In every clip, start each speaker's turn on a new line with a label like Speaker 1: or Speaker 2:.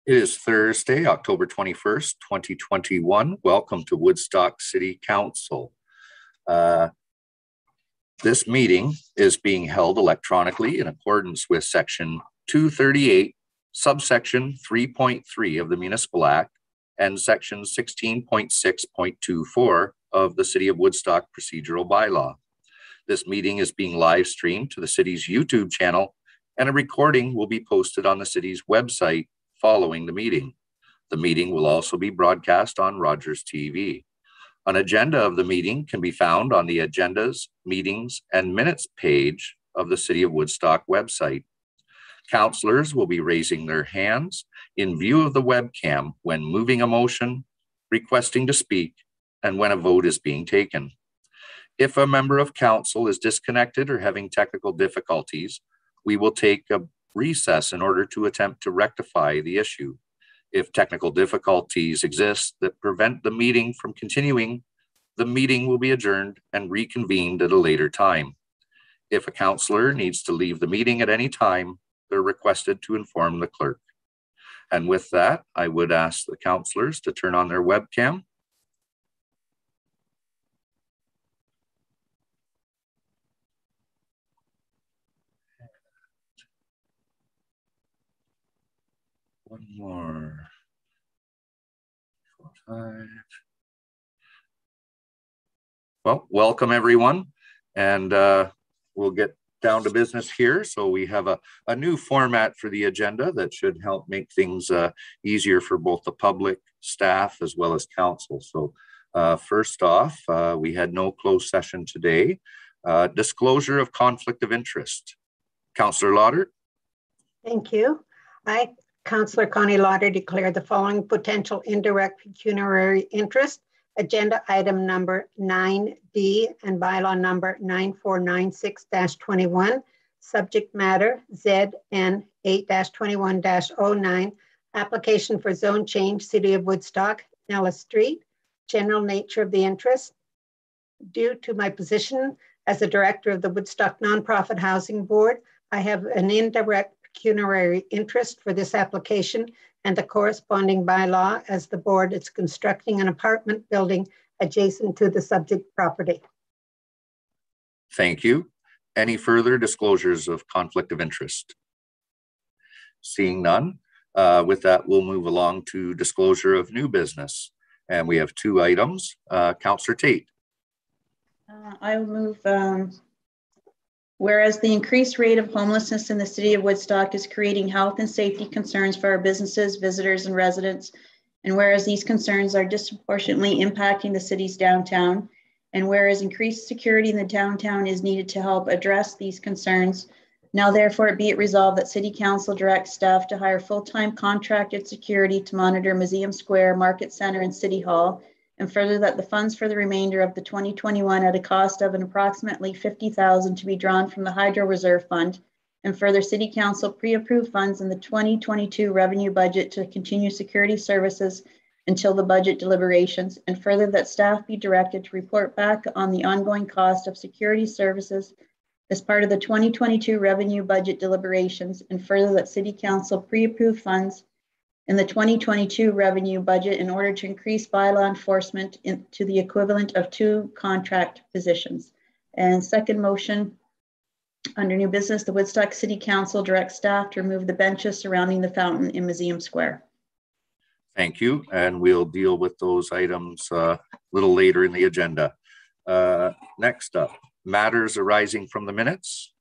Speaker 1: It is Thursday, October 21st, 2021. Welcome to Woodstock City Council. This meeting is being held electronically in accordance with Section 238, subsection 3.3 of the Municipal Act and Section 16.6.24 of the City of Woodstock Procedural Bylaw. This meeting is being live streamed to the city's YouTube channel, and a recording will be posted on the city's website following the meeting. The meeting will also be broadcast on Rogers TV. An agenda of the meeting can be found on the Agendas, Meetings, and Minutes page of the City of Woodstock website. Councillors will be raising their hands in view of the webcam when moving a motion, requesting to speak, and when a vote is being taken. If a member of council is disconnected or having technical difficulties, we will take a recess in order to attempt to rectify the issue. If technical difficulties exist that prevent the meeting from continuing, the meeting will be adjourned and reconvened at a later time. If a councillor needs to leave the meeting at any time, they're requested to inform the clerk. And with that, I would ask the councillors to turn on their webcam. One more. 4, 5. Well, welcome everyone, and we'll get down to business here. So we have a new format for the agenda that should help make things easier for both the public, staff, as well as council. So first off, we had no closed session today. Disclosure of conflict of interest. Councillor Lauder.
Speaker 2: Thank you. I, Councillor Connie Lauder, declare the following potential indirect pecuniary interest, agenda item number 9D and bylaw number 9496-21, subject matter ZN 8-21-09, application for zone change, City of Woodstock, Nellis Street, general nature of the interest. Due to my position as the director of the Woodstock Nonprofit Housing Board, I have an indirect pecuniary interest for this application and the corresponding bylaw, as the board is constructing an apartment building adjacent to the subject property.
Speaker 1: Thank you. Any further disclosures of conflict of interest? Seeing none, with that, we'll move along to disclosure of new business. And we have 2 items. Councillor Tate.
Speaker 3: I will move, whereas the increased rate of homelessness in the City of Woodstock is creating health and safety concerns for our businesses, visitors, and residents, and whereas these concerns are disproportionately impacting the city's downtown, and whereas increased security in the downtown is needed to help address these concerns, now therefore be it resolved that City Council directs staff to hire full-time contracted security to monitor Museum Square, Market Center, and City Hall, and further that the funds for the remainder of the 2021 at a cost of an approximately $50,000 to be drawn from the Hydro Reserve Fund, and further City Council pre-approved funds in the 2022 revenue budget to continue security services until the budget deliberations, and further that staff be directed to report back on the ongoing cost of security services as part of the 2022 revenue budget deliberations, and further that City Council pre-approved funds in the 2022 revenue budget in order to increase bylaw enforcement to the equivalent of 2 contract positions. And second motion, under new business, the Woodstock City Council directs staff to remove the benches surrounding the fountain in Museum Square.
Speaker 1: Thank you, and we'll deal with those items a little later in the agenda. Next up, matters arising from the minutes.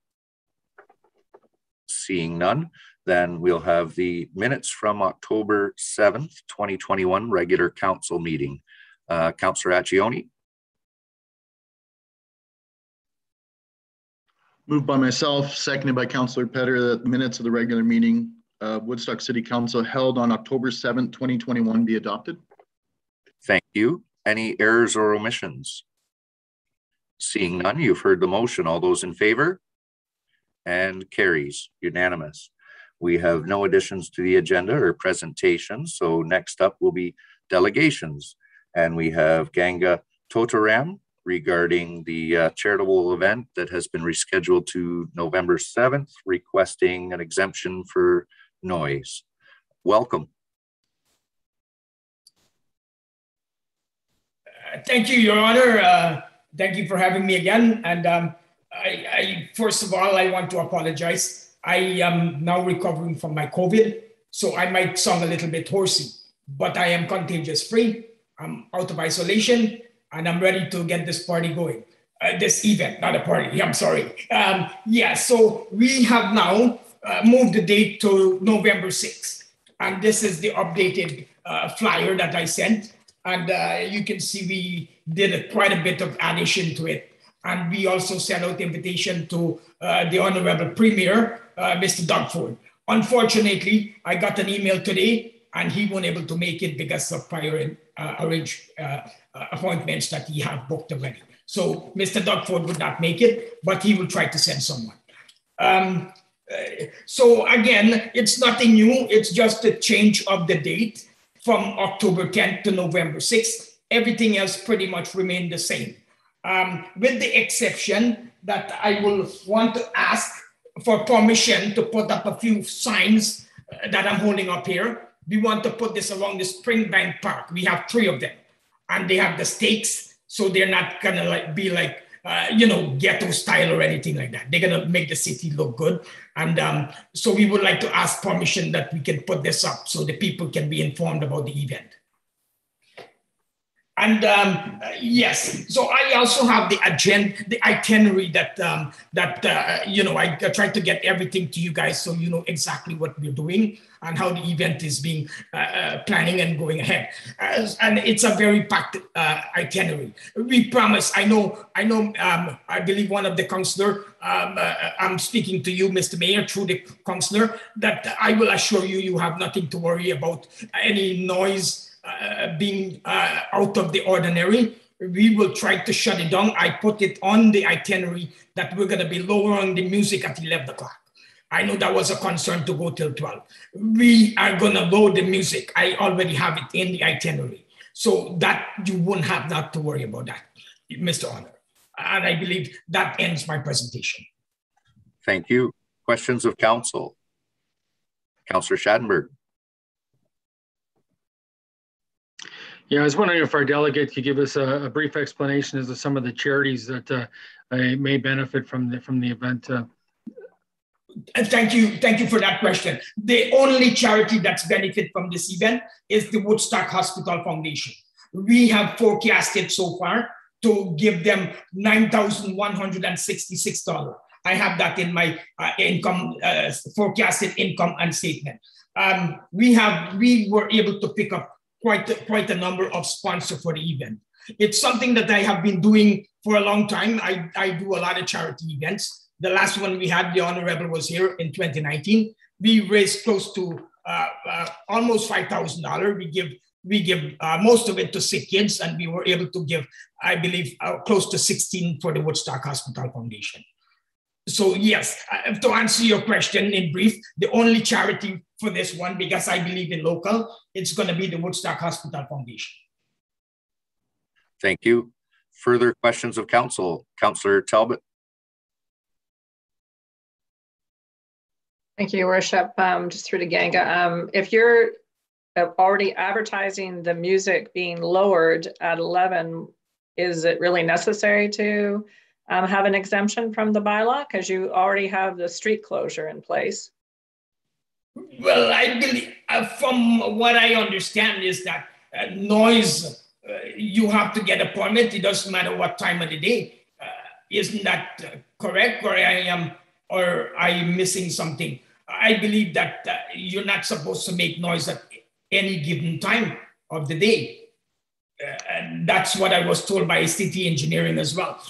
Speaker 1: Seeing none, then we'll have the minutes from October 7th, 2021 regular council meeting. Councillor Accioni.
Speaker 4: Moved by myself, seconded by Councillor Petter, that minutes of the regular meeting of Woodstock City Council held on October 7th, 2021 be adopted.
Speaker 1: Thank you. Any errors or omissions? Seeing none, you've heard the motion. All those in favor? And carries, unanimous. We have no additions to the agenda or presentations. So next up will be delegations. And we have Ganga Totaram regarding the charitable event that has been rescheduled to November 7th, requesting an exemption for noise. Welcome.
Speaker 5: Thank you, Your Honor. Thank you for having me again. And I first of all, I want to apologize. I am now recovering from my COVID, so I might sound a little bit horsey, but I am contagious free. I'm out of isolation, and I'm ready to get this party going. This event, not a party, I'm sorry. Yeah, so we have now moved the date to November 6th. And this is the updated flyer that I sent. And you can see we did quite a bit of addition to it. And we also sent out invitation to the Honorable Premier, Mr. Doug Ford. Unfortunately, I got an email today and he wasn't able to make it because of prior arranged appointments that he had booked already. So Mr. Doug Ford would not make it, but he will try to send someone. So again, it's nothing new. It's just a change of the date from October 10th to November 6th. Everything else pretty much remained the same. With the exception that I will want to ask for permission to put up a few signs that I'm holding up here. We want to put this along the Springbank Park. We have 3 of them, and they have the stakes, so they're not gonna be like ghetto style or anything like that. They're gonna make the city look good. And so we would like to ask permission that we can put this up so the people can be informed about the event. And yes, so I also have the agenda, the itinerary that I tried to get everything to you guys so you know exactly what we're doing and how the event is being planning and going ahead. And it's a very packed itinerary. We promise. I know. I believe one of the councillor. I'm speaking to you, Mr. Mayor, through the councillor, that I will assure you, you have nothing to worry about any noise. Being out of the ordinary. We will try to shut it down. I put it on the itinerary that we're going to be lowering the music at 11 o'clock. I know that was a concern to go till 12. We are going to lower the music. I already have it in the itinerary. So that you wouldn't have not to worry about that, Mr. Honor. And I believe that ends my presentation.
Speaker 1: Thank you. Questions of council? Councillor Schadenberg.
Speaker 6: Yeah, I was wondering if our delegate could give us a brief explanation as to some of the charities that may benefit from the event.
Speaker 5: Thank you for that question. The only charity that's benefit from this event is the Woodstock Hospital Foundation. We have forecasted so far to give them $9,166. I have that in my income forecasted income and statement. We were able to pick up quite a number of sponsors for the event. It's something that I have been doing for a long time. I do a lot of charity events. The last one we had, the Honorable was here in 2019. We raised close to almost $5,000. We give most of it to sick kids, and we were able to give, I believe, close to 16 for the Woodstock Hospital Foundation. So yes, to answer your question in brief, the only charity for this one, because I believe in local, it's going to be the Woodstock Hospital Foundation.
Speaker 1: Thank you. Further questions of council? Councillor Talbot.
Speaker 7: Thank you, Your Worship. Just through to Ganga. If you're already advertising the music being lowered at 11, is it really necessary to have an exemption from the bylaw because you already have the street closure in place?
Speaker 5: Well, I believe, from what I understand, is that noise, you have to get a permit. It doesn't matter what time of the day. Isn't that correct? Or I am missing something? I believe that you're not supposed to make noise at any given time of the day. And that's what I was told by city engineering as well.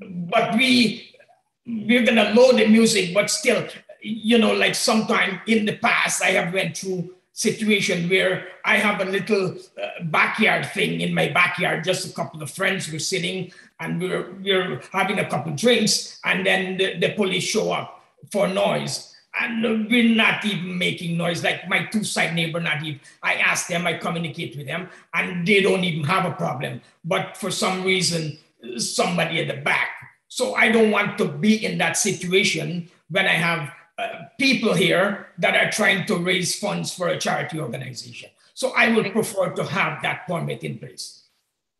Speaker 5: But we're gonna load the music, but still, like sometime in the past, I have went through situation where I have a little backyard thing in my backyard. Just a couple of friends were sitting and we're having a couple of drinks, and then the police show up for noise. And we're not even making noise. Like my 2-side neighbor, not even. I ask them, I communicate with them, and they don't even have a problem. But for some reason, somebody at the back. So I don't want to be in that situation when I have people here that are trying to raise funds for a charity organization. So I would prefer to have that permit in place.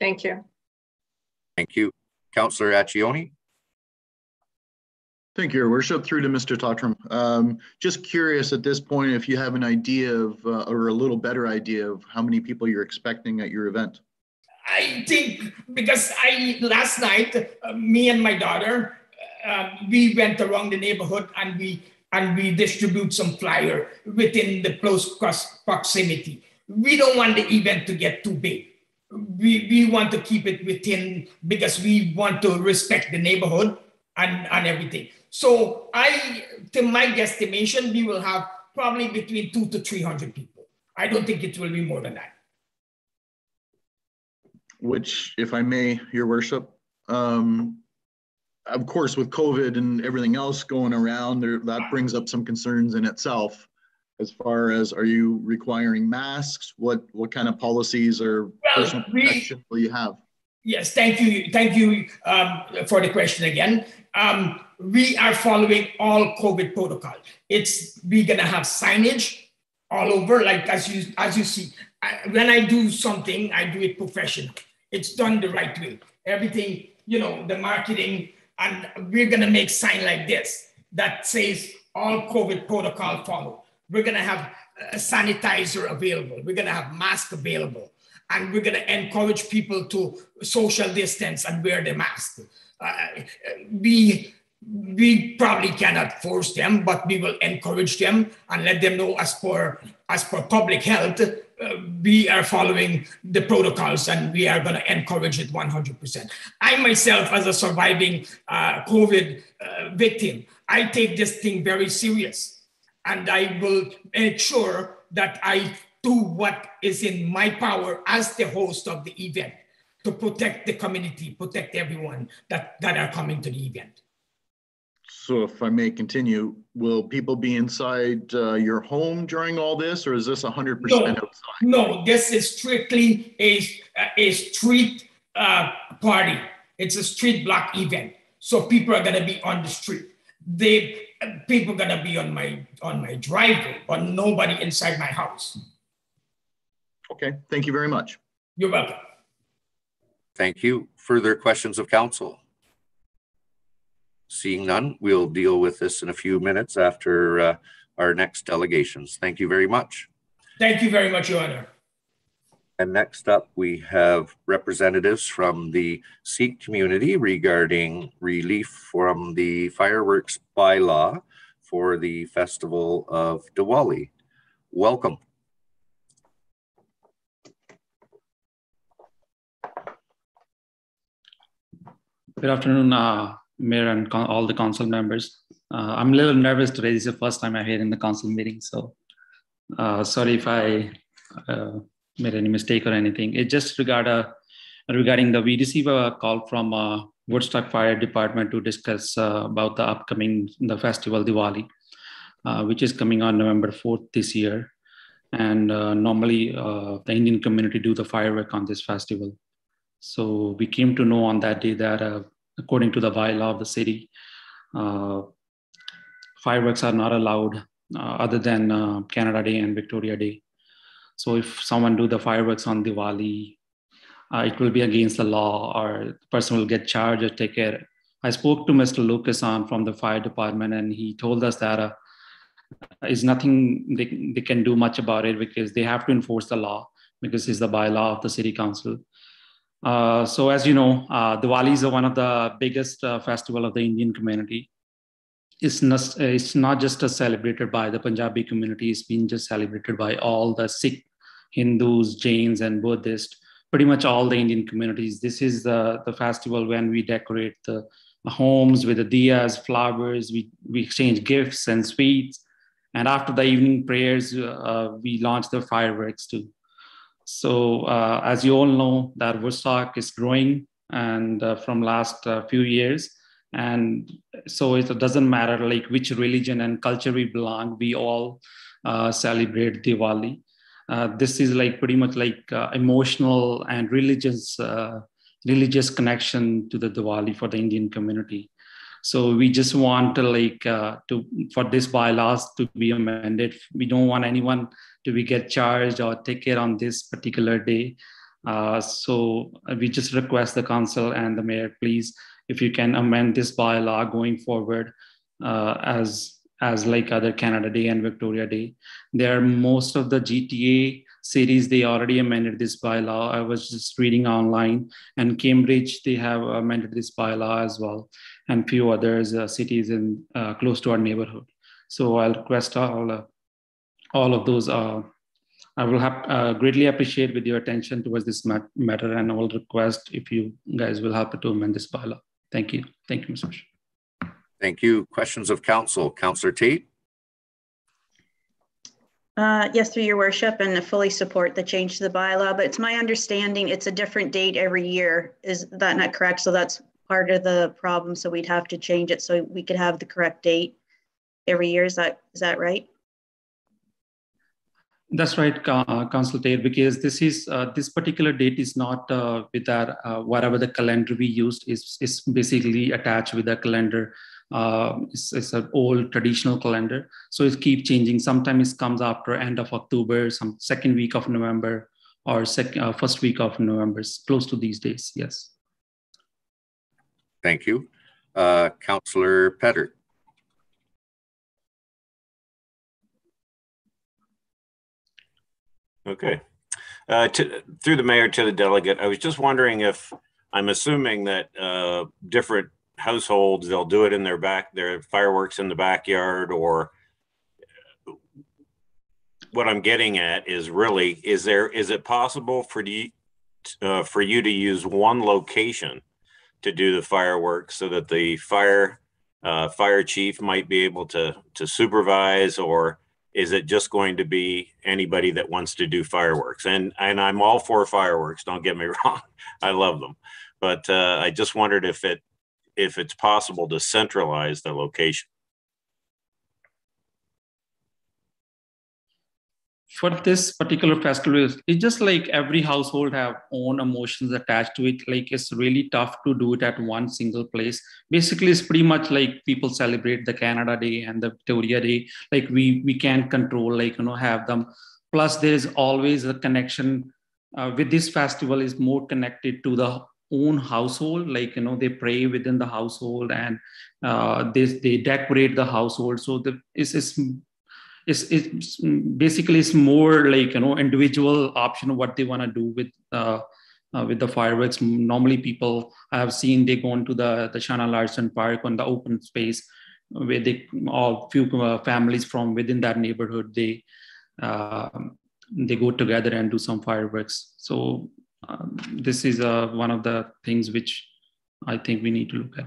Speaker 7: Thank you.
Speaker 1: Thank you. Councillor Accioni.
Speaker 4: Thank you, Your Worship. Through to Mr. Tottram. Just curious at this point if you have an idea of, or a little better idea of how many people you're expecting at your event.
Speaker 5: I think because last night, me and my daughter, we went around the neighborhood and we distribute some flyer within the close proximity. We don't want the event to get too big. We want to keep it within, because we want to respect the neighborhood and everything. So to my guesstimation, we will have probably between 200 to 300 people. I don't think it will be more than that.
Speaker 4: Which, if I may, Your Worship, of course, with COVID and everything else going around, that brings up some concerns in itself. As far as, are you requiring masks? What kind of policies or personal protection will you have?
Speaker 5: Yes, thank you for the question again. We are following all COVID protocol. We're gonna have signage all over, like as you see. When I do something, I do it professional. It's done the right way. Everything, the marketing, and we're gonna make sign like this that says all COVID protocol follow. We're gonna have a sanitizer available. We're gonna have mask available. And we're gonna encourage people to social distance and wear the mask. We probably cannot force them, but we will encourage them and let them know as per public health, we are following the protocols and we are going to encourage it 100%. I myself, as a surviving COVID victim, I take this thing very serious, and I will make sure that I do what is in my power as the host of the event to protect the community, protect everyone that are coming to the event.
Speaker 4: So if I may continue, will people be inside your home during all this, or is this 100% outside?
Speaker 5: No, this is strictly a street party. It's a street block event. So people are gonna be on the street. People are gonna be on my driveway, but nobody inside my house.
Speaker 4: Okay, thank you very much.
Speaker 5: You're welcome.
Speaker 1: Thank you. Further questions of council? Seeing none, we'll deal with this in a few minutes after our next delegations. Thank you very much.
Speaker 5: Thank you very much, Your Honor.
Speaker 1: And next up, we have representatives from the Sikh community regarding relief from the fireworks bylaw for the festival of Diwali. Welcome.
Speaker 8: Good afternoon, Mayor and all the council members. I'm a little nervous today. This is the first time I'm here in the council meeting, so sorry if I made any mistake or anything. It just regarding we received a call from Woodstock Fire Department to discuss about the upcoming festival Diwali, which is coming on November 4th this year. And normally the Indian community do the firework on this festival. So we came to know on that day that according to the bylaw of the city, fireworks are not allowed other than Canada Day and Victoria Day. So if someone do the fireworks on Diwali, it will be against the law, or the person will get charged or take care. I spoke to Mr. Lucas from the fire department, and he told us that is nothing they can do much about it, because they have to enforce the law, because it's the bylaw of the city council. So as you know, Diwali is one of the biggest festival of the Indian community. It's not just celebrated by the Punjabi community, it's been just celebrated by all the Sikh, Hindus, Jains, and Buddhists, pretty much all the Indian communities. This is the festival when we decorate the homes with the diyas, flowers, we exchange gifts and sweets. And after the evening prayers, we launch the fireworks too. So as you all know, that Woodstock is growing and from last few years. And so it doesn't matter like which religion and culture we belong, we all celebrate Diwali. This is like pretty much like emotional and religious connection to the Diwali for the Indian community. So we just want to for this bylaws to be amended. We don't want anyone to get charged or take care on this particular day. So we just request the council and the mayor, please, if you can amend this bylaw going forward as like other Canada Day and Victoria Day. There are most of the GTA cities, they already amended this bylaw. I was just reading online, and Cambridge, they have amended this bylaw as well, and few others cities in close to our neighborhood. So I'll request all of those. I will have greatly appreciate with your attention towards this matter, and I will request if you guys will help to amend this bylaw. Thank you. Thank you, Mr. Bishop.
Speaker 1: Thank you. Questions of council. Councillor Tate?
Speaker 3: Yes, through your worship, and I fully support the change to the bylaw, but it's my understanding it's a different date every year. Is that not correct? So that's part of the problem. So we'd have to change it so we could have the correct date every year. Is that right?
Speaker 8: That's right, Council Tate, because this particular date is not with that whatever the calendar we used is basically attached with the calendar. It's an old traditional calendar, so it keeps changing. Sometimes it comes after end of October, some second week of November, or first week of November. It's close to these days. Yes.
Speaker 1: Thank you, Councillor Petter.
Speaker 9: Okay. Through the mayor to the delegate, I was just wondering if, I'm assuming that different households, they'll do it in their fireworks in the backyard, or what I'm getting at is really, is it possible for you to use one location to do the fireworks so that the fire chief might be able to supervise, or is it just going to be anybody that wants to do fireworks? And I'm all for fireworks, don't get me wrong. I love them. But I just wondered if it's possible to centralize the location.
Speaker 8: For this particular festival, it's just like every household have own emotions attached to it. Like it's really tough to do it at one single place. Basically, it's pretty much like people celebrate the Canada Day and the Victoria Day. Like we can't control, like, have them. Plus, there is always a connection with this festival is more connected to the own household. Like, they pray within the household, and they decorate the household. So it's basically it's more like individual option of what they want to do with the fireworks. Normally people I have seen, they go into the Shana Larson Park on the open space where few families from within that neighborhood, they go together and do some fireworks. So this is one of the things which I think we need to look at.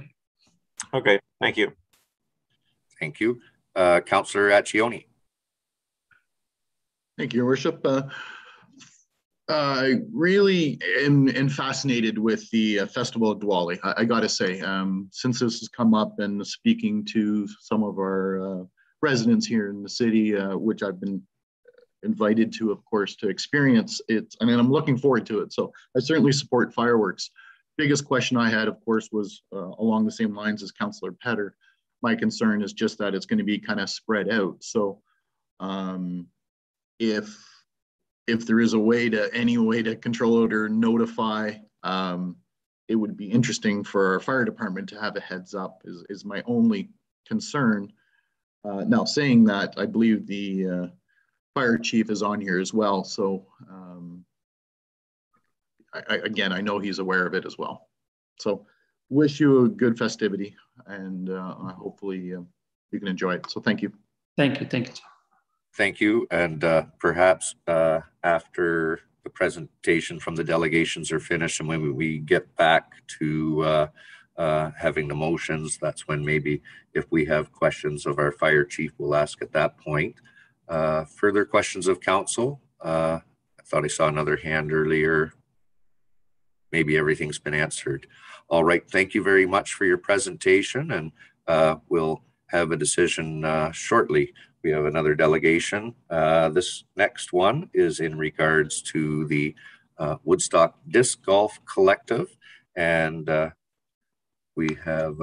Speaker 9: Okay, thank you.
Speaker 1: Thank you. Councillor Accioni.
Speaker 4: Thank you, Your Worship. I really am fascinated with the Festival of Diwali. I got to say, since this has come up and speaking to some of our residents here in the city, which I've been invited to, of course, to experience it. I mean, I'm looking forward to it. So I certainly support fireworks. Biggest question I had, of course, was along the same lines as Councillor Petter. My concern is just that it's going to be kind of spread out. So if there is any way to control it or notify, it would be interesting for our fire department to have a heads up is my only concern. Now, saying that, I believe the fire chief is on here as well. So again, I know he's aware of it as well. So wish you a good festivity, and hopefully you can enjoy it. So thank you.
Speaker 8: Thank you. Thank you.
Speaker 1: Thank you. And perhaps after the presentation from the delegations are finished, and when we get back to having the motions, that's when maybe if we have questions of our fire chief, we'll ask at that point. Further questions of council? I thought I saw another hand earlier. Maybe everything's been answered. All right. Thank you very much for your presentation, and we'll have a decision shortly. We have another delegation. This next one is in regards to the Woodstock Disc Golf Collective. And we have,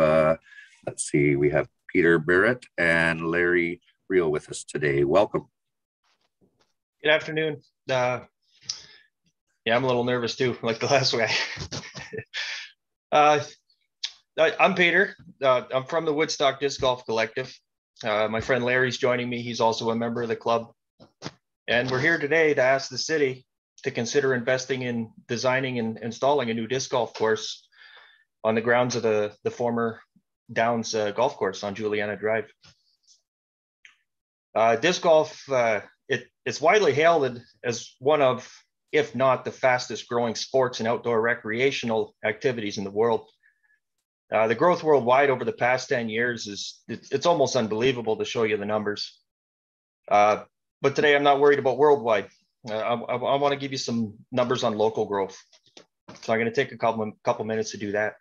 Speaker 1: let's see, we have Peter Barrett and Larry Reel with us today. Welcome.
Speaker 10: Good afternoon. Yeah, I'm a little nervous too, like the last guy. I'm Peter. I'm from the Woodstock Disc Golf Collective. My friend Larry's joining me. He's also a member of the club. And we're here today to ask the city to consider investing in designing and installing a new disc golf course on the grounds of the former Downs golf course on Juliana Drive. Disc golf, it's widely hailed as one of, if not the fastest growing sports and outdoor recreational activities in the world. The growth worldwide over the past 10 years it's almost unbelievable to show you the numbers. But today I'm not worried about worldwide. I want to give you some numbers on local growth. So I'm going to take a couple minutes to do that.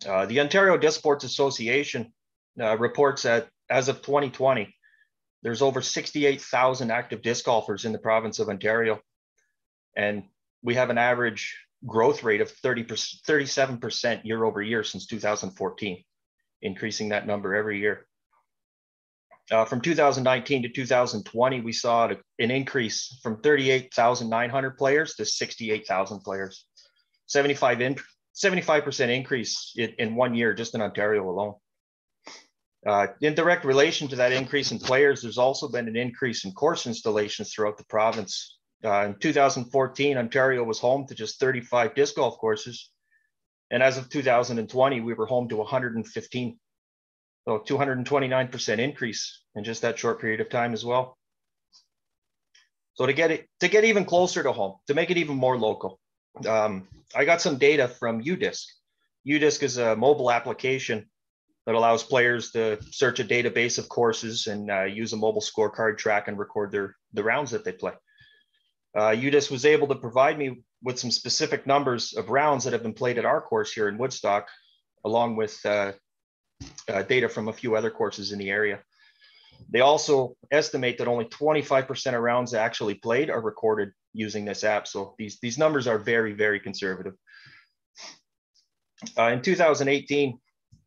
Speaker 10: The Ontario Disc Sports Association reports that as of 2020, there's over 68,000 active disc golfers in the province of Ontario. And we have an average growth rate of 37% year over year since 2014, increasing that number every year. From 2019 to 2020, we saw an increase from 38,900 players to 68,000 players, 75% increase in 1 year just in Ontario alone. In direct relation to that increase in players, there's also been an increase in course installations throughout the province. In 2014, Ontario was home to just 35 disc golf courses. And as of 2020, we were home to 115. So 229% increase in just that short period of time as well. So to get even closer to home, to make it even more local, I got some data from UDisc. UDisc is a mobile application that allows players to search a database of courses and use a mobile scorecard, track and record the rounds that they play. UDisc was able to provide me with some specific numbers of rounds that have been played at our course here in Woodstock, along with data from a few other courses in the area. They also estimate that only 25% of rounds actually played are recorded using this app. So these numbers are very, very conservative. In 2018,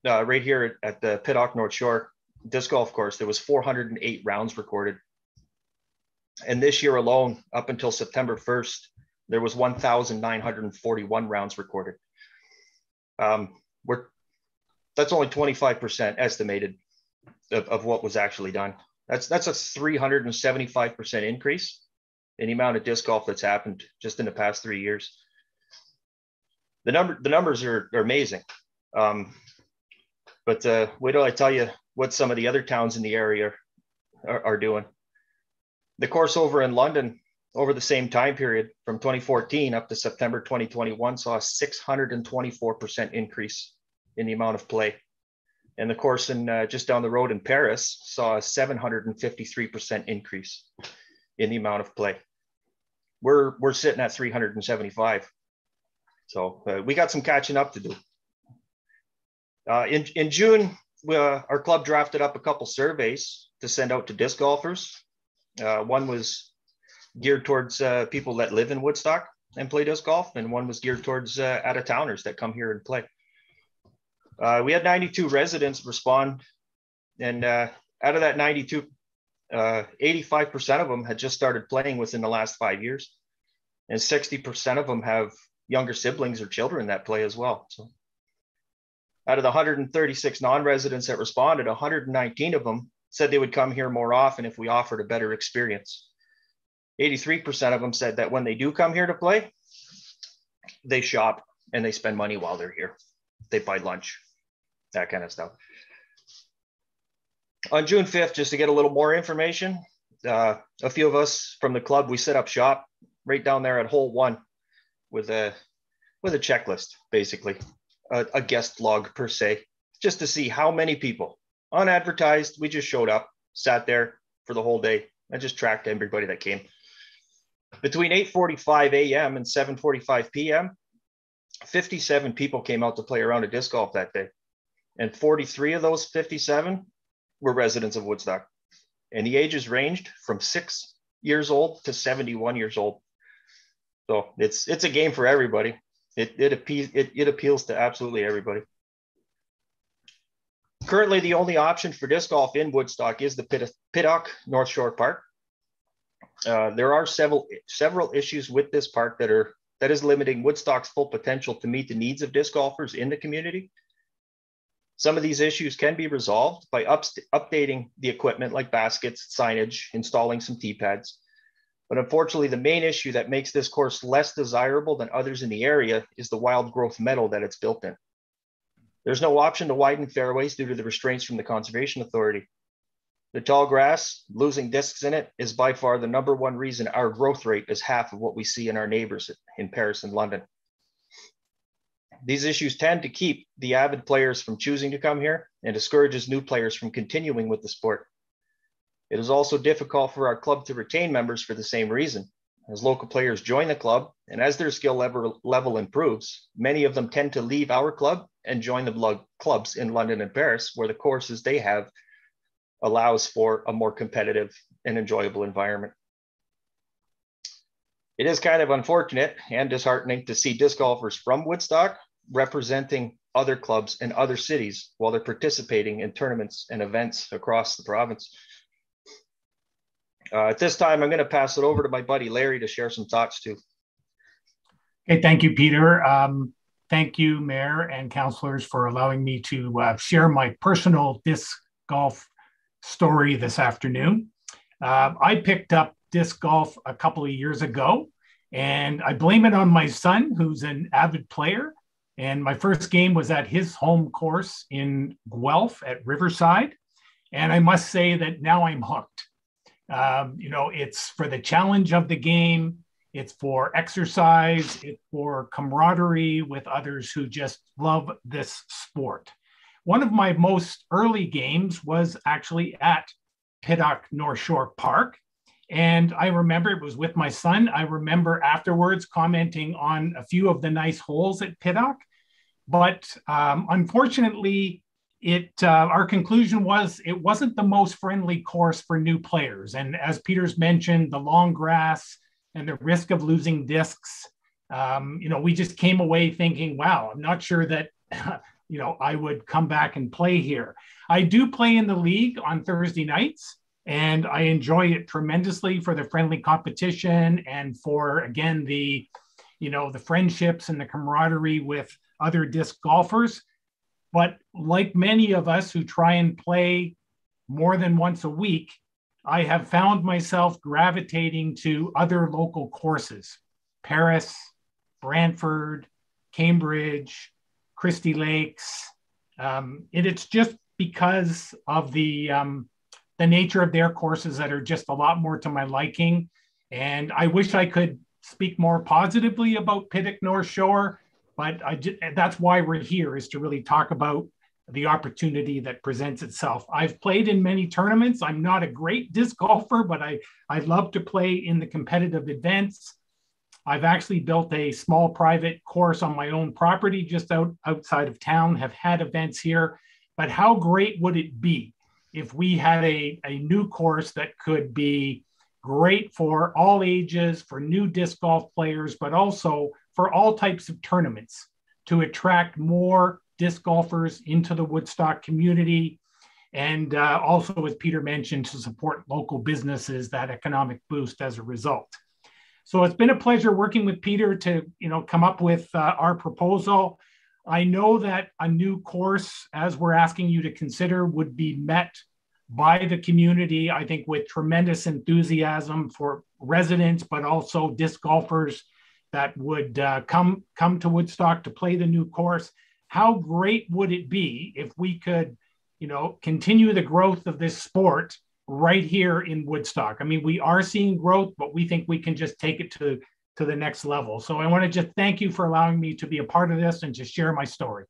Speaker 10: right here at the Pittock North Shore disc golf course, there was 408 rounds recorded. And this year alone, up until September 1st, there was 1,941 rounds recorded. That's only 25% estimated of what was actually done. That's a 375% increase in the amount of disc golf that's happened just in the past 3 years. The numbers are amazing. But wait till I tell you what some of the other towns in the area are doing. The course over in London over the same time period from 2014 up to September 2021 saw a 624% increase in the amount of play. And the course in just down the road in Paris saw a 753% increase in the amount of play. We're sitting at 375. So we got some catching up to do. In June, our club drafted up a couple surveys to send out to disc golfers. One was geared towards people that live in Woodstock and play disc golf, and one was geared towards out-of-towners that come here and play. We had 92 residents respond, and out of that 92, 85% of them had just started playing within the last 5 years, and 60% of them have younger siblings or children that play as well. So out of the 136 non-residents that responded, 119 of them said they would come here more often if we offered a better experience. 83% of them said that when they do come here to play, they shop and they spend money while they're here. They buy lunch, that kind of stuff. On June 5th, just to get a little more information, a few of us from the club, we set up shop right down there at hole 1 with a checklist, basically, a guest log per se, just to see how many people, unadvertised, we just showed up, sat there for the whole day, and just tracked everybody that came. Between 8:45 a.m. and 7:45 p.m., 57 people came out to play around a disc golf that day. And 43 of those 57 were residents of Woodstock. And the ages ranged from 6 years old to 71 years old. So it's a game for everybody. It appeals to absolutely everybody. Currently, the only option for disc golf in Woodstock is the Pittock North Shore Park. There are several issues with this park that is limiting Woodstock's full potential to meet the needs of disc golfers in the community. Some of these issues can be resolved by updating the equipment like baskets, signage, installing some tee pads. But unfortunately, the main issue that makes this course less desirable than others in the area is the wild growth meadow that it's built in. There's no option to widen fairways due to the restraints from the Conservation Authority. The tall grass, losing discs in it, is by far the #1 reason our growth rate is half of what we see in our neighbors in Paris and London. These issues tend to keep the avid players from choosing to come here and discourages new players from continuing with the sport. It is also difficult for our club to retain members for the same reason. As local players join the club and as their skill level improves, many of them tend to leave our club and join the clubs in London and Paris, where the courses they have allows for a more competitive and enjoyable environment. It is kind of unfortunate and disheartening to see disc golfers from Woodstock representing other clubs in other cities while they're participating in tournaments and events across the province. At this time, I'm going to pass it over to my buddy Larry to share some thoughts too.
Speaker 11: Okay, thank you, Peter. Thank you, Mayor and councillors, for allowing me to share my personal disc golf story this afternoon. I picked up disc golf a couple of years ago, and I blame it on my son, who's an avid player. And my first game was at his home course in Guelph at Riverside. And I must say that now I'm hooked. It's for the challenge of the game. It's for exercise. It's for camaraderie with others who just love this sport. One of my most early games was actually at Pittock North Shore Park. And I remember it was with my son. I remember afterwards commenting on a few of the nice holes at Pittock. But unfortunately, our conclusion was it wasn't the most friendly course for new players. And as Peter's mentioned, the long grass and the risk of losing discs, we just came away thinking, wow, I'm not sure that, I would come back and play here. I do play in the league on Thursday nights, and I enjoy it tremendously for the friendly competition and for, again, the friendships and the camaraderie with other disc golfers. But like many of us who try and play more than once a week, I have found myself gravitating to other local courses: Paris, Brantford, Cambridge, Christie Lakes. It's just because of the nature of their courses that are just a lot more to my liking. And I wish I could speak more positively about Pittock North Shore, but that's why we're here, is to really talk about the opportunity that presents itself. I've played in many tournaments. I'm not a great disc golfer, but I love to play in the competitive events. I've actually built a small private course on my own property just outside of town, have had events here. But how great would it be if we had a new course that could be great for all ages, for new disc golf players, but also for all types of tournaments, to attract more disc golfers into the Woodstock community, and also, as Peter mentioned, to support local businesses, that economic boost as a result. So it's been a pleasure working with Peter to come up with our proposal. I know that a new course, as we're asking you to consider, would be met by the community, I think, with tremendous enthusiasm for residents, but also disc golfers that would come to Woodstock to play the new course. How great would it be if we could, continue the growth of this sport right here in Woodstock? I mean, we are seeing growth, but we think we can just take it to the next level. So I want to just thank you for allowing me to be a part of this and just share my story.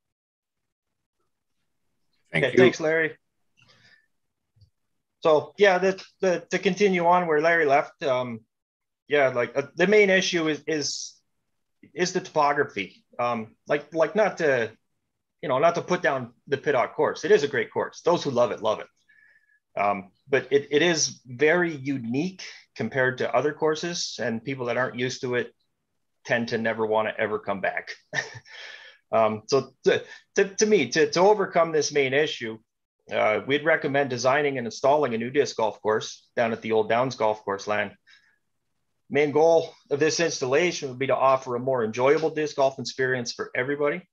Speaker 1: Thank you.
Speaker 10: Thanks, Larry. So yeah, to continue on where Larry left, the main issue is the topography. Not to put down the Pittock course. It is a great course. Those who love it, love it. But it is very unique compared to other courses, and people that aren't used to it tend to never want to ever come back. So to me, to overcome this main issue, we'd recommend designing and installing a new disc golf course down at the old Downs Golf Course land. Main goal of this installation would be to offer a more enjoyable disc golf experience for everybody.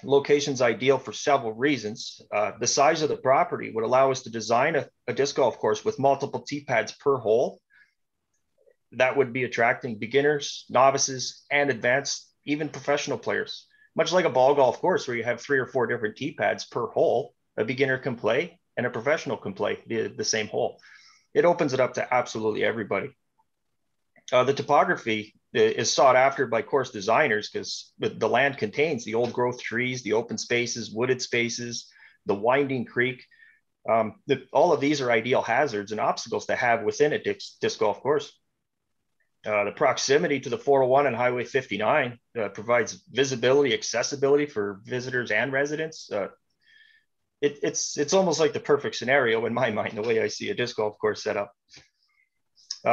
Speaker 10: Location's ideal for several reasons. The size of the property would allow us to design a disc golf course with multiple tee pads per hole. That would be attracting beginners, novices, and advanced, even professional players. Much like a ball golf course where you have 3 or 4 different tee pads per hole, a beginner can play and a professional can play the same hole. It opens it up to absolutely everybody. The topography is sought after by course designers because the land contains the old growth trees, the open spaces, wooded spaces, the winding creek. All of these are ideal hazards and obstacles to have within a disc golf course. The proximity to the 401 and Highway 59 provides visibility, accessibility for visitors and residents. It's almost like the perfect scenario in my mind, the way I see a disc golf course set up.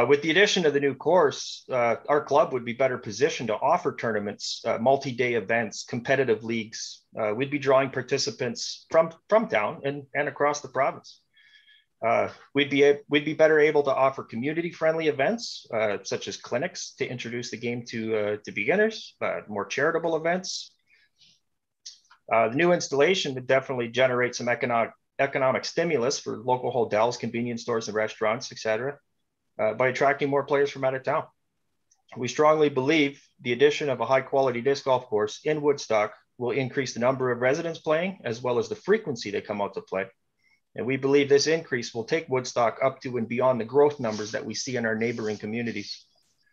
Speaker 10: With the addition of the new course, our club would be better positioned to offer tournaments, multi-day events, competitive leagues. We'd be drawing participants from town and across the province. We'd be better able to offer community-friendly events, such as clinics to introduce the game to beginners, more charitable events. The new installation would definitely generate some economic stimulus for local hotels, convenience stores, and restaurants, etc. By attracting more players from out of town. We strongly believe the addition of a high quality disc golf course in Woodstock will increase the number of residents playing as well as the frequency they come out to play. And we believe this increase will take Woodstock up to and beyond the growth numbers that we see in our neighboring communities.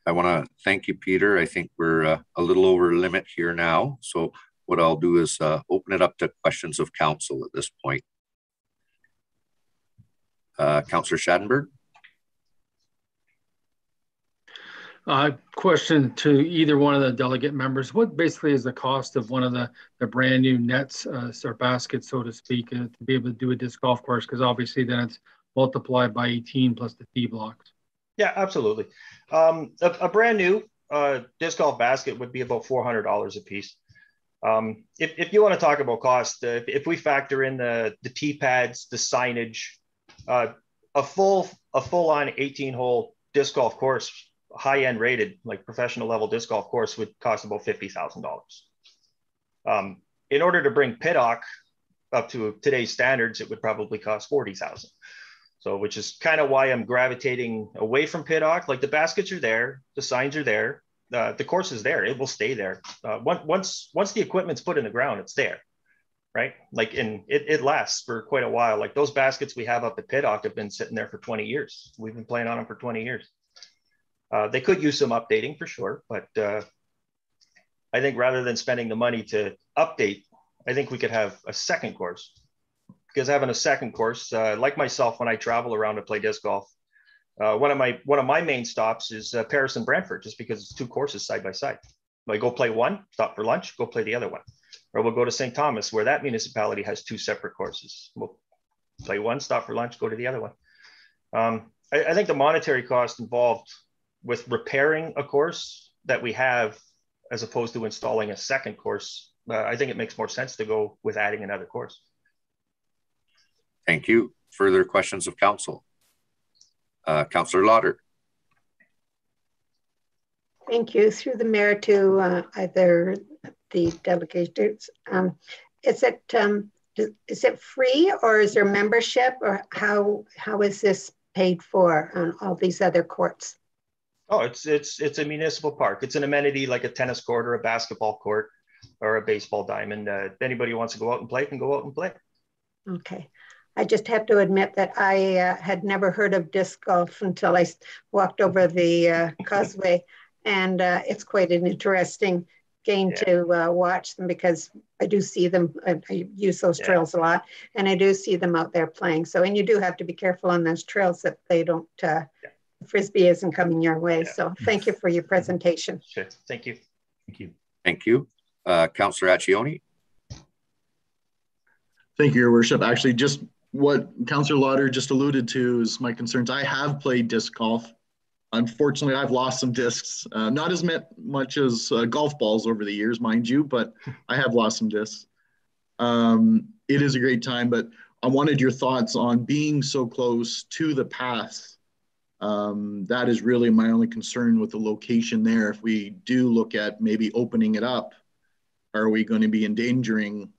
Speaker 1: I want to thank you, Peter. I think we're a little over limit here now. So what I'll do is open it up to questions of council at this point. Councillor Schattenberg.
Speaker 6: Question to either one of the delegate members. What basically is the cost of one of the brand new nets or baskets, so to speak, to be able to do a disc golf course? Because obviously then it's multiplied by 18 plus the tee blocks.
Speaker 10: Yeah, absolutely. A brand new disc golf basket would be about $400 a piece. If you want to talk about cost, if we factor in the tee pads, the signage, a full on 18-hole disc golf course, high-end rated, like professional level disc golf course, would cost about $50,000. In order to bring Pittock up to today's standards, it would probably cost $40,000. So, which is kind of why I'm gravitating away from Pittock. Like the baskets are there, the signs are there, the course is there, it will stay there. Once the equipment's put in the ground, it's there, right? Like it lasts for quite a while. Like those baskets we have up at Pittock have been sitting there for 20 years. We've been playing on them for 20 years. They could use some updating for sure, but I think rather than spending the money to update, I think we could have a second course. Because having a second course, like myself, when I travel around to play disc golf, one of my main stops is Paris and Brantford, just because it's 2 courses side by side. I go play one, stop for lunch, go play the other one, or we'll go to St. Thomas, where that municipality has 2 separate courses. We'll play one, stop for lunch, go to the other one. I think the monetary cost involved with repairing a course that we have, as opposed to installing a second course, I think it makes more sense to go with adding another course.
Speaker 1: Thank you. Further questions of council? Councillor Lauder.
Speaker 2: Thank you. Through the mayor to either the delegates. Is it free, or is there membership, or how is this paid for on all these other courts?
Speaker 10: Oh, it's a municipal park. It's an amenity like a tennis court or a basketball court or a baseball diamond. If anybody who wants to go out and play can go out and play. Okay.
Speaker 2: I just have to admit that I had never heard of disc golf until I walked over the causeway, and it's quite an interesting game to watch them, because I do see them. I use those trails a lot, and I do see them out there playing. So, and you do have to be careful on those trails that they don't, Frisbee isn't coming your way. So thank you for your presentation.
Speaker 10: Sure. Thank you.
Speaker 4: Thank you.
Speaker 1: Thank you. Councillor Accioni.
Speaker 4: Thank you, Your Worship. Actually, just what Councillor Lauder just alluded to is my concerns. I have played disc golf. Unfortunately, I've lost some discs, not as much as golf balls over the years, mind you, but I have lost some discs. It is a great time, but I wanted your thoughts on being so close to the path That is really my only concern with the location there. If we do look at maybe opening it up, are we going to be endangering,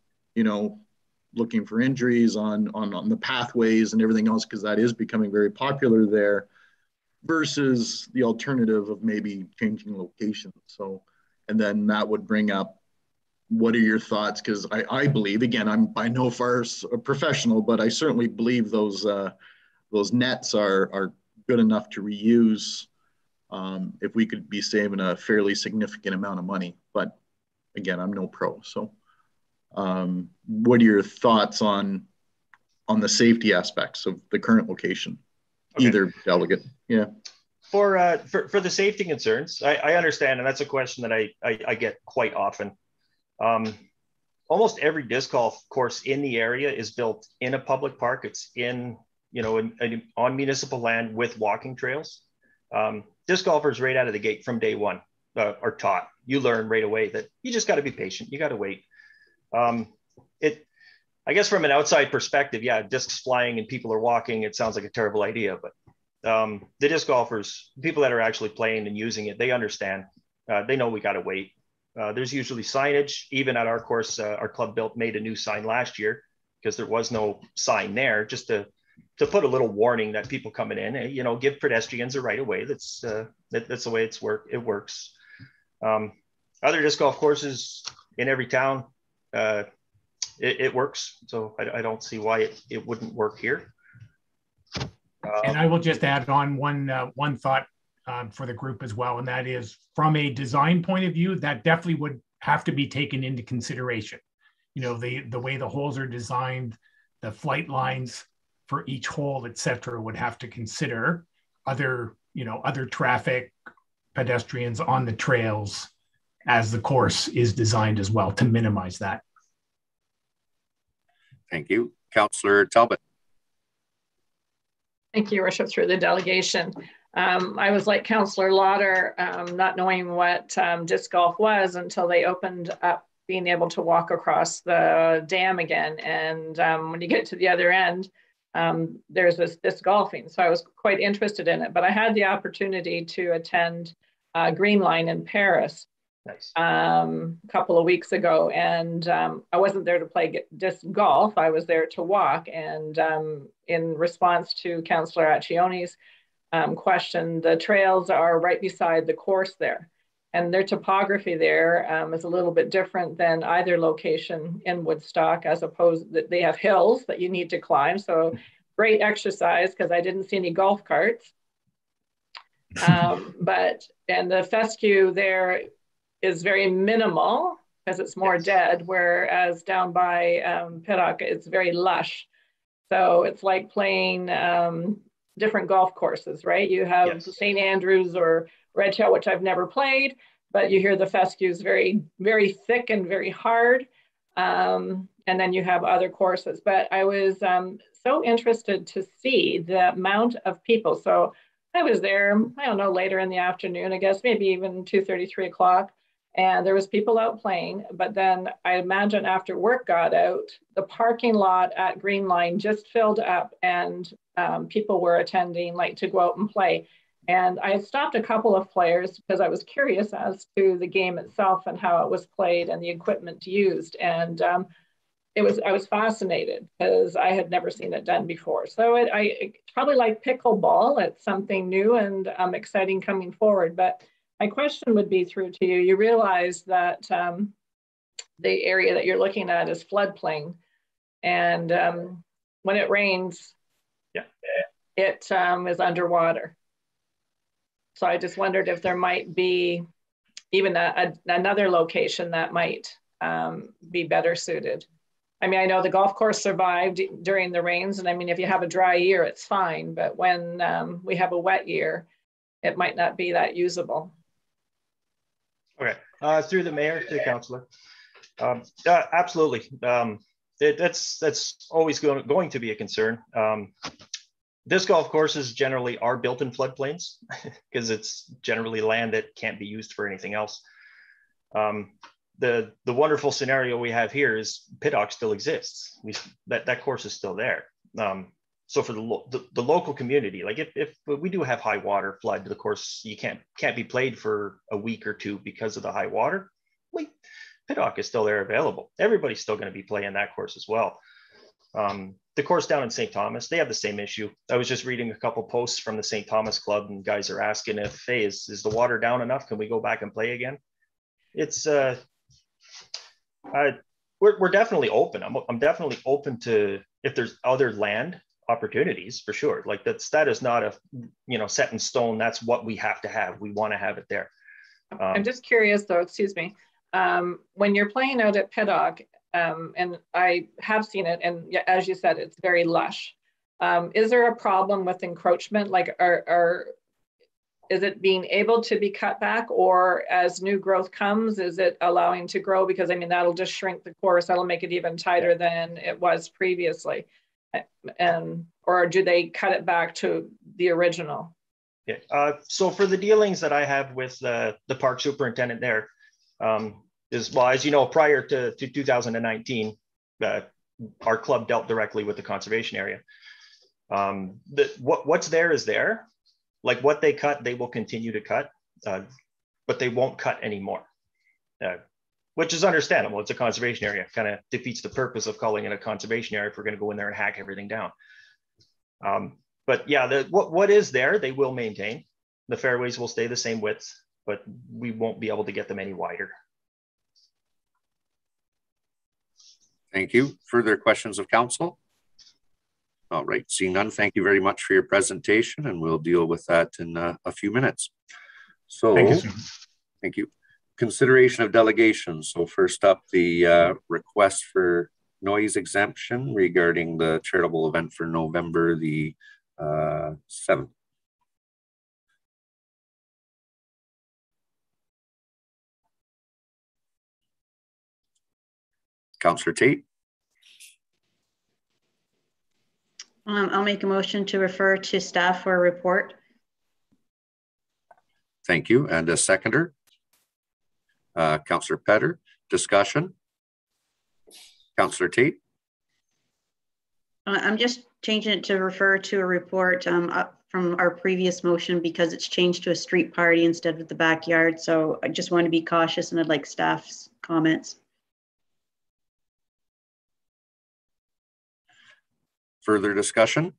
Speaker 4: looking for injuries on the pathways and everything else, because that is becoming very popular there, versus the alternative of maybe changing location. So, and then that would bring up, what are your thoughts? Because I believe, again, I'm by no far a professional, but I certainly believe those nets are good enough to reuse if we could be saving a fairly significant amount of money. But again, I'm no pro. So what are your thoughts on the safety aspects of the current location? Okay. Either delegate. Yeah.
Speaker 10: For the safety concerns, I understand, and that's a question that I get quite often. Almost every disc golf course in the area is built in a public park. It's on municipal land with walking trails. Disc golfers right out of the gate from day one are taught. You learn right away that you just got to be patient. You got to wait. I guess from an outside perspective, yeah, discs flying and people are walking, it sounds like a terrible idea, but the disc golfers, people that are actually playing and using it, they understand. They know we got to wait. There's usually signage. Even at our course, our club made a new sign last year because there was no sign there, just to put a little warning that people coming in, give pedestrians a right of way. That's the way it works. Other disc golf courses in every town, it works. So I don't see why it wouldn't work here.
Speaker 11: And I will just add on one thought for the group as well, and that is, from a design point of view, that definitely would have to be taken into consideration. The way the holes are designed, the flight lines for each hole, et cetera, would have to consider other traffic, pedestrians on the trails as the course is designed as well, to minimize that.
Speaker 1: Thank you. Councillor Talbot.
Speaker 7: Thank you, Your Worship, through the delegation. I was like Councillor Lauder, not knowing what disc golf was until they opened up being able to walk across the dam again. And when you get to the other end, there's this disc golfing. So I was quite interested in it, but I had the opportunity to attend Green Line in Paris. Nice. A couple of weeks ago, and I wasn't there to play disc golf. I was there to walk, and in response to Councillor Accione's question, the trails are right beside the course there, and their topography there is a little bit different than either location in Woodstock, as opposed that they have hills that you need to climb. So great exercise, because I didn't see any golf carts. And the fescue there is very minimal because it's more dead, whereas down by Pittock, it's very lush. So it's like playing different golf courses, right? You have St. Andrews or Red Hill, which I've never played, but you hear the fescue is very, very thick and very hard. And then you have other courses. But I was so interested to see the amount of people. So I was there, I don't know, later in the afternoon, I guess, maybe even 2:30, 3 o'clock. And there was people out playing, but then I imagine after work got out, the parking lot at Green Line just filled up, and people were attending, like, to go out and play. And I had stopped a couple of players because I was curious as to the game itself and how it was played and the equipment used. And I was fascinated because I had never seen it done before. So I probably like pickleball. It's something new and exciting coming forward. But my question would be through to you. You realize that the area that you're looking at is floodplain, and when it rains, it is underwater. So I just wondered if there might be even another location that might be better suited. I mean, I know the golf course survived during the rains, and I mean, if you have a dry year, it's fine. But when we have a wet year, it might not be that usable.
Speaker 10: Okay, through the mayor to the councillor. Absolutely, that's always going to be a concern. Disc golf courses generally are built in floodplains because it's generally land that can't be used for anything else. The wonderful scenario we have here is Pittock still exists. That course is still there. So for the local community, like if we do have high water flood, of course you can't be played for a week or two because of the high water. Pittock is still there available. Everybody's still going to be playing that course as well. The course down in St. Thomas, they have the same issue. I was just reading a couple posts from the St. Thomas Club, and guys are asking if, hey, is the water down enough? Can we go back and play again? It's we're definitely open. I'm definitely open to if there's other land opportunities for sure. Like that is not a set in stone. That's what we have to have. We want to have it there.
Speaker 7: I'm just curious though. Excuse me. When you're playing out at Pittock, and I have seen it, and as you said, it's very lush. Is there a problem with encroachment? Like, is it being able to be cut back, or as new growth comes, is it allowing to grow? Because I mean, that'll just shrink the course. That'll make it even tighter than it was previously. Or do they cut it back to the original?
Speaker 10: Yeah. So for the dealings that I have with the park superintendent there, well, as you know, prior to 2019, our club dealt directly with the conservation area. What's there is there. Like what they cut, they will continue to cut, but they won't cut anymore, which is understandable. It's a conservation area. Kind of defeats the purpose of calling it a conservation area if we're going to go in there and hack everything down. But yeah, what is there, they will maintain. The fairways will stay the same width, but we won't be able to get them any wider.
Speaker 1: Thank you. Further questions of council? All right, seeing none, thank you very much for your presentation, and we'll deal with that in a few minutes. So, thank you. Consideration of delegations. So first up, the request for noise exemption regarding the charitable event for November the 7th. Councillor Tate.
Speaker 3: I'll make a motion to refer to staff for a report.
Speaker 1: Thank you. And a seconder. Councillor Petter. Discussion. Councillor Tate.
Speaker 3: I'm just changing it to refer to a report up from our previous motion because it's changed to a street party instead of the backyard. So I just want to be cautious, and I'd like staff's comments.
Speaker 1: Further discussion?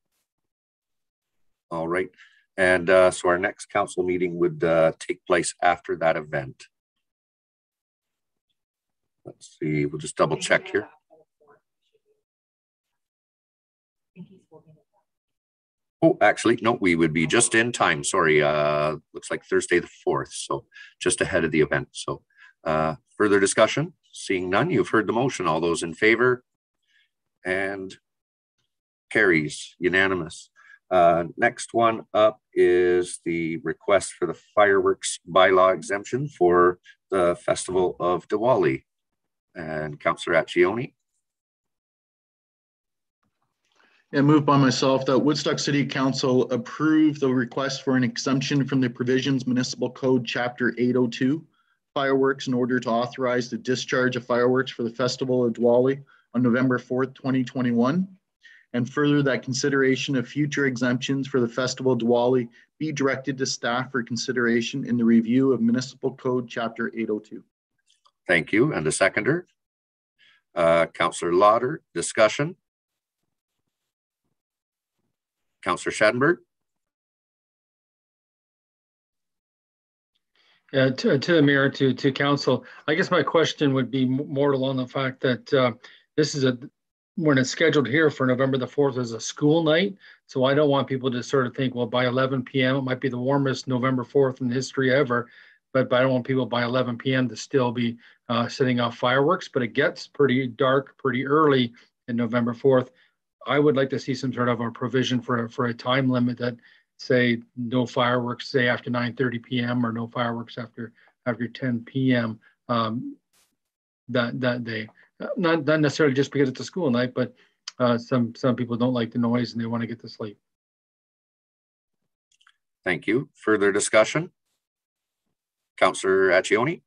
Speaker 1: All right. And so our next council meeting would take place after that event. Let's see, we'll just double check here. Oh, actually, no, we would be just in time. Sorry, looks like Thursday the 4th, so just ahead of the event. So further discussion? Seeing none, you've heard the motion. All those in favor? And carries, unanimous. Next one up is the request for the fireworks bylaw exemption for the Festival of Diwali. And Councillor Accioni.
Speaker 4: And moved by myself that Woodstock City Council approve the request for an exemption from the provisions Municipal Code Chapter 802 fireworks in order to authorize the discharge of fireworks for the Festival of Diwali on November 4th, 2021. And further, that consideration of future exemptions for the Festival of Diwali be directed to staff for consideration in the review of Municipal Code Chapter 802.
Speaker 1: Thank you. And a seconder. Councillor Lauder, discussion. Councillor Schattenberg.
Speaker 6: To the mayor, to council, I guess my question would be more along the fact that this is when it's scheduled here for November the 4th as a school night. So I don't want people to sort of think, well, by 11 p.m. it might be the warmest November 4th in history ever, but I don't want people by 11 p.m. to still be setting off fireworks. But it gets pretty dark pretty early in November 4th. I would like to see some sort of a provision for a time limit that say no fireworks, say after 9:30 p.m. or no fireworks after 10 p.m. That day. Not necessarily just because it's a school night, but some people don't like the noise and they want to get to sleep.
Speaker 1: Thank you. Further discussion? Councillor Accioni.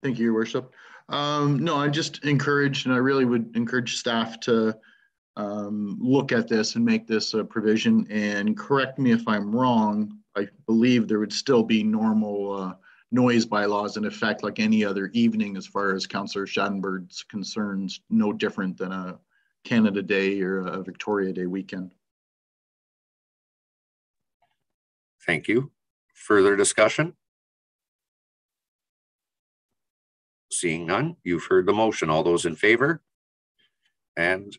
Speaker 4: Thank you, Your Worship. No, I just encourage, and I really would encourage staff to look at this and make this a provision. And correct me if I'm wrong, I believe there would still be normal noise bylaws in effect like any other evening as far as Councillor Schattenberg's concerns, no different than a Canada Day or a Victoria Day weekend.
Speaker 1: Thank you. Further discussion? Seeing none, you've heard the motion. All those in favor? And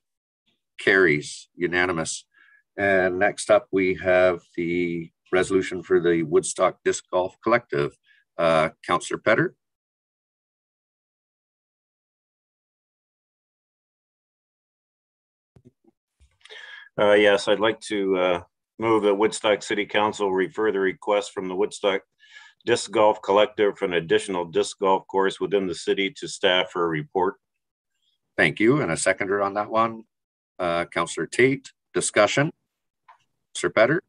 Speaker 1: carries unanimous. And next up, we have the resolution for the Woodstock Disc Golf Collective. Councillor Petter.
Speaker 9: Yes, I'd like to move that Woodstock City Council refer the request from the Woodstock Disc Golf Collective for an additional disc golf course within the city to staff for a report.
Speaker 1: Thank you. And a seconder on that one. Councillor Tate, discussion. Sir Petter.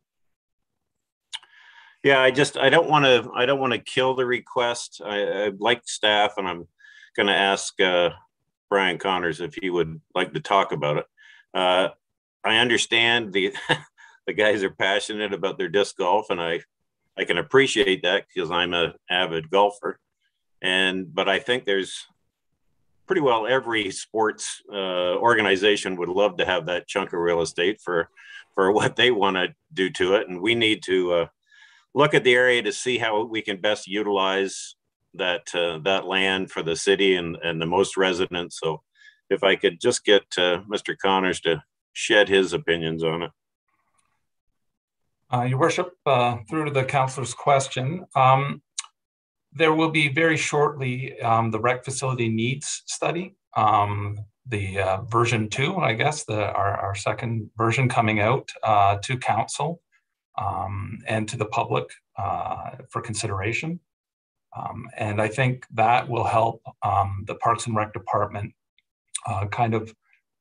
Speaker 9: Yeah, I don't want to kill the request. I like staff, and I'm going to ask Brian Connors if he would like to talk about it. I understand the guys are passionate about their disc golf, and I can appreciate that because I'm an avid golfer. But I think there's pretty well every sports organization would love to have that chunk of real estate for what they want to do to it, and we need to look at the area to see how we can best utilize that land for the city and the most residents. So if I could just get Mr. Connors to shed his opinions on it.
Speaker 12: Your Worship, through to the councillor's question, there will be very shortly the rec facility needs study, the version 2, I guess, our second version coming out to council and to the public for consideration. And I think that will help the Parks and Rec Department kind of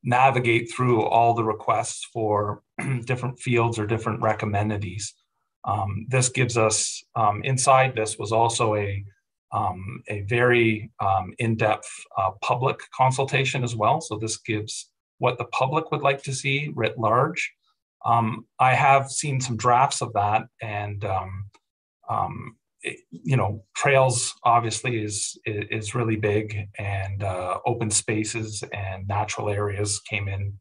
Speaker 12: navigate through all the requests for different fields or different rec amenities. This gives us, inside this was also a very in-depth public consultation as well. So this gives what the public would like to see writ large. I have seen some drafts of that, and trails obviously is really big, and open spaces and natural areas came in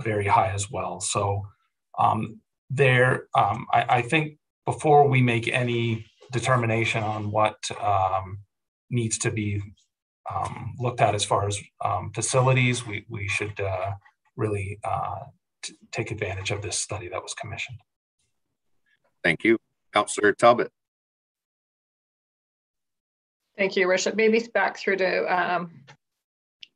Speaker 12: very high as well. So I think before we make any determination on what needs to be looked at as far as facilities, we should really take advantage of this study that was commissioned.
Speaker 1: Thank you. Councillor Talbot.
Speaker 7: Thank you, Your Worship. Maybe back through to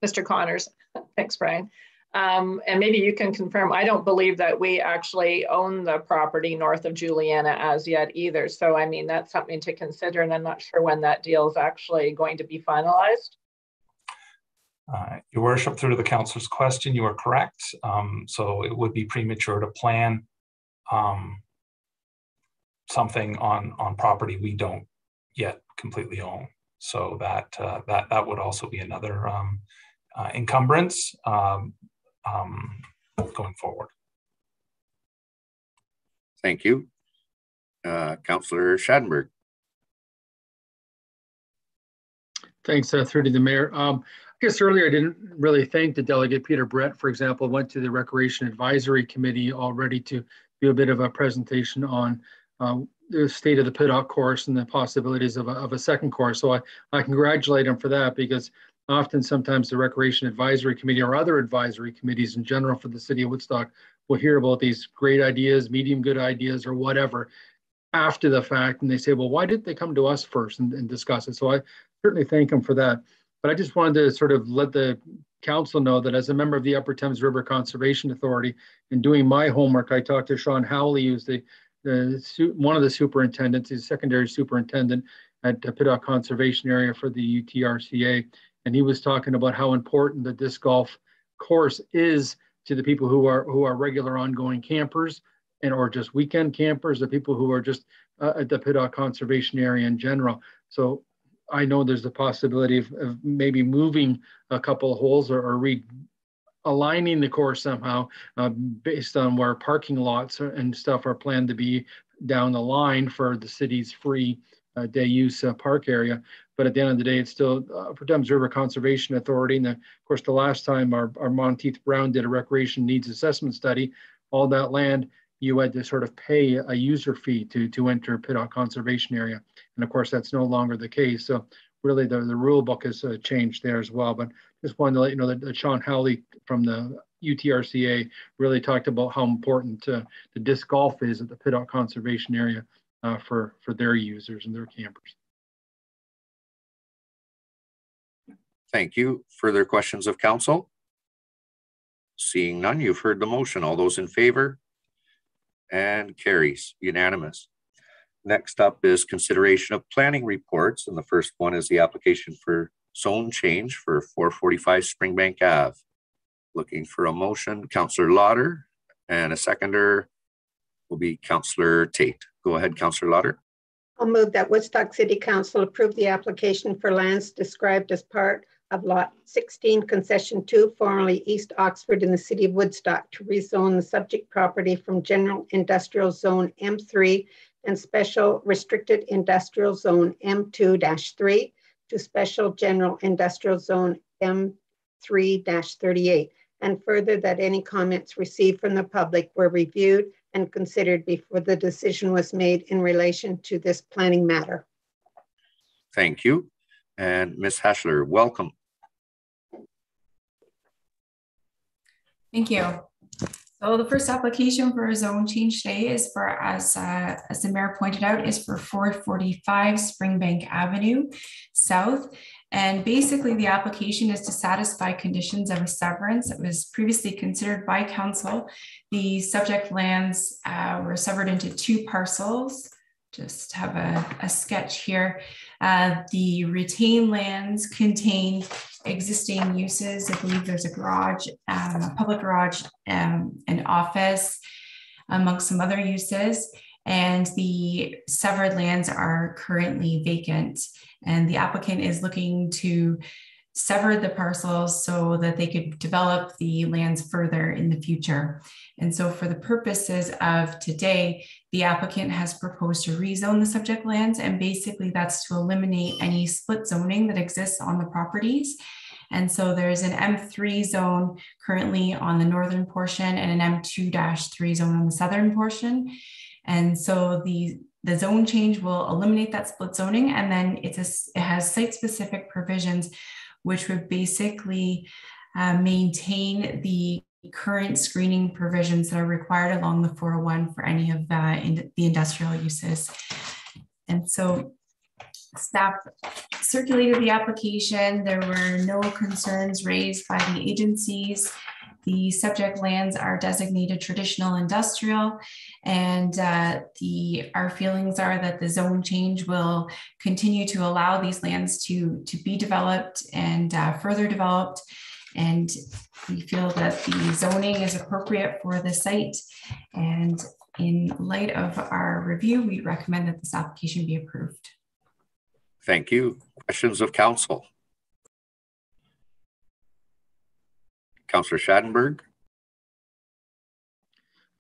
Speaker 7: Mr. Connors. Thanks, Brian. And maybe you can confirm, I don't believe that we actually own the property north of Juliana as yet either. So, I mean, that's something to consider, and I'm not sure when that deal is actually going to be finalized.
Speaker 12: Your Worship, through to the councillor's question, you are correct. So it would be premature to plan something on property we don't yet completely own. So that would also be another encumbrance going forward.
Speaker 1: Thank you. Councillor Schattenberg.
Speaker 6: Thanks, through to the mayor. I guess earlier I didn't really thank the delegate. Peter Brett, for example, went to the Recreation Advisory Committee already to do a bit of a presentation on the state of the Piddock course and the possibilities of a second course. So I congratulate him for that, because often sometimes the Recreation Advisory Committee or other advisory committees in general for the city of Woodstock will hear about these great ideas, medium good ideas, or whatever after the fact. And they say, well, why didn't they come to us first and discuss it? So I certainly thank him for that. But I just wanted to sort of let the council know that as a member of the Upper Thames River Conservation Authority, in doing my homework, I talked to Sean Howley, who's one of the superintendents, he's secondary superintendent at the Piddock Conservation Area for the UTRCA. And he was talking about how important the disc golf course is to the people who are regular ongoing campers or just weekend campers, the people who are just at the Piddock Conservation Area in general. So I know there's the possibility of maybe moving a couple of holes or aligning the course somehow based on where parking lots and stuff are planned to be down the line for the city's free day use park area. But at the end of the day, it's still for Thames River Conservation Authority. And of course, the last time our Monteith Brown did a recreation needs assessment study, all that land, you had to sort of pay a user fee to enter Piddock Conservation Area. And of course, that's no longer the case. So really the rule book has changed there as well. But just wanted to let you know that Sean Howley from the UTRCA really talked about how important the disc golf is at the Piddock Conservation Area for their users and their campers.
Speaker 1: Thank you. Further questions of council? Seeing none, you've heard the motion. All those in favor? And carries unanimous. Next up is consideration of planning reports. And the first one is the application for zone change for 445 Springbank Ave. Looking for a motion, Councillor Lauder, and a seconder will be Councillor Tate. Go ahead, Councillor Lauder.
Speaker 2: I'll move that Woodstock City Council approve the application for lands described as part of Lot 16, Concession 2, formerly East Oxford in the city of Woodstock, to rezone the subject property from General Industrial Zone M3 and Special Restricted Industrial Zone M2-3 to Special General Industrial Zone M3-38, and further that any comments received from the public were reviewed and considered before the decision was made in relation to this planning matter.
Speaker 1: Thank you. And Ms. Haschler, welcome.
Speaker 13: Thank you. So the first application for a zone change today is for, as the mayor pointed out, is for 445 Springbank Avenue South. And basically the application is to satisfy conditions of a severance that was previously considered by council. The subject lands were severed into two parcels. Just have a sketch here. The retained lands contain existing uses. I believe there's a garage, a public garage, an office, amongst some other uses. And the severed lands are currently vacant. And the applicant is looking to sever the parcels so that they could develop the lands further in the future. And so for the purposes of today, the applicant has proposed to rezone the subject lands. And basically that's to eliminate any split zoning that exists on the properties. And so there's an M3 zone currently on the northern portion and an M2-3 zone on the southern portion. And so the zone change will eliminate that split zoning, and then it has site-specific provisions which would basically maintain the current screening provisions that are required along the 401 for any of the industrial uses. And so staff circulated the application. There were no concerns raised by the agencies. The subject lands are designated traditional industrial, and our feelings are that the zone change will continue to allow these lands to be developed and further developed. And we feel that the zoning is appropriate for the site. And in light of our review, we recommend that this application be approved.
Speaker 1: Thank you. Questions of council? Councillor Schadenberg.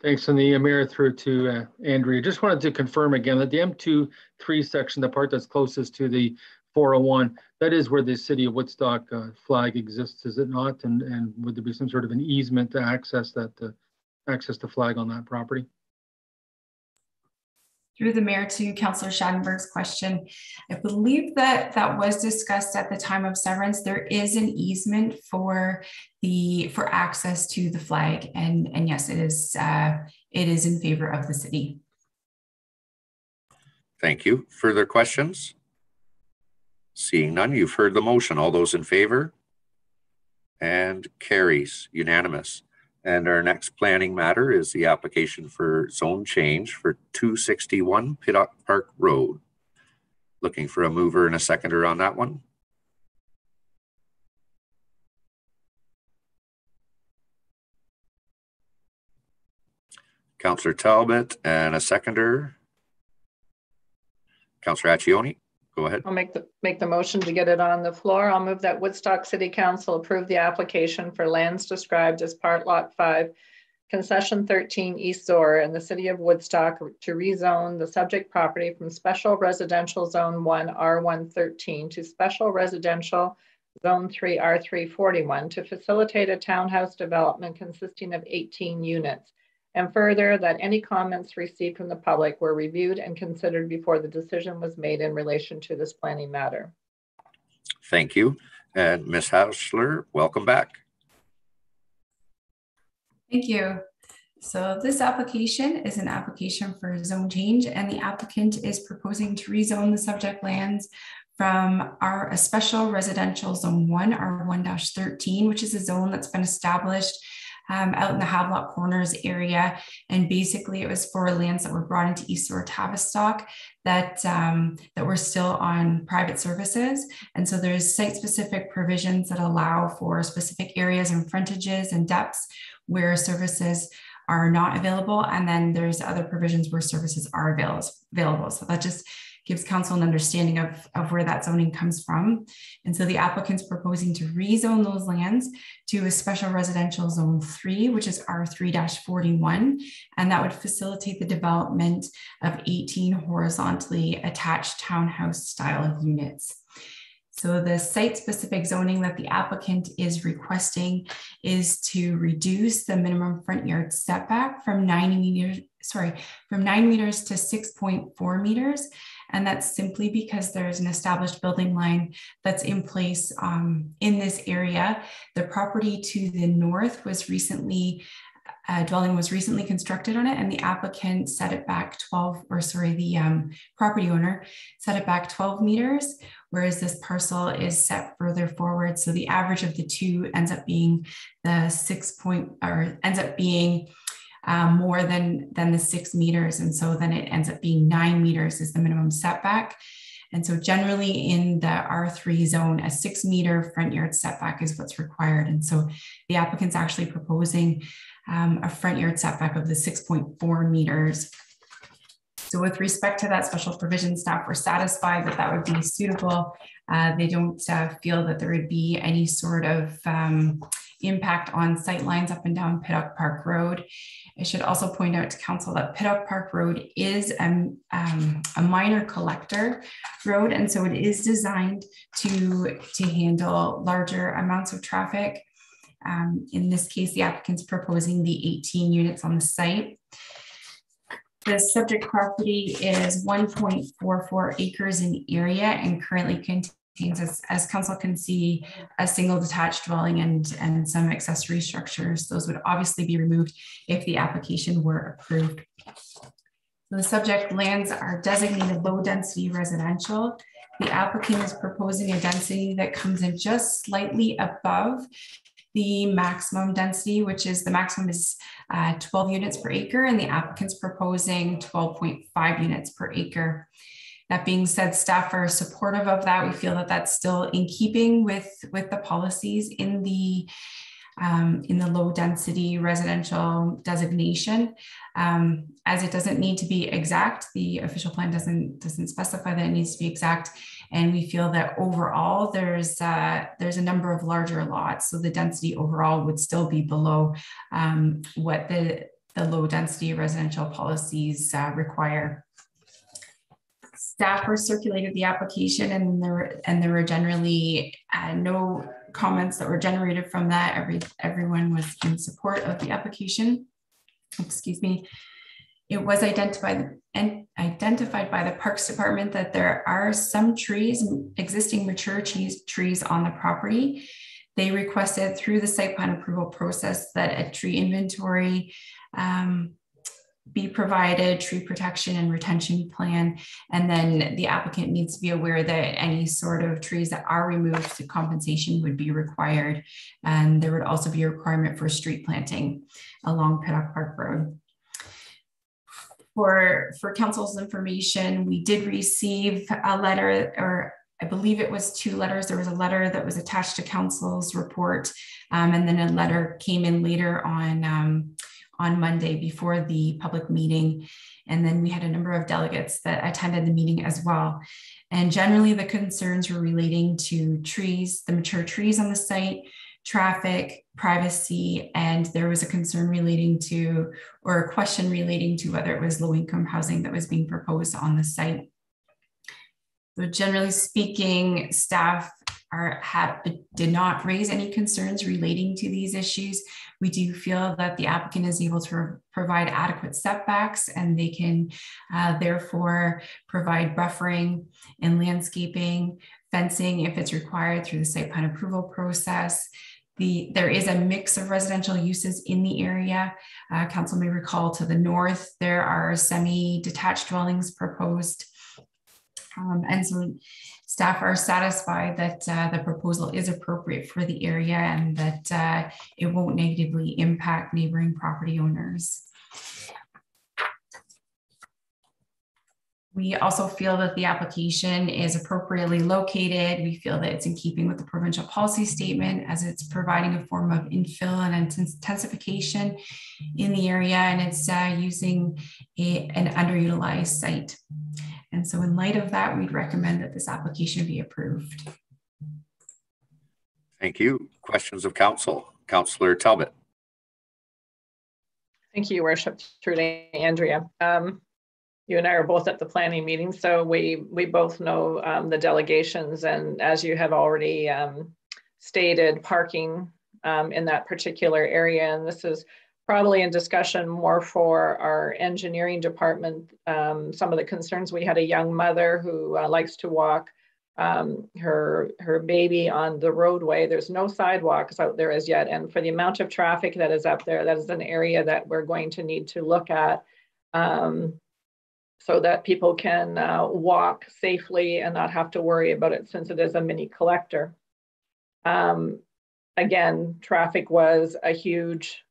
Speaker 6: Thanks, and the mayor through to Andrea. Just wanted to confirm again that the M2-3 section, the part that's closest to the 401, that is where the city of Woodstock flag exists, is it not? And would there be some sort of an easement to access that, access the flag on that property?
Speaker 13: Through the mayor to Councillor Schadenberg's question, I believe that that was discussed at the time of severance. There is an easement for access to the flag, and yes, it is in favor of the city.
Speaker 1: Thank you. Further questions? Seeing none, you've heard the motion. All those in favor? And carries unanimous. And our next planning matter is the application for zone change for 261 Piddock Park Road. Looking for a mover and a seconder on that one. Councillor Talbot and a seconder. Councillor Accioni, Go ahead.
Speaker 7: I'll make the motion to get it on the floor. I'll move that Woodstock City Council approve the application for lands described as Part Lot 5, Concession 13 East Zor in the city of Woodstock to rezone the subject property from Special Residential Zone 1 R113 to Special Residential Zone 3 R341 to facilitate a townhouse development consisting of 18 units. And further, that any comments received from the public were reviewed and considered before the decision was made in relation to this planning matter.
Speaker 1: Thank you. And Ms. Hausler, welcome back.
Speaker 13: Thank you. So this application is an application for zone change, and the applicant is proposing to rezone the subject lands from a special residential zone 1, R1-13, which is a zone that's been established out in the Havelock Corners area. And basically it was for lands that were brought into East Zor Tavistock that were still on private services. And so there's site-specific provisions that allow for specific areas and frontages and depths where services are not available. And then there's other provisions where services are available. So that just gives council an understanding of where that zoning comes from. And so the applicant's proposing to rezone those lands to a special residential zone 3, which is R3-41. And that would facilitate the development of 18 horizontally attached townhouse style of units. So the site-specific zoning that the applicant is requesting is to reduce the minimum front yard setback from 9 meters to 6.4 meters. And that's simply because there's an established building line that's in place in this area. The property to the north was recently, dwelling was recently constructed on it, and the applicant set it back the property owner set it back 12 meters, whereas this parcel is set further forward. So the average of the two ends up being more than the 6 meters. And so then it ends up being 9 meters is the minimum setback. And so generally in the R3 zone, a 6 meter front yard setback is what's required. And so the applicant's actually proposing a front yard setback of the 6.4 meters. So with respect to that special provision, staff were satisfied that that would be suitable. They don't feel that there would be any sort of impact on sight lines up and down Pittock Park Road. I should also point out to council that Pittock Park Road is a minor collector road, and so it is designed to handle larger amounts of traffic. In this case, the applicant's proposing the 18 units on the site. The subject property is 1.44 acres in area and currently contains, as council can see, a single detached dwelling and some accessory structures. Those would obviously be removed if the application were approved. The subject lands are designated low density residential. The applicant is proposing a density that comes in just slightly above the maximum density, which is the maximum is 12 units per acre, and the applicant's proposing 12.5 units per acre. That being said, staff are supportive of that. We feel that that's still in keeping with the policies in the low density residential designation. As it doesn't need to be exact, the official plan doesn't specify that it needs to be exact. And we feel that overall there's a number of larger lots. So the density overall would still be below what the low density residential policies require. Staff were circulated the application, and there were generally no comments that were generated from that. Everyone was in support of the application. Excuse me. It was identified by the Parks Department that there are some trees, existing mature trees on the property. They requested through the site plan approval process that a tree inventory be provided, tree protection and retention plan. And then the applicant needs to be aware that any sort of trees that are removed, the compensation would be required. And there would also be a requirement for street planting along Pittock Park Road. For council's information, we did receive a letter, or I believe it was 2 letters. There was a letter that was attached to council's report, and then a letter came in later on on Monday before the public meeting. And then we had a number of delegates that attended the meeting as well. And generally the concerns were relating to trees, the mature trees on the site, traffic, privacy, and there was a concern relating to, or a question relating to whether it was low-income housing that was being proposed on the site. So generally speaking, staff did not raise any concerns relating to these issues. We do feel that the applicant is able to provide adequate setbacks, and they can therefore provide buffering and landscaping, fencing if it's required through the site plan approval process. There is a mix of residential uses in the area. Council may recall to the north, there are semi-detached dwellings proposed. And so staff are satisfied that the proposal is appropriate for the area and that it won't negatively impact neighboring property owners. We also feel that the application is appropriately located. We feel that it's in keeping with the provincial policy statement as it's providing a form of infill and intensification in the area, and it's using an underutilized site. And so in light of that, we'd recommend that this application be approved.
Speaker 1: Thank you. Questions of council. Councillor Talbot.
Speaker 7: Thank you, Your Worship. Truly, Andrea. You and I are both at the planning meeting, so we both know the delegations, and as you have already stated, parking in that particular area, and this is probably in discussion more for our engineering department. Some of the concerns, we had a young mother who likes to walk her baby on the roadway. There's no sidewalks out there as yet, and for the amount of traffic that is up there, that is an area that we're going to need to look at so that people can walk safely and not have to worry about it, since it is a mini collector. Again, traffic was a huge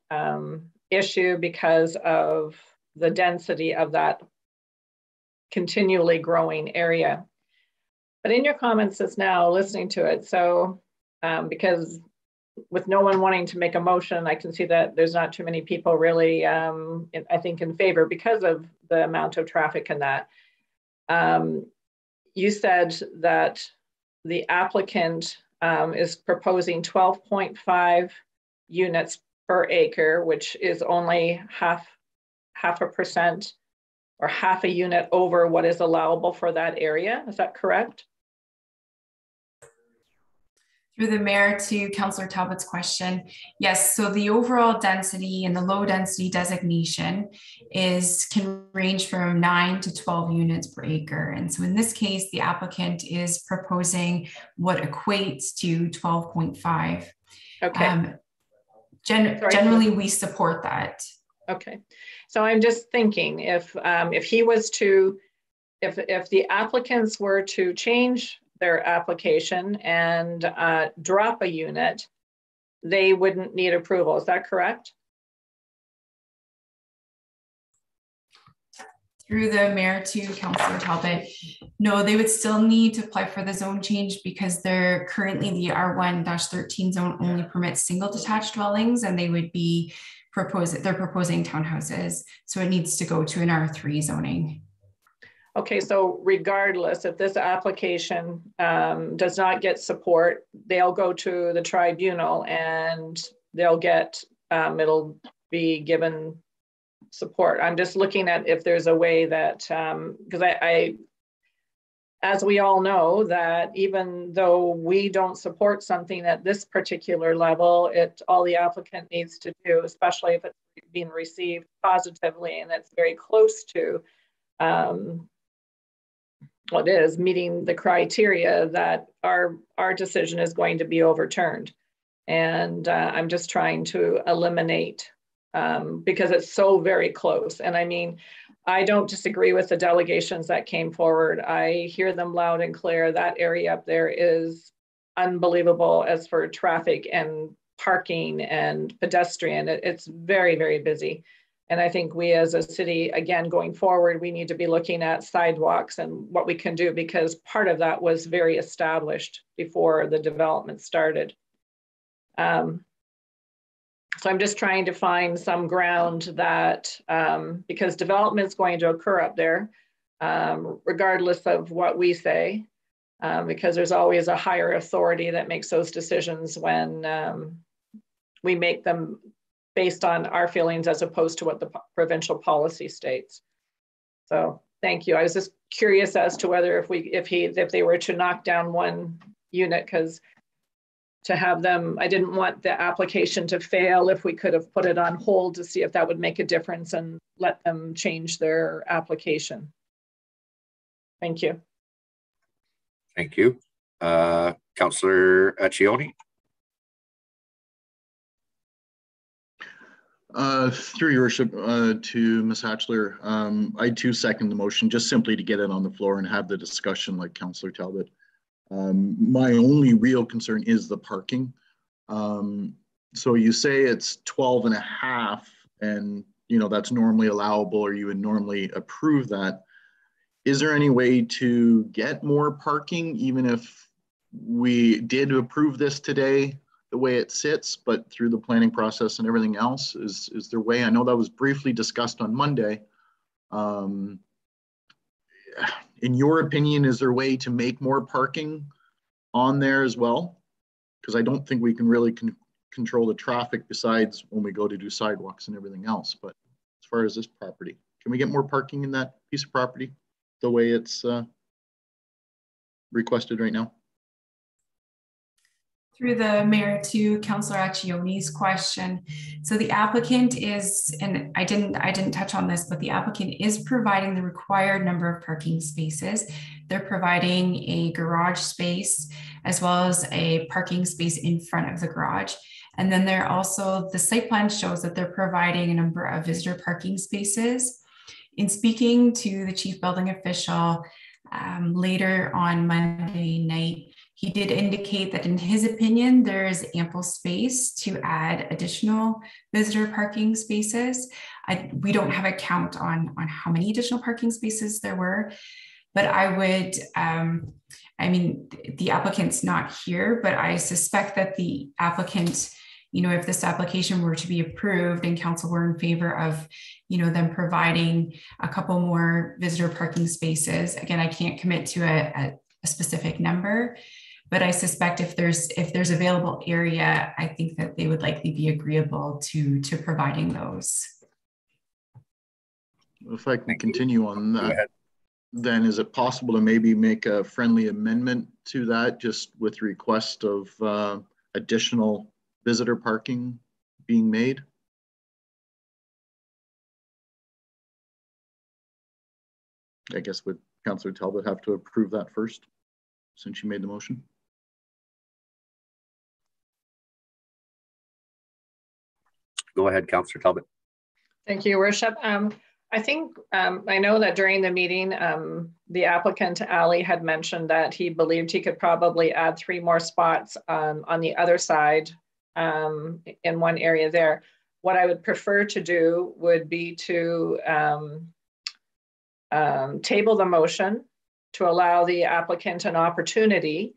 Speaker 7: issue because of the density of that continually growing area. But in your comments just now, listening to it, so because with no one wanting to make a motion, I can see that there's not too many people really, I think, in favor because of the amount of traffic in that. You said that the applicant is proposing 12.5 units per acre, which is only half a percent or half a unit over what is allowable for that area. Is that correct?
Speaker 13: Through the mayor to Councillor Talbot's question, yes. So the overall density and the low density designation can range from 9 to 12 units per acre. And so in this case, the applicant is proposing what equates to 12.5.
Speaker 7: Okay.
Speaker 13: Generally, we support that.
Speaker 7: Okay. So I'm just thinking if he was to, if the applicants were to change their application and drop a unit, they wouldn't need approval. Is that correct?
Speaker 13: Through the mayor to Councillor Talbot, no, they would still need to apply for the zone change because they're currently the R1-13 zone only permits single detached dwellings, and they would be they're proposing townhouses. So it needs to go to an R3 zoning.
Speaker 7: Okay, so regardless, if this application does not get support, they'll go to the tribunal and they'll get, it'll be given support. I'm just looking at if there's a way that, because I, as we all know, that even though we don't support something at this particular level, all the applicant needs to do, especially if it's being received positively and it's very close to what is meeting the criteria, that our decision is going to be overturned. And I'm just trying to eliminate because it's so very close. And I mean, I don't disagree with the delegations that came forward. I hear them loud and clear. That area up there is unbelievable as for traffic and parking and pedestrian. It's very, very busy. And I think we as a city, again, going forward, we need to be looking at sidewalks and what we can do, because part of that was very established before the development started. So I'm just trying to find some ground that, because development is going to occur up there, regardless of what we say, because there's always a higher authority that makes those decisions when we make them based on our feelings as opposed to what the provincial policy states. So thank you. I was just curious as to whether if they were to knock down one unit, because to have them, I didn't want the application to fail if we could have put it on hold to see if that would make a difference and let them change their application. Thank you.
Speaker 1: Thank you. Councillor Accioni.
Speaker 4: Through your worship, to Ms. Hatchler, I too second the motion, just simply to get it on the floor and have the discussion like Councillor Talbot. My only real concern is the parking. So you say it's 12 and a half, and that's normally allowable, or you would normally approve that. Is there any way to get more parking, even if we did approve this today the way it sits, but through the planning process and everything else? Is there a way? I know that was briefly discussed on Monday. In your opinion, is there a way to make more parking on there as well? Because I don't think we can really control the traffic besides when we go to do sidewalks and everything else. But as far as this property, can we get more parking in that piece of property the way it's requested right now?
Speaker 13: Through the mayor to Councillor Accioni's question. So the applicant is, and I didn't touch on this, but the applicant is providing the required number of parking spaces. They're providing a garage space as well as a parking space in front of the garage. And then they're also, the site plan shows that they're providing a number of visitor parking spaces. In speaking to the chief building official later on Monday night, he did indicate that in his opinion, there is ample space to add additional visitor parking spaces. We don't have a count on how many additional parking spaces there were, but I would, I mean, the applicant's not here, but I suspect that the applicant, if this application were to be approved and council were in favor of, them providing a couple more visitor parking spaces. Again, I can't commit to a specific number, but I suspect if there's available area, I think that they would likely be agreeable to providing those.
Speaker 4: If I can continue on that, then is it possible to maybe make a friendly amendment to that, just with request of additional visitor parking being made? I guess would Councillor Talbot have to approve that first, since you made the motion?
Speaker 1: Go ahead, Councillor Talbot.
Speaker 7: Thank you, Worship. I think I know that during the meeting, the applicant Ali had mentioned that he believed he could probably add 3 more spots on the other side in one area there. What I would prefer to do would be to table the motion to allow the applicant an opportunity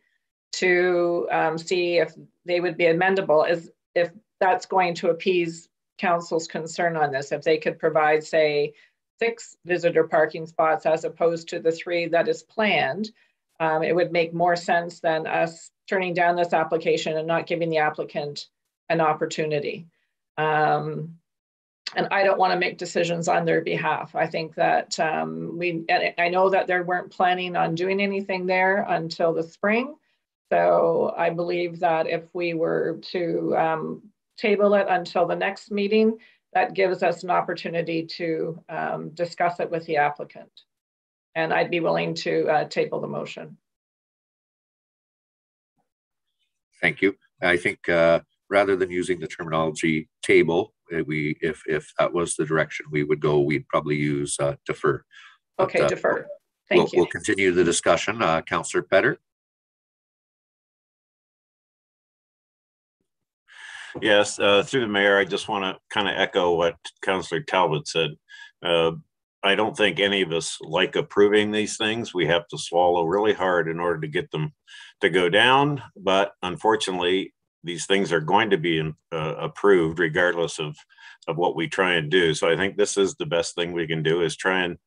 Speaker 7: to see if they would be amendable, as if that's going to appease council's concern on this. If they could provide, say, 6 visitor parking spots as opposed to the 3 that is planned, it would make more sense than us turning down this application and not giving the applicant an opportunity. And I don't want to make decisions on their behalf. I think that I know that they weren't planning on doing anything there until the spring. So I believe that if we were to table it until the next meeting, that gives us an opportunity to discuss it with the applicant. And I'd be willing to table the motion.
Speaker 1: Thank you. I think rather than using the terminology table, if that was the direction we would go, we'd probably use defer.
Speaker 7: Okay, but, defer. Thank you.
Speaker 1: We'll continue the discussion. Councillor Petter.
Speaker 9: Yes, through the mayor, I just want to kind of echo what Councillor Talbot said. I don't think any of us like approving these things. We have to swallow really hard in order to get them to go down. But unfortunately, these things are going to be approved regardless of what we try and do. So I think this is the best thing we can do, is trying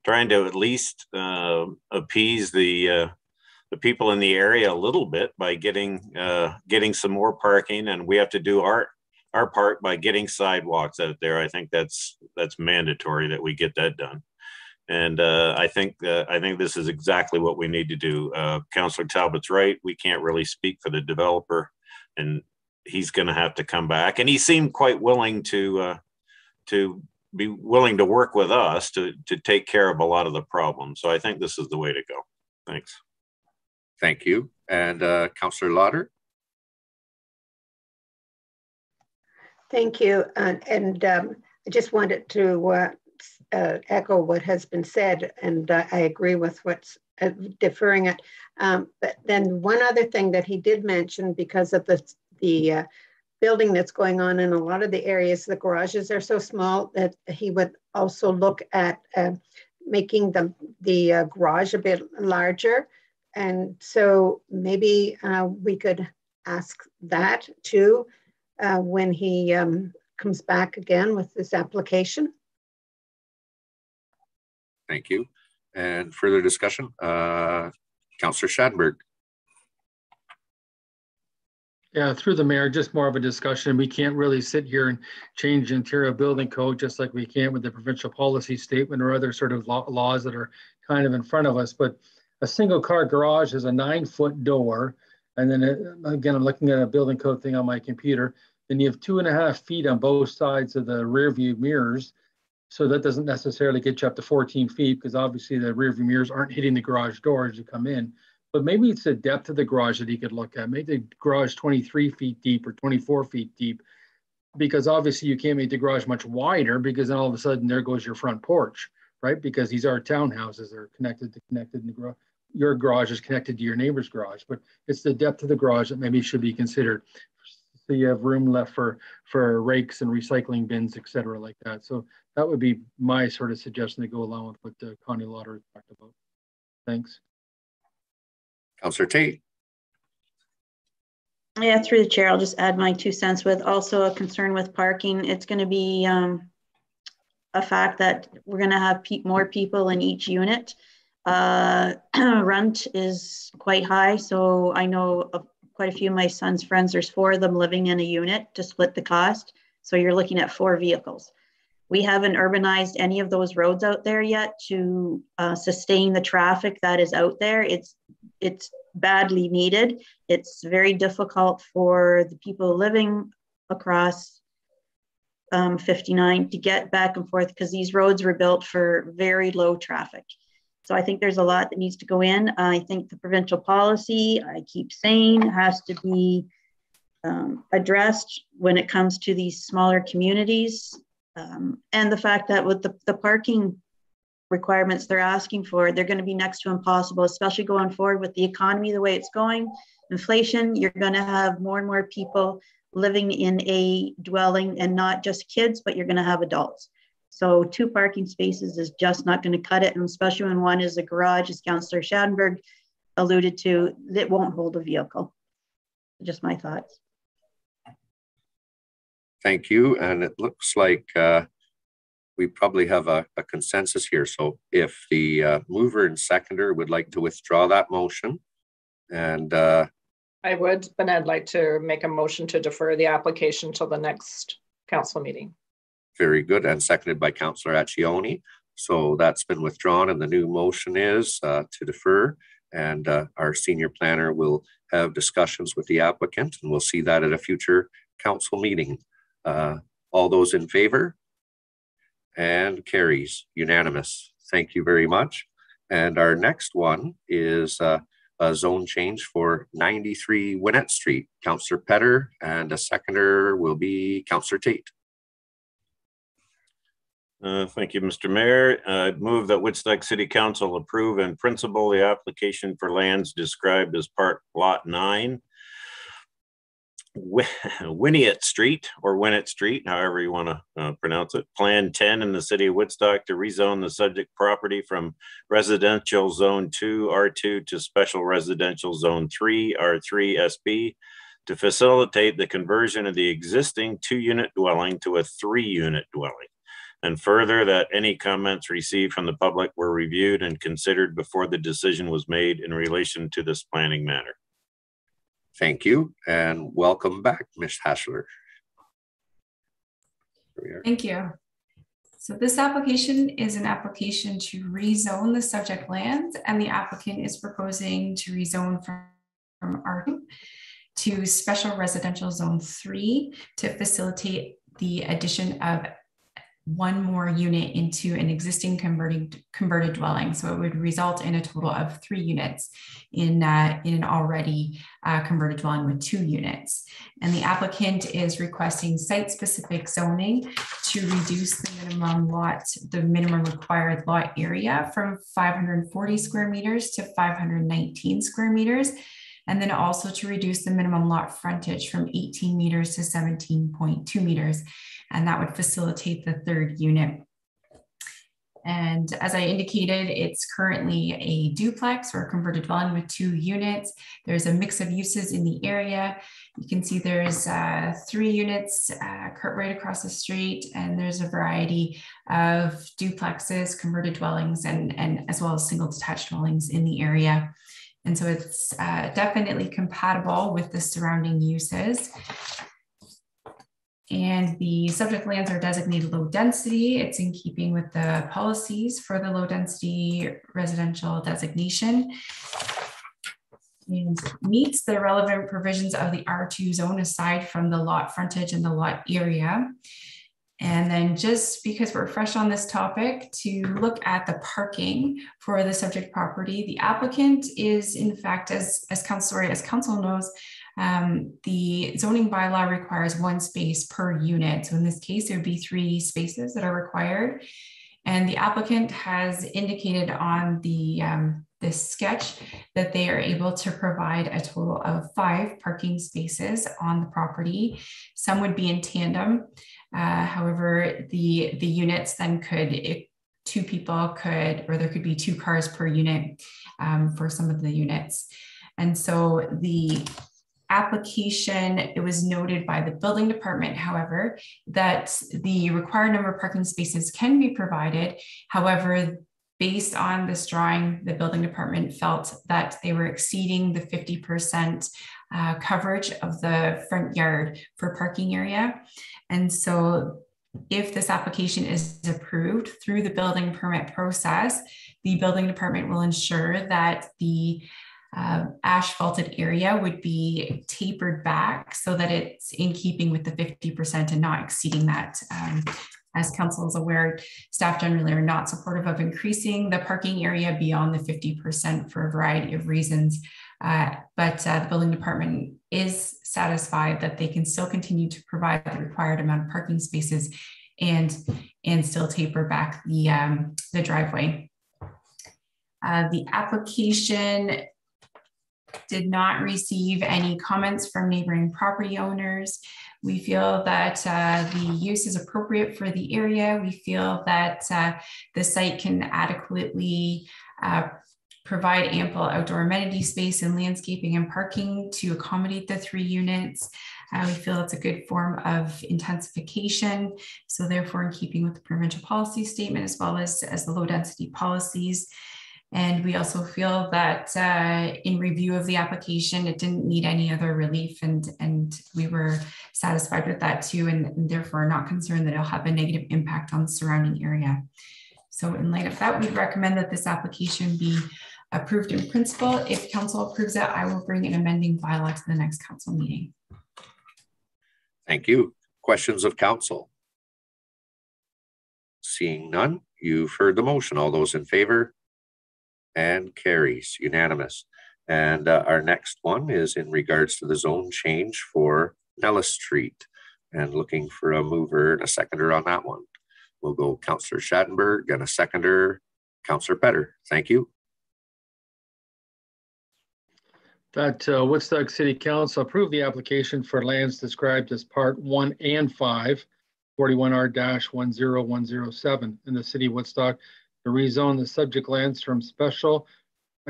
Speaker 9: to at least appease the people in the area a little bit by getting some more parking, and we have to do our part by getting sidewalks out there. I think that's mandatory that we get that done. And I think this is exactly what we need to do. Councillor Talbot's right. We can't really speak for the developer, and he's going to have to come back. And he seemed quite willing to be willing to work with us to take care of a lot of the problems. So I think this is the way to go. Thanks.
Speaker 1: Thank you. And Councillor Lauder.
Speaker 2: Thank you. And I just wanted to echo what has been said, and I agree with what's deferring it. But then one other thing that he did mention, because of the building that's going on in a lot of the areas, the garages are so small that he would also look at making the garage a bit larger. And so maybe we could ask that too when he comes back again with this application.
Speaker 1: Thank you. And further discussion, Councillor Schattenberg.
Speaker 6: Yeah, through the mayor, just more of a discussion. We can't really sit here and change the interior building code just like we can with the provincial policy statement or other sort of laws that are kind of in front of us. But a single car garage is a 9-foot door. And then again, I'm looking at a building code thing on my computer. Then you have 2.5 feet on both sides of the rear view mirrors. So that doesn't necessarily get you up to 14 feet because obviously the rear view mirrors aren't hitting the garage door as you come in. But maybe it's the depth of the garage that he could look at. Make the garage 23 feet deep or 24 feet deep, because obviously you can't make the garage much wider, because then all of a sudden there goes your front porch, right? Because these are townhouses, they're connected in the garage. Your garage is connected to your neighbor's garage, but it's the depth of the garage that maybe should be considered. So you have room left for rakes and recycling bins, et cetera, like that. So that would be my sort of suggestion to go along with what Connie Lauder talked about. Thanks.
Speaker 1: Councillor Tate.
Speaker 3: Yeah, through the chair, I'll just add my 2 cents with also a concern with parking. It's going to be a fact that we're going to have more people in each unit. Rent is quite high. So I know quite a few of my son's friends, there's 4 of them living in a unit to split the cost. So you're looking at 4 vehicles. We haven't urbanized any of those roads out there yet to sustain the traffic that is out there. It's badly needed. It's very difficult for the people living across 59 to get back and forth because these roads were built for very low traffic. So I think there's a lot that needs to go in. I think the provincial policy, I keep saying, has to be addressed when it comes to these smaller communities. And the fact that with the parking requirements they're asking for, they're going to be next to impossible, especially going forward with the economy the way it's going. Inflation, you're going to have more and more people living in a dwelling, and not just kids, but you're going to have adults. So 2 parking spaces is just not going to cut it. And especially when one is a garage, as Councillor Schattenberg alluded to, that won't hold a vehicle. Just my thoughts.
Speaker 1: Thank you. And it looks like we probably have a consensus here. So if the mover and seconder would like to withdraw that motion, and
Speaker 7: I would, but I'd like to make a motion to defer the application till the next council meeting.
Speaker 1: Very good, and seconded by Councillor Accioni. So that's been withdrawn, and the new motion is to defer, and our senior planner will have discussions with the applicant, and we'll see that at a future council meeting. All those in favor? And carries, unanimous. Thank you very much. And our next one is a zone change for 93 Winnett Street. Councillor Petter, and a seconder will be Councillor Tate.
Speaker 9: Thank you, Mr. Mayor. I move that Woodstock City Council approve in principle the application for lands described as Part Lot 9, Winnett Street, or Winnett Street, however you want to pronounce it. Plan 10 in the city of Woodstock to rezone the subject property from residential zone 2 R2 to special residential zone 3 R3 SB to facilitate the conversion of the existing 2-unit dwelling to a 3-unit dwelling. And further, that any comments received from the public were reviewed and considered before the decision was made in relation to this planning matter.
Speaker 1: Thank you, and welcome back, Ms. Hassler.
Speaker 13: Thank you. So this application is an application to rezone the subject lands, and the applicant is proposing to rezone from R2 to special residential zone 3 to facilitate the addition of 1 more unit into an existing converted dwelling. So it would result in a total of 3 units in an already converted dwelling with 2 units. And the applicant is requesting site-specific zoning to reduce the minimum required lot area from 540 square meters to 519 square meters. And then also to reduce the minimum lot frontage from 18 meters to 17.2 meters. And that would facilitate the 3rd unit. And as I indicated, it's currently a duplex or a converted dwelling with 2 units. There's a mix of uses in the area. You can see there's 3 units right across the street, and there's a variety of duplexes, converted dwellings, and as well as single detached dwellings in the area. And so it's definitely compatible with the surrounding uses. And the subject lands are designated low density. It's in keeping with the policies for the low density residential designation and meets the relevant provisions of the R2 zone aside from the lot frontage and the lot area. And then just because we're fresh on this topic, to look at the parking for the subject property, the applicant is in fact, as council knows, the zoning bylaw requires 1 space per unit. So in this case, there would be 3 spaces that are required. And the applicant has indicated on this sketch that they are able to provide a total of 5 parking spaces on the property. Some would be in tandem. However, the units then could, 2 people could, or there could be 2 cars per unit for some of the units. And so the application, it was noted by the building department, however, that the required number of parking spaces can be provided. However, based on this drawing, the building department felt that they were exceeding the 50% coverage of the front yard for parking area. And so if this application is approved through the building permit process, the building department will ensure that the asphalted area would be tapered back so that it's in keeping with the 50% and not exceeding that. As council is aware, staff generally are not supportive of increasing the parking area beyond the 50% for a variety of reasons. But the building department is satisfied that they can still continue to provide the required amount of parking spaces and still taper back the driveway. The application did not receive any comments from neighboring property owners. We feel that the use is appropriate for the area. We feel that the site can adequately provide ample outdoor amenity space and landscaping and parking to accommodate the 3 units. We feel it's a good form of intensification. So therefore, in keeping with the provincial policy statement, as well as the low density policies. And we also feel that in review of the application, it didn't need any other relief, and we were satisfied with that too, and therefore not concerned that it'll have a negative impact on the surrounding area. So in light of that, we recommend that this application be approved in principle. If council approves it, I will bring an amending bylaw to the next council meeting.
Speaker 1: Thank you. Questions of council? Seeing none, you've heard the motion. All those in favor? And carries unanimous. And our next one is in regards to the zone change for Nellis Street, and looking for a mover and a seconder on that one. We'll go Councillor Schattenberg and a seconder, Councillor Petter. Thank you.
Speaker 6: That Woodstock City Council approved the application for lands described as Part 1 and 5, 41R-10107 in the city of Woodstock, to rezone the subject lands from special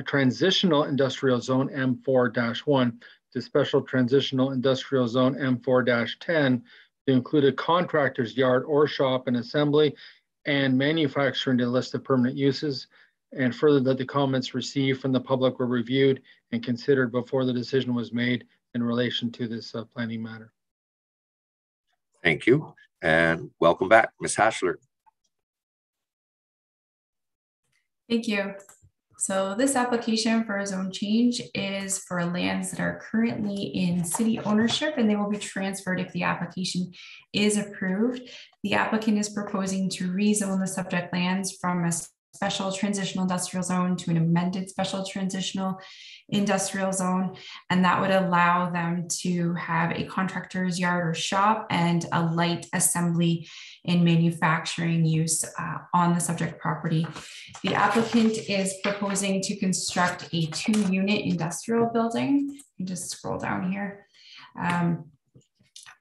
Speaker 6: transitional industrial zone M4-1 to Special Transitional Industrial Zone M4-10 to include a contractor's yard or shop and assembly and manufacturing to the list of permanent uses, and further that the comments received from the public were reviewed and considered before the decision was made in relation to this planning matter.
Speaker 1: Thank you, and welcome back, Ms. Haschler.
Speaker 13: Thank you. So this application for a zone change is for lands that are currently in city ownership, and they will be transferred if the application is approved. The applicant is proposing to rezone the subject lands from a special transitional industrial zone to an amended special transitional industrial zone, and that would allow them to have a contractor's yard or shop and a light assembly and manufacturing use on the subject property. The applicant is proposing to construct a 2-unit industrial building. You can just scroll down here.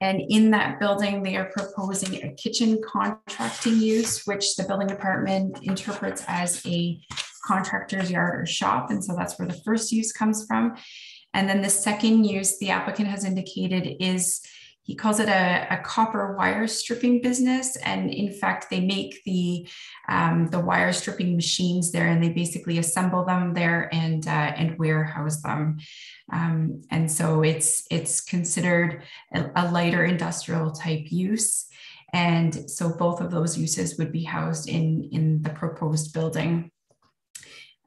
Speaker 13: And in that building, they are proposing a kitchen contracting use, which the building department interprets as a contractor's yard or shop. And so that's where the first use comes from. And then the second use the applicant has indicated is, he calls it a copper wire stripping business. And in fact, they make the wire stripping machines there, and they basically assemble them there and warehouse them. And so it's considered a lighter industrial type use. And so both of those uses would be housed in the proposed building.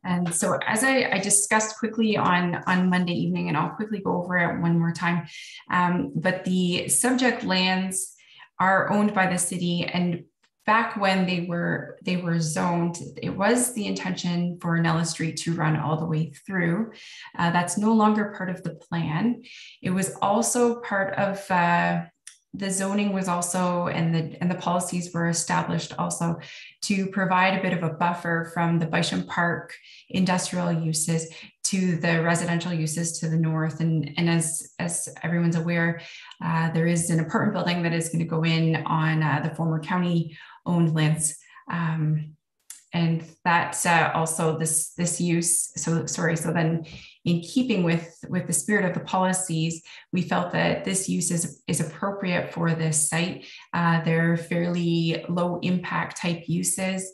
Speaker 13: And so as I discussed quickly on Monday evening, and I'll quickly go over it one more time, but the subject lands are owned by the city, and back when they were zoned, it was the intention for Nellis Street to run all the way through. That's no longer part of the plan. It was also part of the zoning was also, and the policies were established also to provide a bit of a buffer from the Bishop Park industrial uses to the residential uses to the north. And as everyone's aware, there is an apartment building that is going to go in on the former county owned lands. And that's also this use. So then in keeping with the spirit of the policies, we felt that this use is appropriate for this site. They're fairly low impact type uses.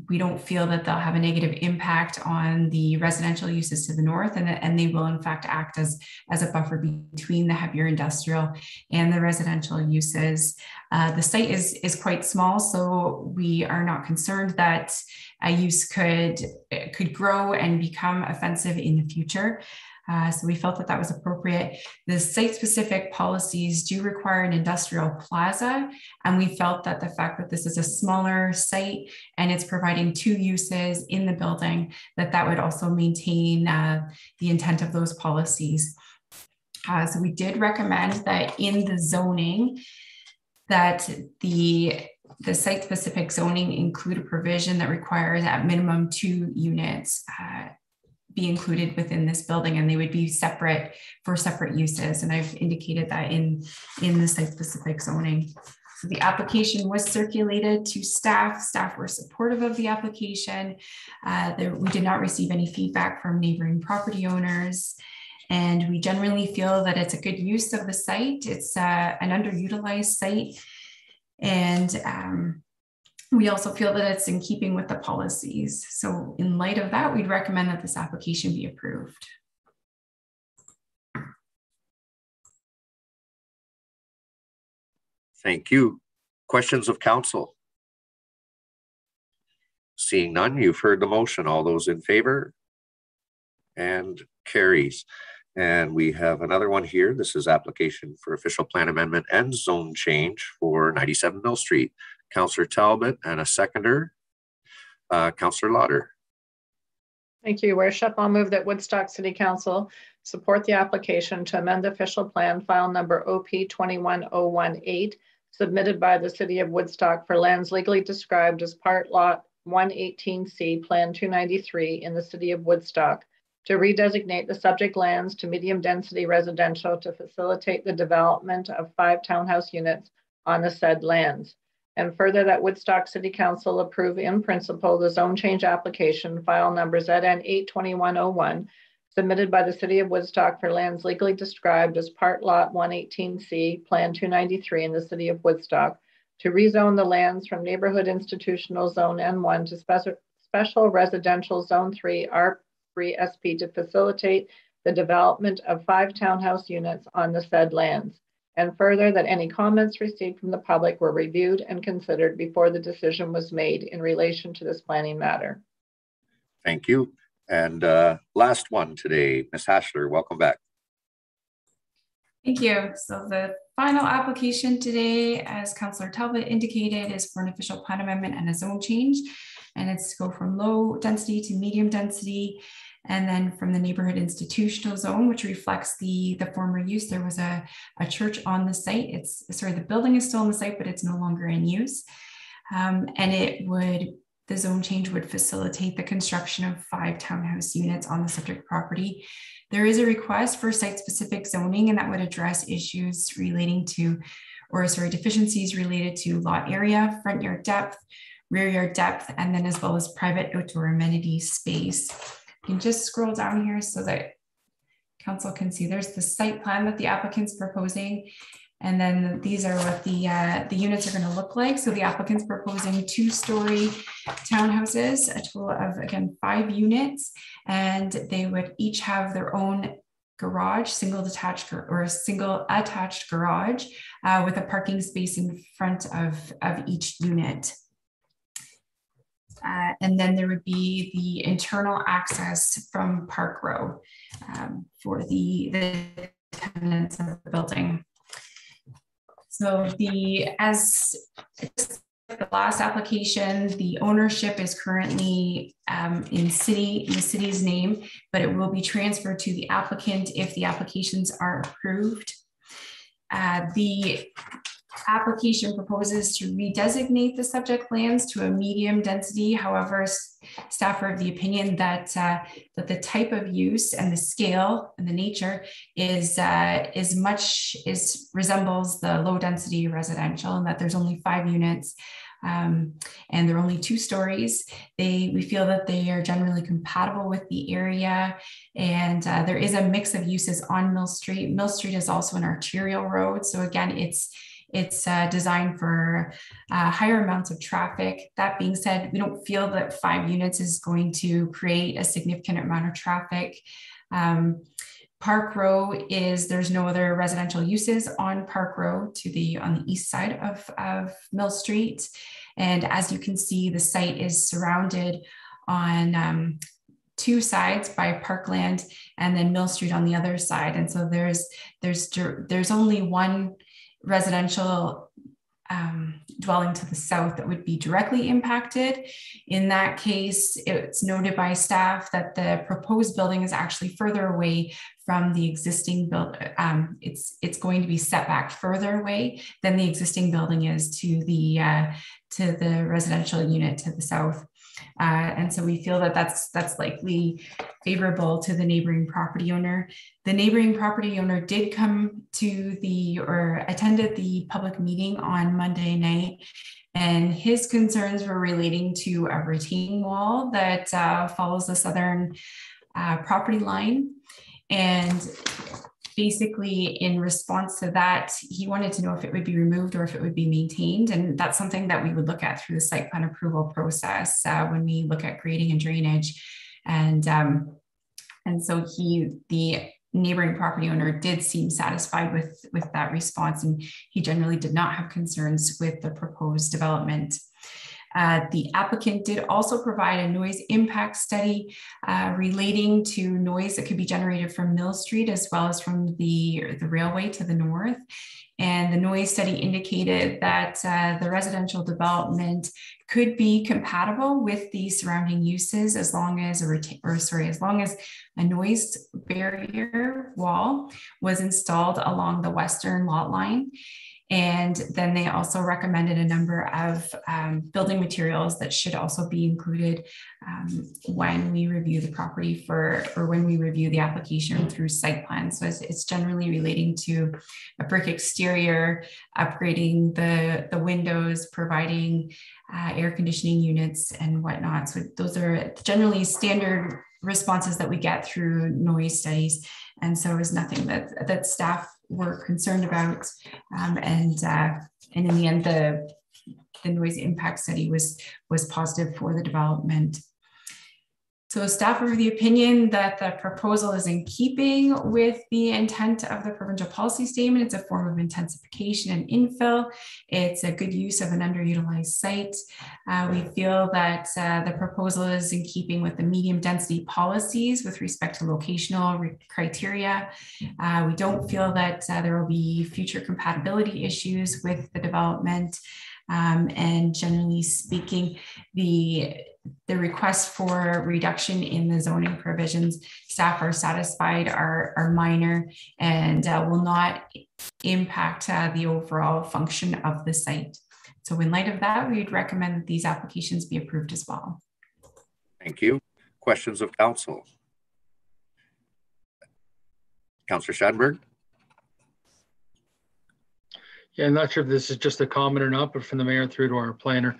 Speaker 13: We don't feel that they'll have a negative impact on the residential uses to the north, and they will in fact act as a buffer between the heavier industrial and the residential uses. The site is quite small, so we are not concerned that a use could grow and become offensive in the future. So we felt that was appropriate. The site-specific policies do require an industrial plaza, and we felt that the fact that this is a smaller site and it's providing 2 uses in the building, that would also maintain the intent of those policies. So we did recommend that in the zoning, that the site-specific zoning include a provision that requires at minimum 2 units be included within this building, and they would be separate for separate uses. And I've indicated that in the site-specific zoning. So the application was circulated to staff. Staff were supportive of the application. We did not receive any feedback from neighboring property owners. And we generally feel that it's a good use of the site. It's an underutilized site. And we also feel that it's in keeping with the policies. So in light of that, we'd recommend that this application be approved.
Speaker 1: Thank you. Questions of council? Seeing none, you've heard the motion. All those in favor? And carries. And we have another one here. This is application for official plan amendment and zone change for 97 Mill Street. Councillor Talbot, and a seconder, Councillor Lauder.
Speaker 7: Thank you, Worship. I'll move that Woodstock City Council support the application to amend the official plan file number OP 21018, submitted by the City of Woodstock for lands legally described as Part Lot 118C, Plan 293 in the City of Woodstock, to redesignate the subject lands to medium density residential to facilitate the development of 5 townhouse units on the said lands. And further, that Woodstock City Council approve in principle the zone change application file number ZN 82101, submitted by the City of Woodstock for lands legally described as Part Lot 118C, Plan 293 in the City of Woodstock, to rezone the lands from Neighborhood Institutional Zone N1 to Special Residential Zone 3 R3 SP to facilitate the development of 5 townhouse units on the said lands. And further, that any comments received from the public were reviewed and considered before the decision was made in relation to this planning matter.
Speaker 1: Thank you. And last one today, Ms. Hashler, welcome back.
Speaker 13: Thank you. So the final application today, as Councillor Talbot indicated, is for an official plan amendment and a zone change. And it's to go from low density to medium density. And then from the neighborhood institutional zone, which reflects the former use. There was a church on the site. The building is still on the site, but it's no longer in use. And the zone change would facilitate the construction of 5 townhouse units on the subject property. There is a request for site-specific zoning, and that would address issues relating to, deficiencies related to lot area, front yard depth, rear yard depth, and then as well as private outdoor amenity space. You can just scroll down here so that council can see there's the site plan that the applicant's proposing. And then these are what the units are going to look like. So the applicant's proposing 2-story townhouses, a total of, again, 5 units, and they would each have their own garage, single attached garage with a parking space in front of each unit. And then there would be the internal access from Park Row for the tenants of the building. So as the last application, the ownership is currently in the city's name, but it will be transferred to the applicant if the applications are approved. The application proposes to redesignate the subject lands to a medium density. However, staff are of the opinion that the type of use and the scale and the nature resembles the low density residential, and that there's only 5 units and they're only 2 stories. We feel that they are generally compatible with the area, and there is a mix of uses on Mill Street. Mill Street is also an arterial road, so again, it's designed for higher amounts of traffic. That being said, we don't feel that 5 units is going to create a significant amount of traffic. Park Row there's no other residential uses on Park Row on the east side of Mill Street. And as you can see, the site is surrounded on 2 sides by parkland and then Mill Street on the other side. And so there's only one residential dwelling to the south that would be directly impacted. In that case, it's noted by staff that the proposed building is actually further away from the existing building. It's going to be set back further away than the existing building is to the residential unit to the south. And so we feel that that's likely favorable to the neighboring property owner. The neighboring property owner did come to attended the public meeting on Monday night, and his concerns were relating to a retaining wall that follows the southern property line. And basically, in response to that, he wanted to know if it would be removed or if it would be maintained. And that's something that we would look at through the site plan approval process when we look at grading and drainage. And so the neighboring property owner did seem satisfied with that response, and he generally did not have concerns with the proposed development. The applicant did also provide a noise impact study relating to noise that could be generated from Mill Street as well as from the railway to the north. And the noise study indicated that the residential development could be compatible with the surrounding uses as long as a noise barrier wall was installed along the western lot line. And then they also recommended a number of building materials that should also be included when we review the property or when we review the application through site plan. So it's generally relating to a brick exterior, upgrading the windows, providing air conditioning units and whatnot. So those are generally standard responses that we get through noise studies. And so it was nothing that staff were concerned about. And in the end, the noise impact study was positive for the development. So staff are of the opinion that the proposal is in keeping with the intent of the provincial policy statement. It's a form of intensification and infill. It's a good use of an underutilized site. We feel that the proposal is in keeping with the medium density policies with respect to locational criteria. We don't feel that there will be future compatibility issues with the development. And generally speaking, the request for reduction in the zoning provisions, staff are satisfied are minor and will not impact the overall function of the site. So in light of that, we'd recommend that these applications be approved as well.
Speaker 1: Thank you. Questions of council? Councillor Schadenberg?
Speaker 6: Yeah, I'm not sure if this is just a comment or not, but from the mayor through to our planner.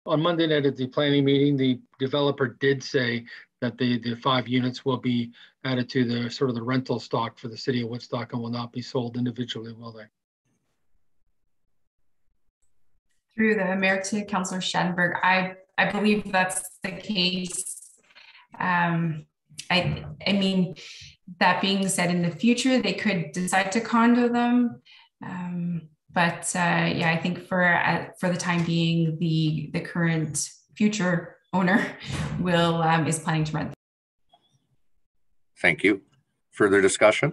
Speaker 6: On Monday night at the planning meeting, the developer did say that the 5 units will be added to the sort of the rental stock for the city of Woodstock and will not be sold individually, will they?
Speaker 13: Through the mayor to Councillor Schadenberg, I believe that's the case. I mean, that being said, in the future, they could decide to condo them. Yeah, I think for the time being, the current future owner is planning to rent.
Speaker 1: Thank you. Further discussion?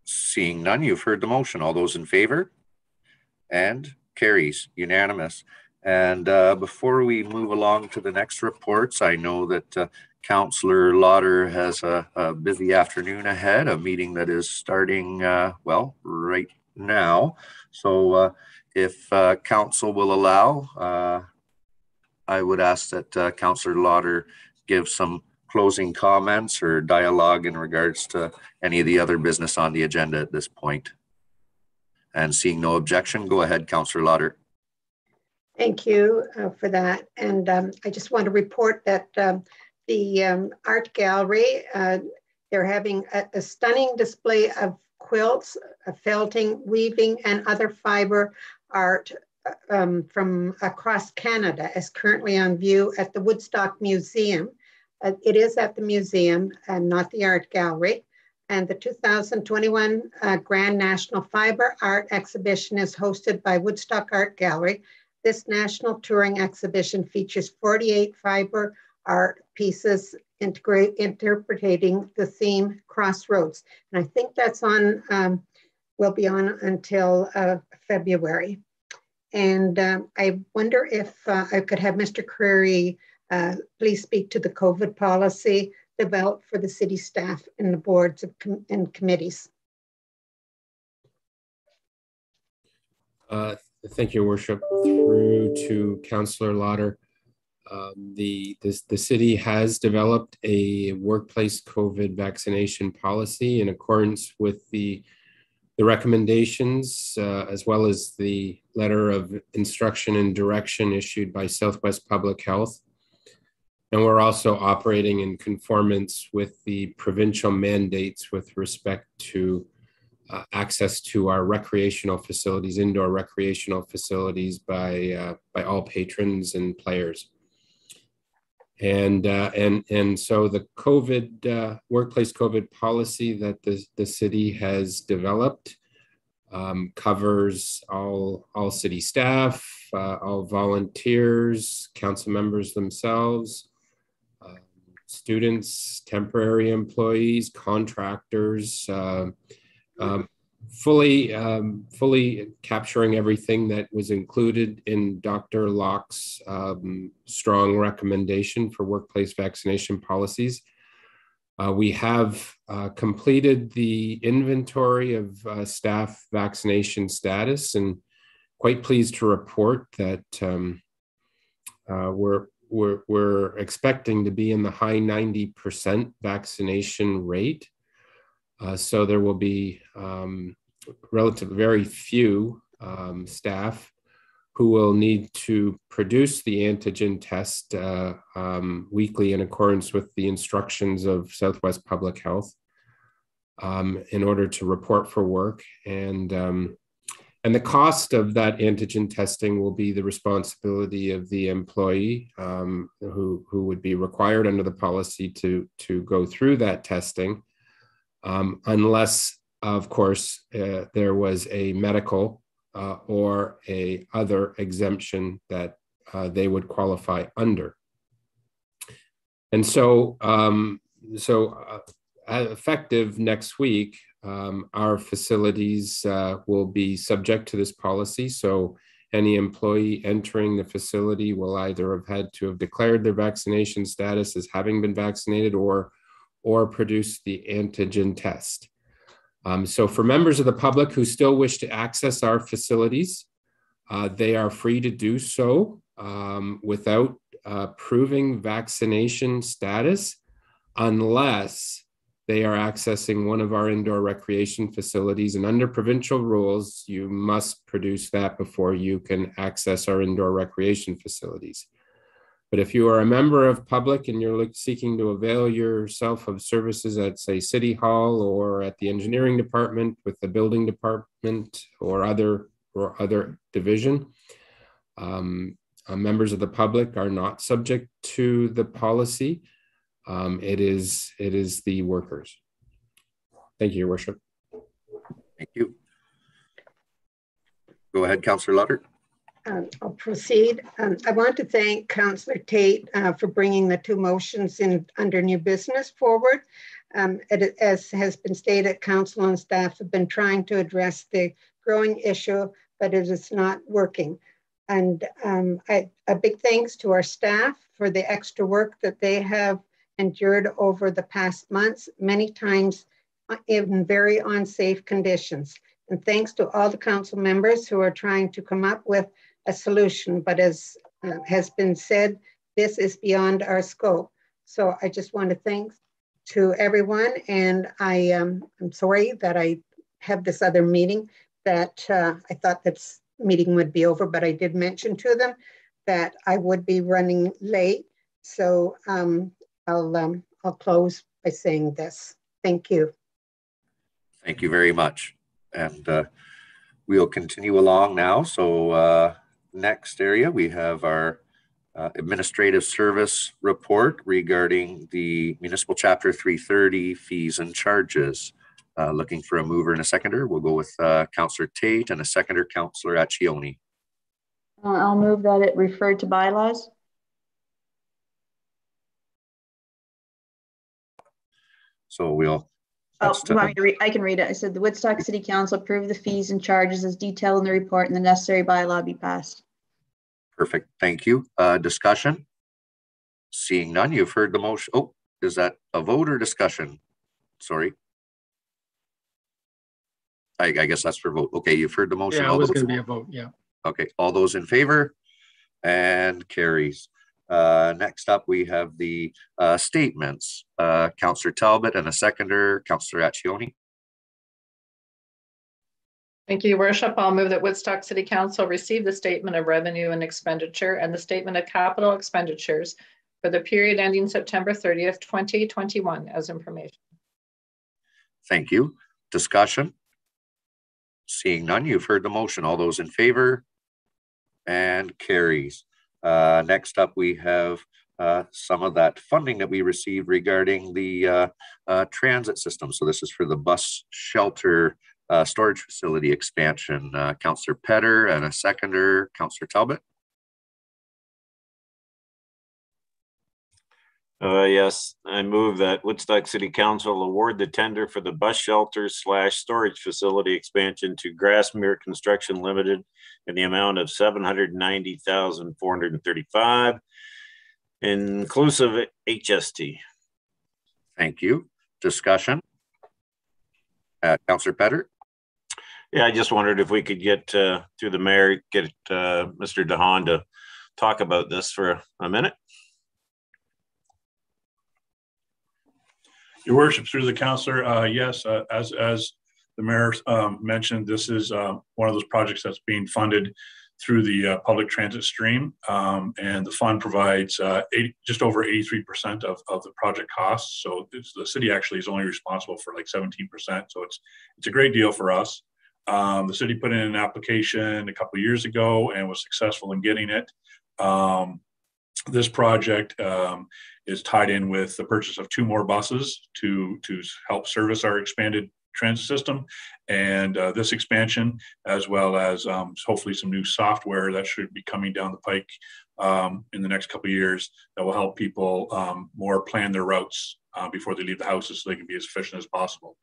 Speaker 1: Seeing none, you've heard the motion. All those in favor? And carries, unanimous. And before we move along to the next reports, I know that Councillor Lauder has a busy afternoon ahead, a meeting that is starting, well, right now. So if council will allow, I would ask that Councillor Lauder give some closing comments or dialogue in regards to any of the other business on the agenda at this point. And seeing no objection, go ahead, Councillor Lauder.
Speaker 2: Thank you for that. And I just want to report that the art gallery, they're having a stunning display of quilts, felting, weaving, and other fiber art from across Canada is currently on view at the Woodstock Museum. It is at the museum and not the art gallery. And the 2021 Grand National Fiber Art Exhibition is hosted by Woodstock Art Gallery. This national touring exhibition features 48 fiber art pieces interpreting the theme Crossroads. And I think that's on, will be on until February. And I wonder if I could have Mr. Curry please speak to the COVID policy developed for the city staff and the boards and committees.
Speaker 14: Thank you, Worship. Through to Councillor Lauder. The city has developed a workplace COVID vaccination policy in accordance with the recommendations, as well as the letter of instruction and direction issued by Southwest Public Health. And we're also operating in conformance with the provincial mandates with respect to access to our recreational facilities, indoor recreational facilities by all patrons and players. And so the COVID workplace COVID policy that the city has developed covers all city staff, all volunteers, council members themselves, students, temporary employees, contractors, fully capturing everything that was included in Dr. Locke's strong recommendation for workplace vaccination policies. We have completed the inventory of staff vaccination status, and quite pleased to report that we're expecting to be in the high 90% vaccination rate. So there will be relatively very few staff who will need to produce the antigen test weekly in accordance with the instructions of Southwest Public Health in order to report for work. And the cost of that antigen testing will be the responsibility of the employee who would be required under the policy to go through that testing, unless, of course, there was a medical or a other exemption that they would qualify under. And so, effective next week, our facilities will be subject to this policy. So any employee entering the facility will either have had to have declared their vaccination status as having been vaccinated or produce the antigen test. So for members of the public who still wish to access our facilities, they are free to do so without proving vaccination status, unless they are accessing one of our indoor recreation facilities. And under provincial rules, you must produce that before you can access our indoor recreation facilities. But if you are a member of public and you're seeking to avail yourself of services at, say, City Hall or at the engineering department with the building department or other division, members of the public are not subject to the policy. It is the workers. Thank you, Your Worship.
Speaker 1: Thank you. Go ahead, Councillor Lutter.
Speaker 2: I'll proceed. I want to thank Councillor Tate for bringing the two motions in under new business forward. As has been stated, Council and staff have been trying to address the growing issue, but it is not working. And a big thanks to our staff for the extra work that they have endured over the past months, many times in very unsafe conditions. And thanks to all the council members who are trying to come up with a solution, but as has been said, this is beyond our scope. So I just want to thank to everyone, and I'm sorry that I have this other meeting that I thought this meeting would be over, but I did mention to them that I would be running late. So I'll close by saying this. Thank you.
Speaker 1: Thank you very much. And we'll continue along now. So next area, we have our administrative service report regarding the Municipal Chapter 330 fees and charges. Looking for a mover and a seconder. We'll go with Councillor Tate and a seconder, Councillor Accioni.
Speaker 3: I'll move that it referred to bylaws.
Speaker 1: So we'll.
Speaker 3: I can read it. I said the Woodstock City Council approve the fees and charges as detailed in the report, and the necessary bylaw be passed.
Speaker 1: Perfect. Thank you. Discussion? Seeing none, you've heard the motion. Oh, is that a vote or discussion? Sorry. I guess that's for vote. Okay, you've heard the motion.
Speaker 6: Yeah, it was going to be a vote. Yeah.
Speaker 1: Okay, all those in favor and carries. Next up, we have the statements. Councillor Talbot and a seconder, Councillor Accioni.
Speaker 7: Thank you, Your Worship. I'll move that Woodstock City Council receive the statement of revenue and expenditure and the statement of capital expenditures for the period ending September 30th, 2021 as information.
Speaker 1: Thank you. Discussion? Seeing none, you've heard the motion. All those in favor and carries. Next up, we have some of that funding that we received regarding the transit system. So this is for the bus shelter storage facility expansion. Councillor Petter and a seconder, Councillor Talbot.
Speaker 9: Yes, I move that Woodstock City Council award the tender for the bus shelter / storage facility expansion to Grassmere Construction Limited in the amount of $790,435, inclusive HST.
Speaker 1: Thank you. Discussion? Councillor Petter?
Speaker 9: Yeah, I just wondered if we could get through the mayor, get Mr. DeHaan to talk about this for a minute.
Speaker 15: Your Worship, through the councillor, yes, as the mayor mentioned, this is one of those projects that's being funded through the public transit stream, and the fund provides just over 83% of the project costs. So the city actually is only responsible for like 17%. So it's a great deal for us. The city put in an application a couple of years ago and was successful in getting it. This project is tied in with the purchase of 2 more buses to help service our expanded transit system, and this expansion, as well as hopefully some new software that should be coming down the pike in the next couple of years that will help people more plan their routes before they leave the houses, so they can be as efficient as possible.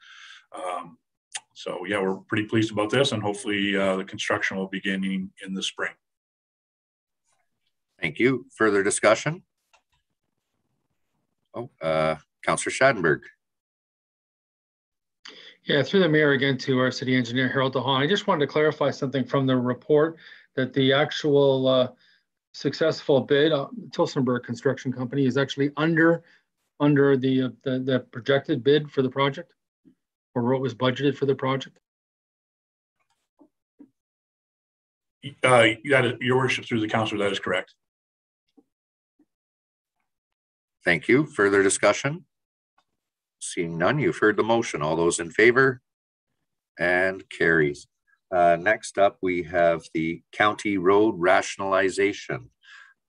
Speaker 15: So yeah, we're pretty pleased about this, and hopefully the construction will be beginning in the spring.
Speaker 1: Thank you. Further discussion? Councillor Schadenberg.
Speaker 6: Yeah, through the mayor again to our city engineer, Harold DeHaan. I just wanted to clarify something from the report, that the actual successful bid, Tilsonburg Construction Company, is actually under the projected bid for the project, or what was budgeted for the project.
Speaker 15: Your worship, through the councillor, that is correct.
Speaker 1: Thank you. Further discussion? Seeing none, you've heard the motion. All those in favor? And carries. Next up, we have the county road rationalization.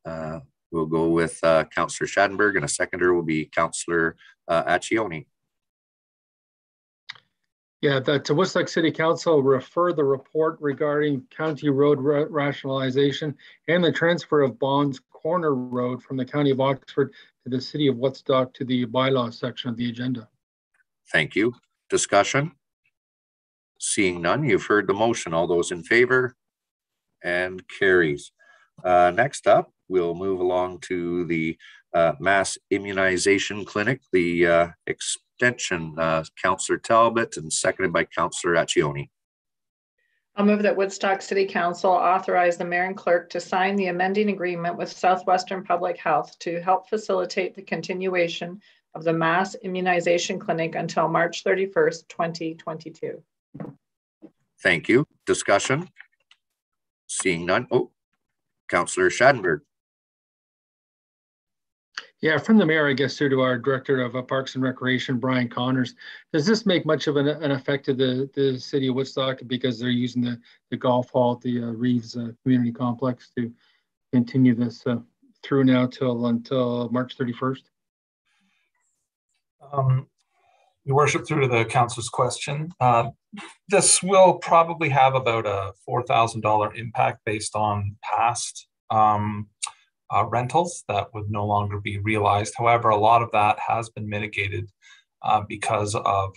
Speaker 1: We'll go with Councillor Schadenberg, and a seconder will be Councillor Accioni.
Speaker 6: Yeah, the Woodstock City Council refer the report regarding county road rationalization and the transfer of Bonds Corner Road from the County of Oxford to the City of Woodstock to the bylaw section of the agenda.
Speaker 1: Thank you. Discussion? Seeing none, you've heard the motion. All those in favor? And carries. Next up, we'll move along to the Mass Immunization Clinic, the extension, Councillor Talbot, and seconded by Councillor Accioni.
Speaker 7: I'll move that Woodstock City Council authorize the mayor and clerk to sign the amending agreement with Southwestern Public Health to help facilitate the continuation of the Mass Immunization Clinic until March 31st, 2022.
Speaker 1: Thank you. Discussion? Seeing none. Oh, Councillor Schadenberg.
Speaker 6: Yeah, from the mayor, I guess, through to our Director of Parks and Recreation, Brian Connors. Does this make much of an effect to the City of Woodstock, because they're using the golf hall at the Reeves Community Complex to continue this through now until March 31st?
Speaker 12: Your worship, through to the council's question, this will probably have about a $4,000 impact based on past rentals that would no longer be realized. However, a lot of that has been mitigated because of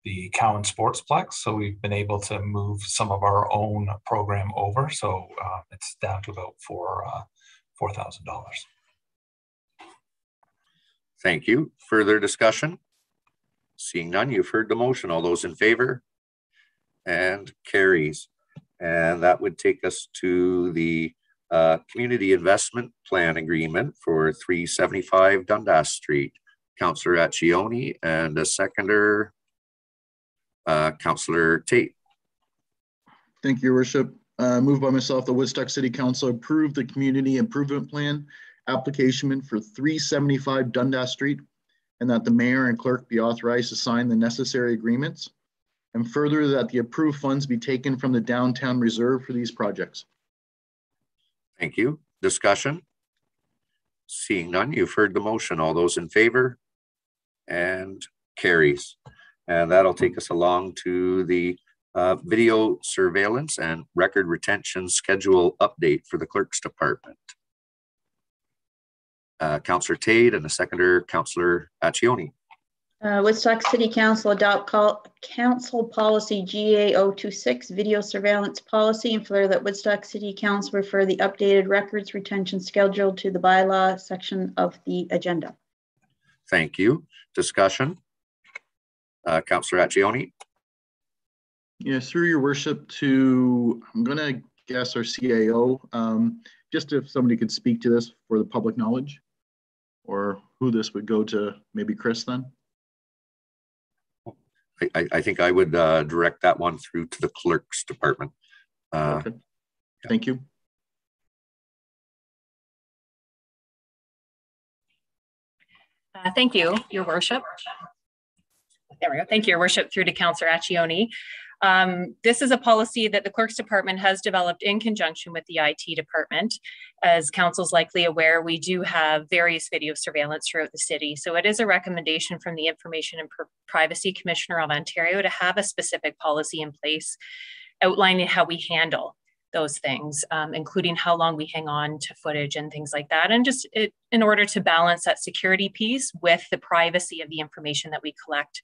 Speaker 12: the Cowan Sportsplex. So we've been able to move some of our own program over. So it's down to about $4,000.
Speaker 1: Thank you. Further discussion? Seeing none, you've heard the motion. All those in favor? And carries. And that would take us to the Community Investment Plan Agreement for 375 Dundas Street. Councillor Accioni, and a seconder, Councillor Tate.
Speaker 4: Thank you, Your Worship. Moved by myself, the Woodstock City Council approve the Community Improvement Plan application for 375 Dundas Street, and that the mayor and clerk be authorized to sign the necessary agreements, and further that the approved funds be taken from the downtown reserve for these projects.
Speaker 1: Thank you. Discussion? Seeing none, you've heard the motion. All those in favor? And carries. And that'll take us along to the video surveillance and record retention schedule update for the clerk's department. Councillor Tate, and the seconder, Councillor Accioni.
Speaker 3: Woodstock City Council adopt Council Policy GA026 Video Surveillance Policy, and further that Woodstock City Council refer the updated records retention schedule to the bylaw section of the agenda.
Speaker 1: Thank you. Discussion? Councillor Accioni.
Speaker 4: Yes, through Your Worship, to, I'm going to guess our CAO, just if somebody could speak to this for the public knowledge, or who this would go to, maybe Chris then?
Speaker 1: I think I would direct that one through to the clerk's department.
Speaker 4: Okay. Thank you.
Speaker 16: Thank you, Your Worship. There we go. Thank you, Your Worship, through to Councillor Accioni. This is a policy that the Clerk's Department has developed in conjunction with the IT Department. As Council's likely aware, we do have various video surveillance throughout the city. So it is a recommendation from the Information and Privacy Commissioner of Ontario to have a specific policy in place outlining how we handle those things, including how long we hang on to footage and things like that. And just in order to balance that security piece with the privacy of the information that we collect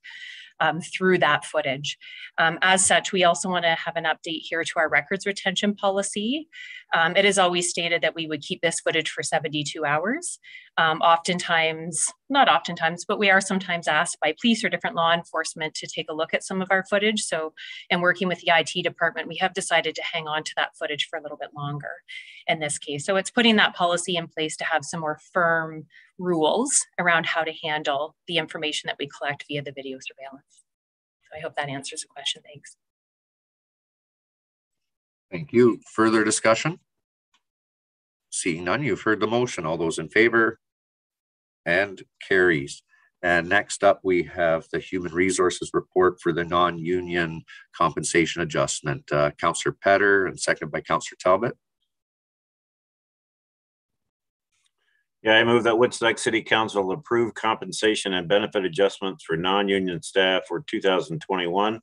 Speaker 16: through that footage. As such, we also want to have an update here to our records retention policy. It is always stated that we would keep this footage for 72 hours. Oftentimes, not oftentimes, but we are sometimes asked by police or different law enforcement to take a look at some of our footage. So in working with the IT department, we have decided to hang on to that footage for a little bit longer in this case. So it's putting that policy in place to have some more firm rules around how to handle the information that we collect via the video surveillance. So I hope that answers the question. Thanks.
Speaker 1: Thank you. Further discussion? Seeing none, you've heard the motion. All those in favor? And carries. And next up, we have the Human Resources Report for the non-union compensation adjustment. Councillor Petter and second by Councillor Talbot.
Speaker 9: Yeah, I move that Woodstock City Council approve compensation and benefit adjustments for non-union staff for 2021,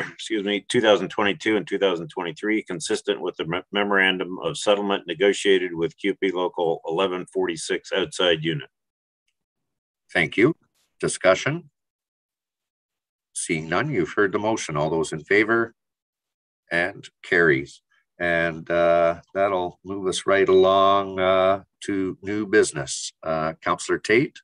Speaker 9: excuse me, 2022 and 2023, consistent with the memorandum of settlement negotiated with QP Local 1146 outside unit.
Speaker 1: Thank you. Discussion? Seeing none, you've heard the motion. All those in favor? And carries. And that'll move us right along to new business. Councillor Tate.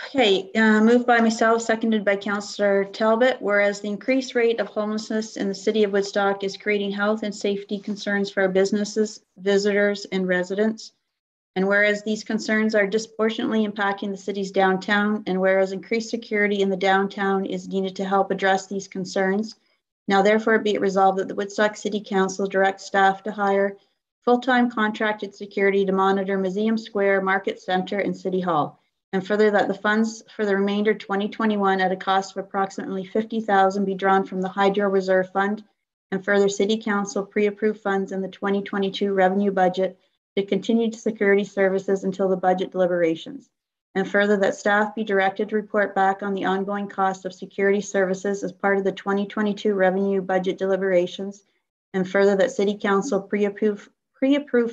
Speaker 3: Okay, moved by myself, seconded by Councillor Talbot, whereas the increased rate of homelessness in the city of Woodstock is creating health and safety concerns for our businesses, visitors, and residents. And whereas these concerns are disproportionately impacting the city's downtown, and whereas increased security in the downtown is needed to help address these concerns, now therefore be it resolved that the Woodstock City Council directs staff to hire full-time contracted security to monitor Museum Square, Market Centre, and City Hall. And further that the funds for the remainder 2021 at a cost of approximately $50,000 be drawn from the Hydro Reserve Fund, and further City Council pre-approve funds in the 2022 revenue budget to continue security services until the budget deliberations. And further that staff be directed to report back on the ongoing cost of security services as part of the 2022 revenue budget deliberations. And further that City Council pre-approve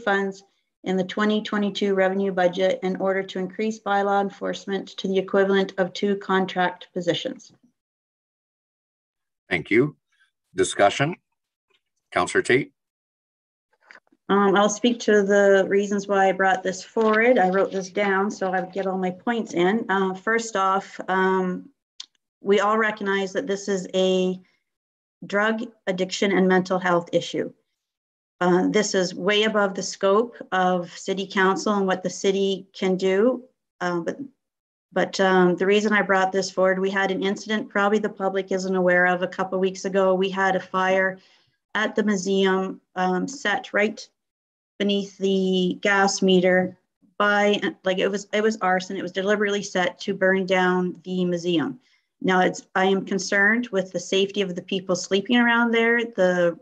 Speaker 3: funds in the 2022 revenue budget in order to increase bylaw enforcement to the equivalent of 2 contract positions.
Speaker 1: Thank you. Discussion? Councillor Tate.
Speaker 3: I'll speak to the reasons why I brought this forward. I wrote this down so I would get all my points in. First off, we all recognize that this is a drug addiction and mental health issue. This is way above the scope of City Council and what the city can do. But the reason I brought this forward, we had an incident probably the public isn't aware of a couple of weeks ago. We had a fire at the museum set right beneath the gas meter by, like it was arson. It was deliberately set to burn down the museum. Now I am concerned with the safety of the people sleeping around there, the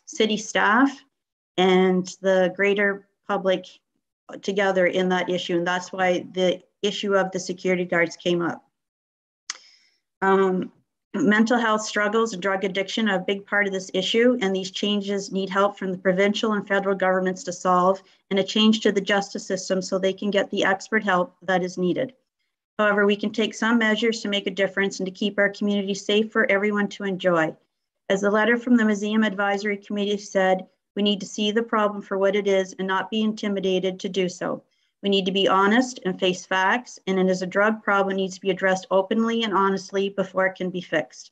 Speaker 3: city staff, and the greater public together in that issue. And that's why the issue of the security guards came up. Mental health struggles and drug addiction are a big part of this issue, and these changes need help from the provincial and federal governments to solve, and a change to the justice system so they can get the expert help that is needed. However, we can take some measures to make a difference and to keep our community safe for everyone to enjoy. As the letter from the Museum Advisory Committee said, we need to see the problem for what it is and not be intimidated to do so. We need to be honest and face facts, and it is a drug problem needs to be addressed openly and honestly before it can be fixed.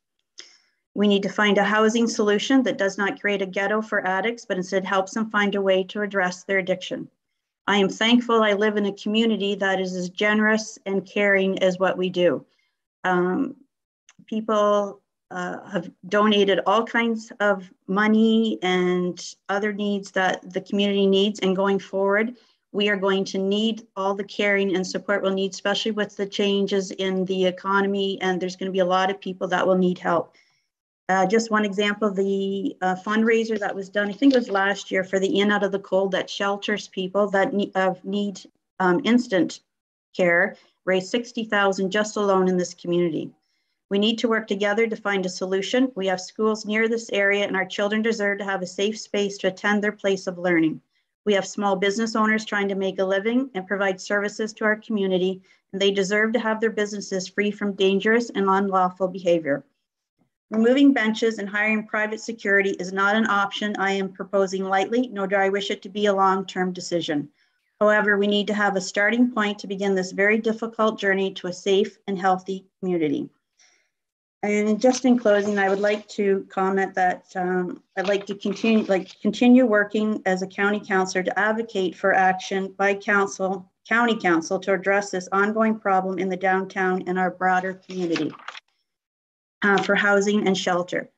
Speaker 3: We need to find a housing solution that does not create a ghetto for addicts, but instead helps them find a way to address their addiction. I am thankful I live in a community that is as generous and caring as what we do. People have donated all kinds of money and other needs that the community needs. And going forward, we are going to need all the caring and support we'll need, especially with the changes in the economy. And there's going to be a lot of people that will need help. Just one example, the fundraiser that was done, I think it was last year, for the In Out of the Cold that shelters people that need instant care, raised $60,000 just alone in this community. We need to work together to find a solution. We have schools near this area and our children deserve to have a safe space to attend their place of learning. We have small business owners trying to make a living and provide services to our community, and they deserve to have their businesses free from dangerous and unlawful behavior. Removing benches and hiring private security is not an option I am proposing lightly, nor do I wish it to be a long-term decision. However, we need to have a starting point to begin this very difficult journey to a safe and healthy community. And just in closing, I would like to comment that I'd like to continue working as a county councillor to advocate for action by county council to address this ongoing problem in the downtown and our broader community for housing and shelter.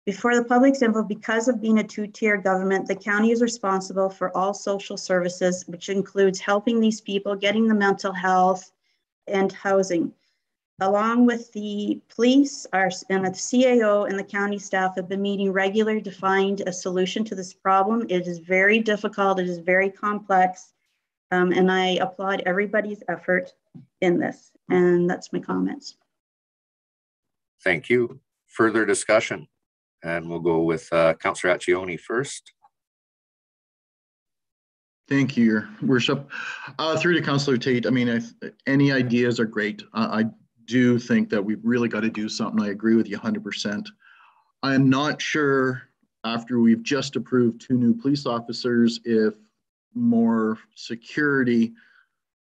Speaker 3: Before the public's info, because of being a two-tier government, the county is responsible for all social services, which includes helping these people, getting the mental health and housing. Along with the police and the CAO and the county staff have been meeting regularly to find a solution to this problem. It is very difficult, it is very complex, and I applaud everybody's effort in this. And that's my comments.
Speaker 1: Thank you. Further discussion? And we'll go with Councillor Accioni first.
Speaker 4: Thank you, Your Worship. Through to Councillor Tate, I mean, any ideas are great. I do think that we've really got to do something. I agree with you 100%. I'm not sure, after we've just approved 2 new police officers, if more security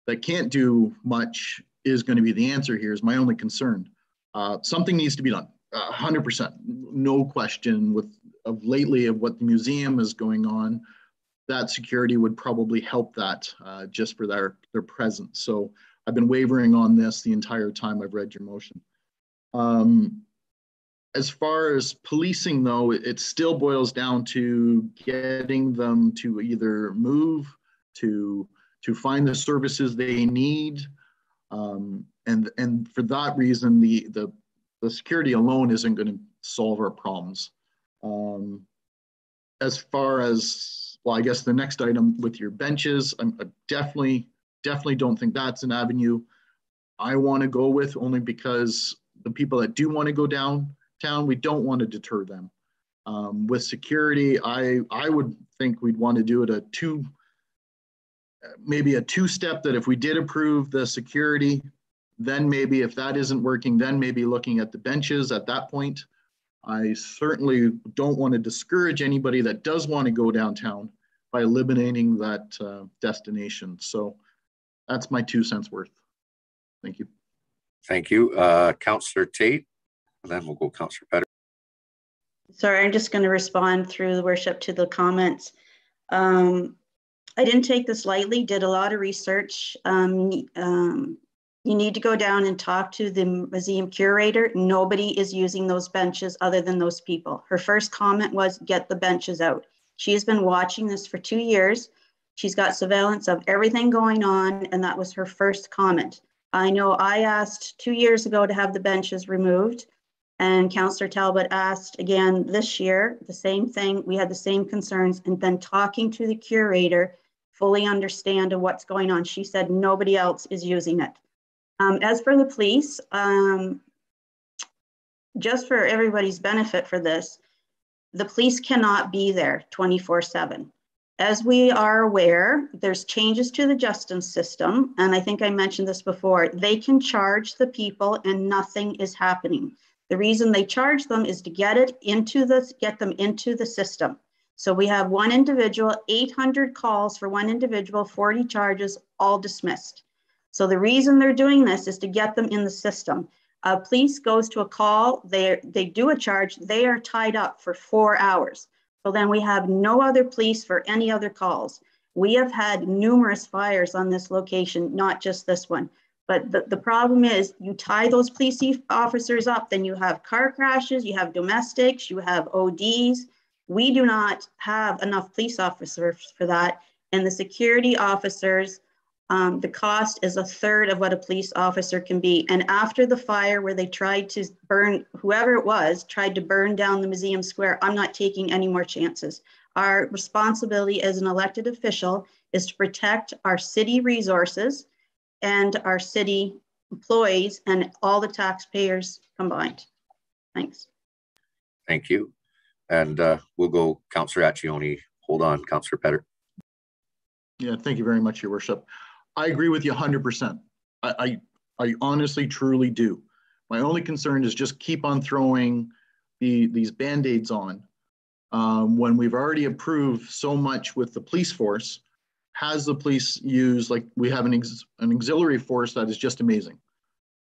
Speaker 4: that can't do much is going to be the answer here, is my only concern. Something needs to be done, 100%, no question. Of lately of what the museum is going on, that security would probably help that just for their presence. So I've been wavering on this the entire time I've read your motion. As far as policing though, it still boils down to getting them to either move, to find the services they need. And for that reason, the security alone isn't going to solve our problems. As far as, well, I guess the next item with your benches, I definitely don't think that's an avenue I want to go with, only because the people that do want to go downtown, we don't want to deter them. With security, I would think we'd want to do it maybe a two-step, that if we did approve the security, then maybe if that isn't working, then maybe looking at the benches at that point. I certainly don't want to discourage anybody that does want to go downtown by eliminating that destination. So that's my 2 cents worth. Thank you.
Speaker 1: Thank you. Councillor Tate, and then we'll go Councillor Petter.
Speaker 3: Sorry, I'm just going to respond through the worship to the comments. I didn't take this lightly, did a lot of research. You need to go down and talk to the museum curator. Nobody is using those benches other than those people. Her first comment was, get the benches out. She has been watching this for 2 years. She's got surveillance of everything going on, and that was her first comment. I know I asked 2 years ago to have the benches removed, and Councillor Talbot asked again this year, the same thing. We had the same concerns, and then talking to the curator, fully understand what's going on. She said nobody else is using it. As for the police, just for everybody's benefit for this, the police cannot be there 24/7. As we are aware, there's changes to the justice system, and I think I mentioned this before. They can charge the people and nothing is happening. The reason they charge them is to get them into the system. So we have one individual, 800 calls for one individual, 40 charges, all dismissed. So the reason they're doing this is to get them in the system. Police goes to a call, they do a charge, they are tied up for 4 hours. So then we have no other police for any other calls. We have had numerous fires on this location, not just this one. But the problem is you tie those police officers up, then you have car crashes, you have domestics, you have ODs. We do not have enough police officers for that. And the security officers, the cost is a third of what a police officer can be. And after the fire where they tried to burn, whoever it was, tried to burn down the museum square, I'm not taking any more chances. Our responsibility as an elected official is to protect our city resources and our city employees and all the taxpayers combined. Thanks.
Speaker 1: Thank you. And we'll go Councillor Accioni. Hold on, Councillor Petter.
Speaker 4: Yeah, thank you very much, Your Worship. I agree with you 100%. I honestly, truly do. My only concern is just keep on throwing these Band-Aids on when we've already approved so much with the police force. Has the police use, like we have an auxiliary force that is just amazing,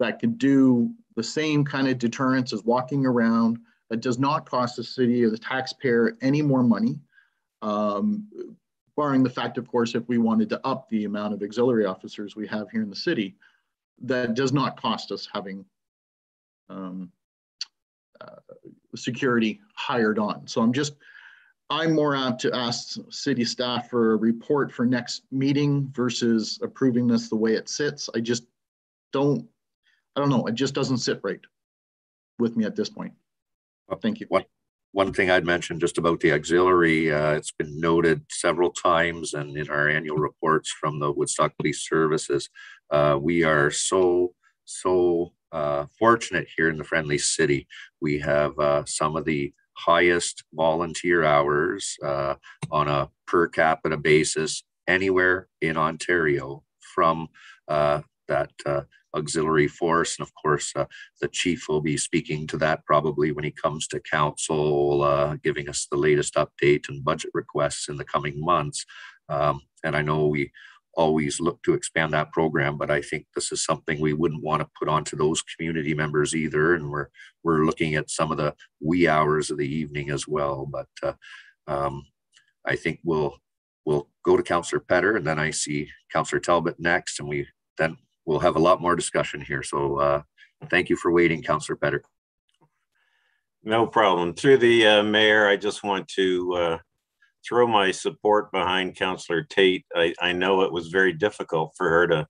Speaker 4: that could do the same kind of deterrence as walking around, that does not cost the city or the taxpayer any more money, barring the fact, of course, if we wanted to up the amount of auxiliary officers we have here in the city, that does not cost us having security hired on. So I'm more apt to ask city staff for a report for next meeting versus approving this the way it sits. I don't know, it just doesn't sit right with me at this point. Thank you.
Speaker 1: One thing I'd mention just about the auxiliary, it's been noted several times and in our annual reports from the Woodstock Police Services, we are so fortunate here in the Friendly City. We have some of the highest volunteer hours on a per capita basis anywhere in Ontario from that auxiliary force. And of course, the chief will be speaking to that probably when he comes to council, giving us the latest update and budget requests in the coming months. And I know we always look to expand that program, but I think this is something we wouldn't want to put onto those community members either. And we're looking at some of the wee hours of the evening as well. But I think we'll go to Councillor Petter, and then I see Councillor Talbot next, and then we'll have a lot more discussion here. So thank you for waiting, Councillor Petter.
Speaker 9: No problem. Through the mayor, I just want to throw my support behind Councillor Tate. I know it was very difficult for her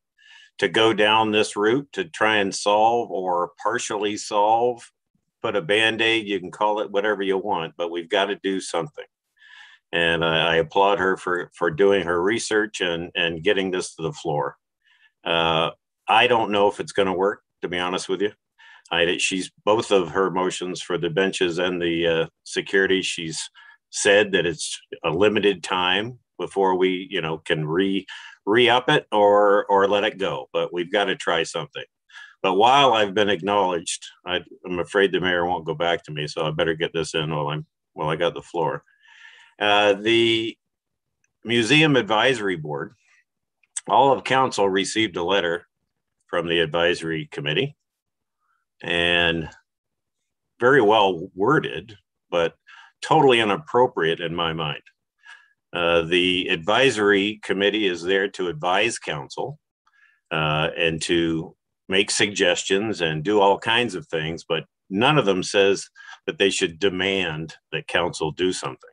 Speaker 9: to go down this route to try and solve or partially solve, put a Band-Aid, you can call it whatever you want, but we've got to do something. And I applaud her for doing her research and getting this to the floor. I don't know if it's going to work, to be honest with you. She's both of her motions for the benches and the security. She's said that it's a limited time before we, can re-up it or let it go. But we've got to try something. But while I've been acknowledged, I'm afraid the mayor won't go back to me, so I better get this in while I got the floor. The Museum Advisory Board, all of council received a letter from the advisory committee, and very well worded, but totally inappropriate in my mind. The advisory committee is there to advise council and to make suggestions and do all kinds of things, but none of them says that they should demand that council do something.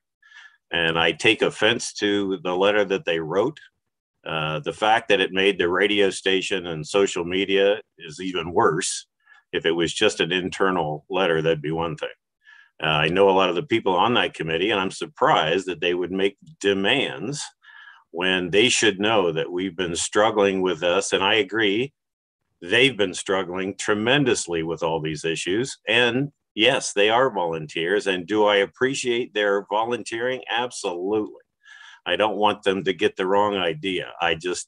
Speaker 9: And I take offense to the letter that they wrote. The fact that it made the radio station and social media is even worse. If it was just an internal letter, that'd be one thing. I know a lot of the people on that committee, and I'm surprised that they would make demands when they should know that we've been struggling with this. And I agree, they've been struggling tremendously with all these issues. And yes, they are volunteers. And do I appreciate their volunteering? Absolutely. I don't want them to get the wrong idea. I just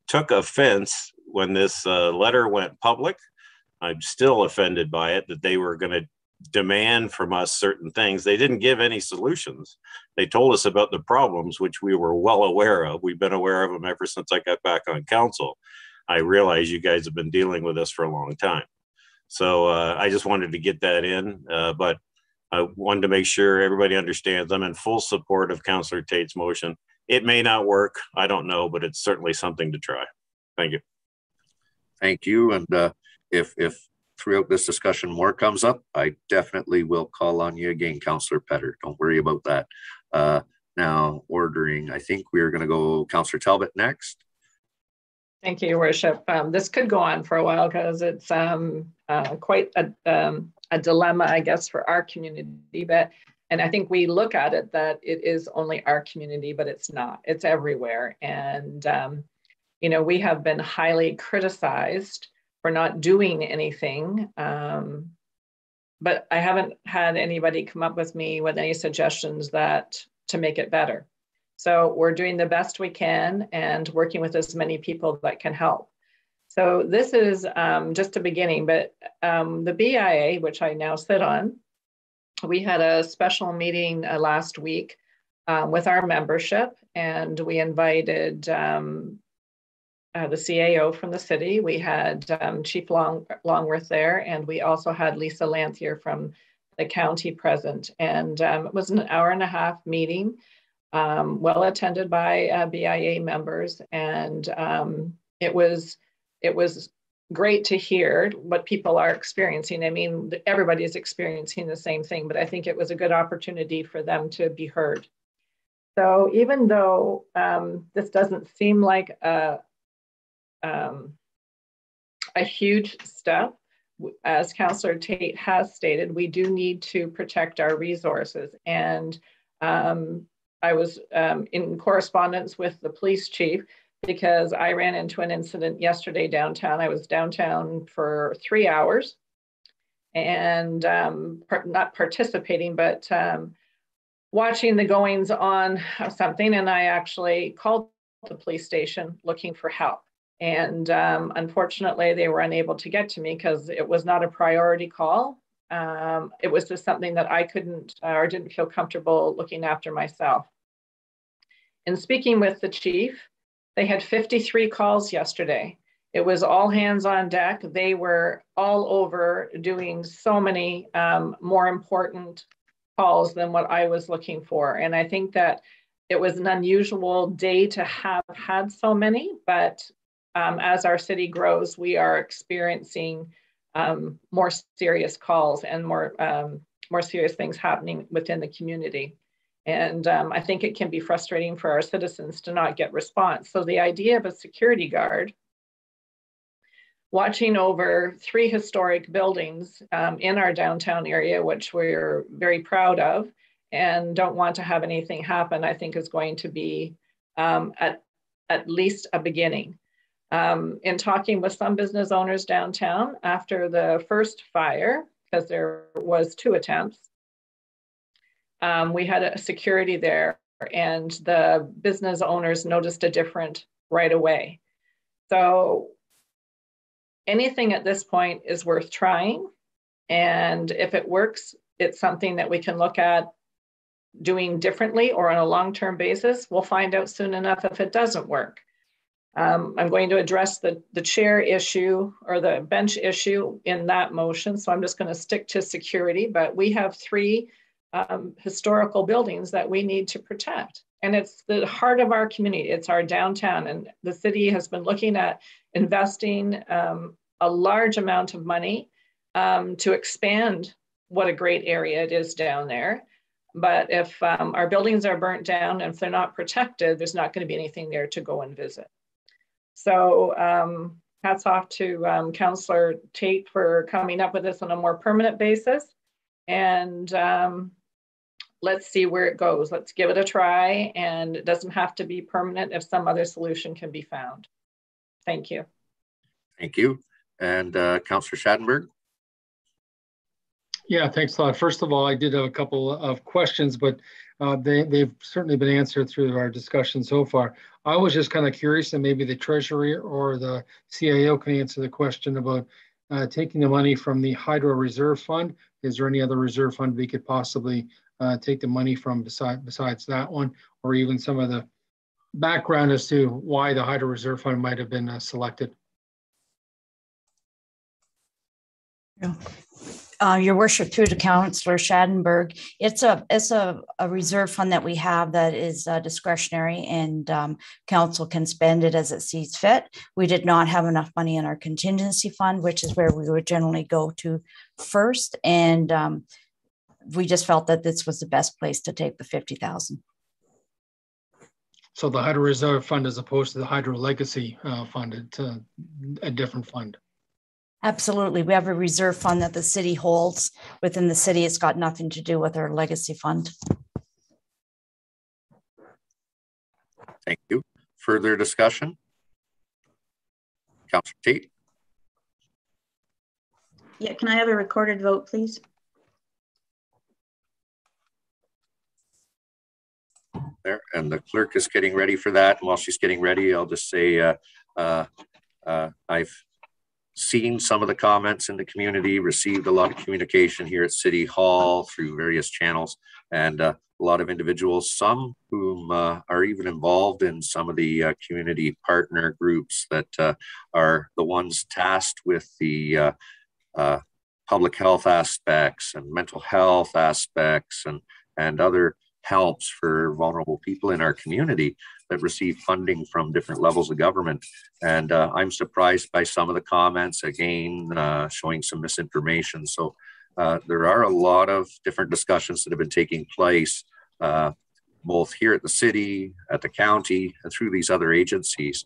Speaker 9: took offense when this letter went public. I'm still offended by it that they were going to demand from us certain things. They didn't give any solutions. They told us about the problems, which we were well aware of. We've been aware of them ever since I got back on council. I realize you guys have been dealing with this for a long time. So I just wanted to get that in, but I wanted to make sure everybody understands I'm in full support of Councillor Tate's motion. It may not work, I don't know, but it's certainly something to try. Thank you.
Speaker 1: Thank you. And if throughout this discussion more comes up, I definitely will call on you again, Councillor Petter. Don't worry about that. Now ordering, I think we're going to go Councillor Talbot next.
Speaker 7: Thank you, Your Worship. This could go on for a while because it's quite a dilemma, I guess, for our community. And I think we look at it that it is only our community, but it's not. It's everywhere. And, you know, we have been highly criticized for not doing anything. But I haven't had anybody come up with me with any suggestions to make it better. So we're doing the best we can and working with as many people that can help. So this is just a beginning, but the BIA, which I now sit on, we had a special meeting last week with our membership, and we invited the CAO from the city. We had Chief Longworth there, and we also had Lisa Lanthier from the county present. And it was an hour-and-a-half meeting, well attended by BIA members, and it was great to hear what people are experiencing. I mean, everybody is experiencing the same thing, but I think it was a good opportunity for them to be heard. So even though this doesn't seem like a huge step, as Councillor Tate has stated, we do need to protect our resources. And I was in correspondence with the police chief because I ran into an incident yesterday downtown. I was downtown for 3 hours and not participating, but watching the goings on of something. And I actually called the police station looking for help. And unfortunately, they were unable to get to me because it was not a priority call. It was just something that I couldn't or didn't feel comfortable looking after myself. In speaking with the chief, they had 53 calls yesterday. It was all hands on deck. They were all over doing so many more important calls than what I was looking for. And I think that it was an unusual day to have had so many, but as our city grows, we are experiencing more serious calls and more serious things happening within the community. And I think it can be frustrating for our citizens to not get response. So the idea of a security guard watching over 3 historic buildings in our downtown area, which we're very proud of and don't want to have anything happen, I think is going to be at least a beginning. In talking with some business owners downtown after the first fire, because there was 2 attempts, we had a security there and the business owners noticed a difference right away. So anything at this point is worth trying. And if it works, it's something that we can look at doing differently or on a long-term basis. We'll find out soon enough if it doesn't work. I'm going to address the chair issue or the bench issue in that motion. So I'm just going to stick to security, but we have 3 historical buildings that we need to protect. And it's the heart of our community. It's our downtown. And the city has been looking at investing a large amount of money to expand what a great area it is down there. But if our buildings are burnt down and if they're not protected, there's not going to be anything there to go and visit. So hats off to Councillor Tate for coming up with this on a more permanent basis. And let's see where it goes. Let's give it a try. And it doesn't have to be permanent if some other solution can be found. Thank you.
Speaker 1: Thank you. And Councillor Schattenberg.
Speaker 6: Yeah, thanks a lot. First of all, I did have a couple of questions, but they've certainly been answered through our discussion so far. I was just kind of curious, and maybe the Treasury or the CAO can answer the question about taking the money from the Hydro Reserve Fund. Is there any other reserve fund we could possibly take the money from besides that one, or even some of the background as to why the Hydro Reserve Fund might have been selected?
Speaker 13: Yeah.
Speaker 17: Your Worship, through to Councillor Schadenberg, it's a reserve fund that we have that is discretionary, and council can spend it as it sees fit. We did not have enough money in our contingency fund, which is where we would generally go to first, and we just felt that this was the best place to take the 50,000.
Speaker 6: So the Hydro Reserve Fund, as opposed to the Hydro Legacy Fund, it's a different fund.
Speaker 17: Absolutely. We have a reserve fund that the city holds within the city. It's got nothing to do with our legacy fund.
Speaker 1: Thank you. Further discussion? Councillor Tate.
Speaker 3: Yeah, can I have a recorded vote, please?
Speaker 1: There, and the clerk is getting ready for that. And while she's getting ready, I'll just say I've seen some of the comments in the community, received a lot of communication here at City Hall through various channels, and a lot of individuals, some whom are even involved in some of the community partner groups that are the ones tasked with the public health aspects and mental health aspects and other helps for vulnerable people in our community that receive funding from different levels of government. And I'm surprised by some of the comments, again, showing some misinformation. So there are a lot of different discussions that have been taking place, both here at the city, at the county, and through these other agencies.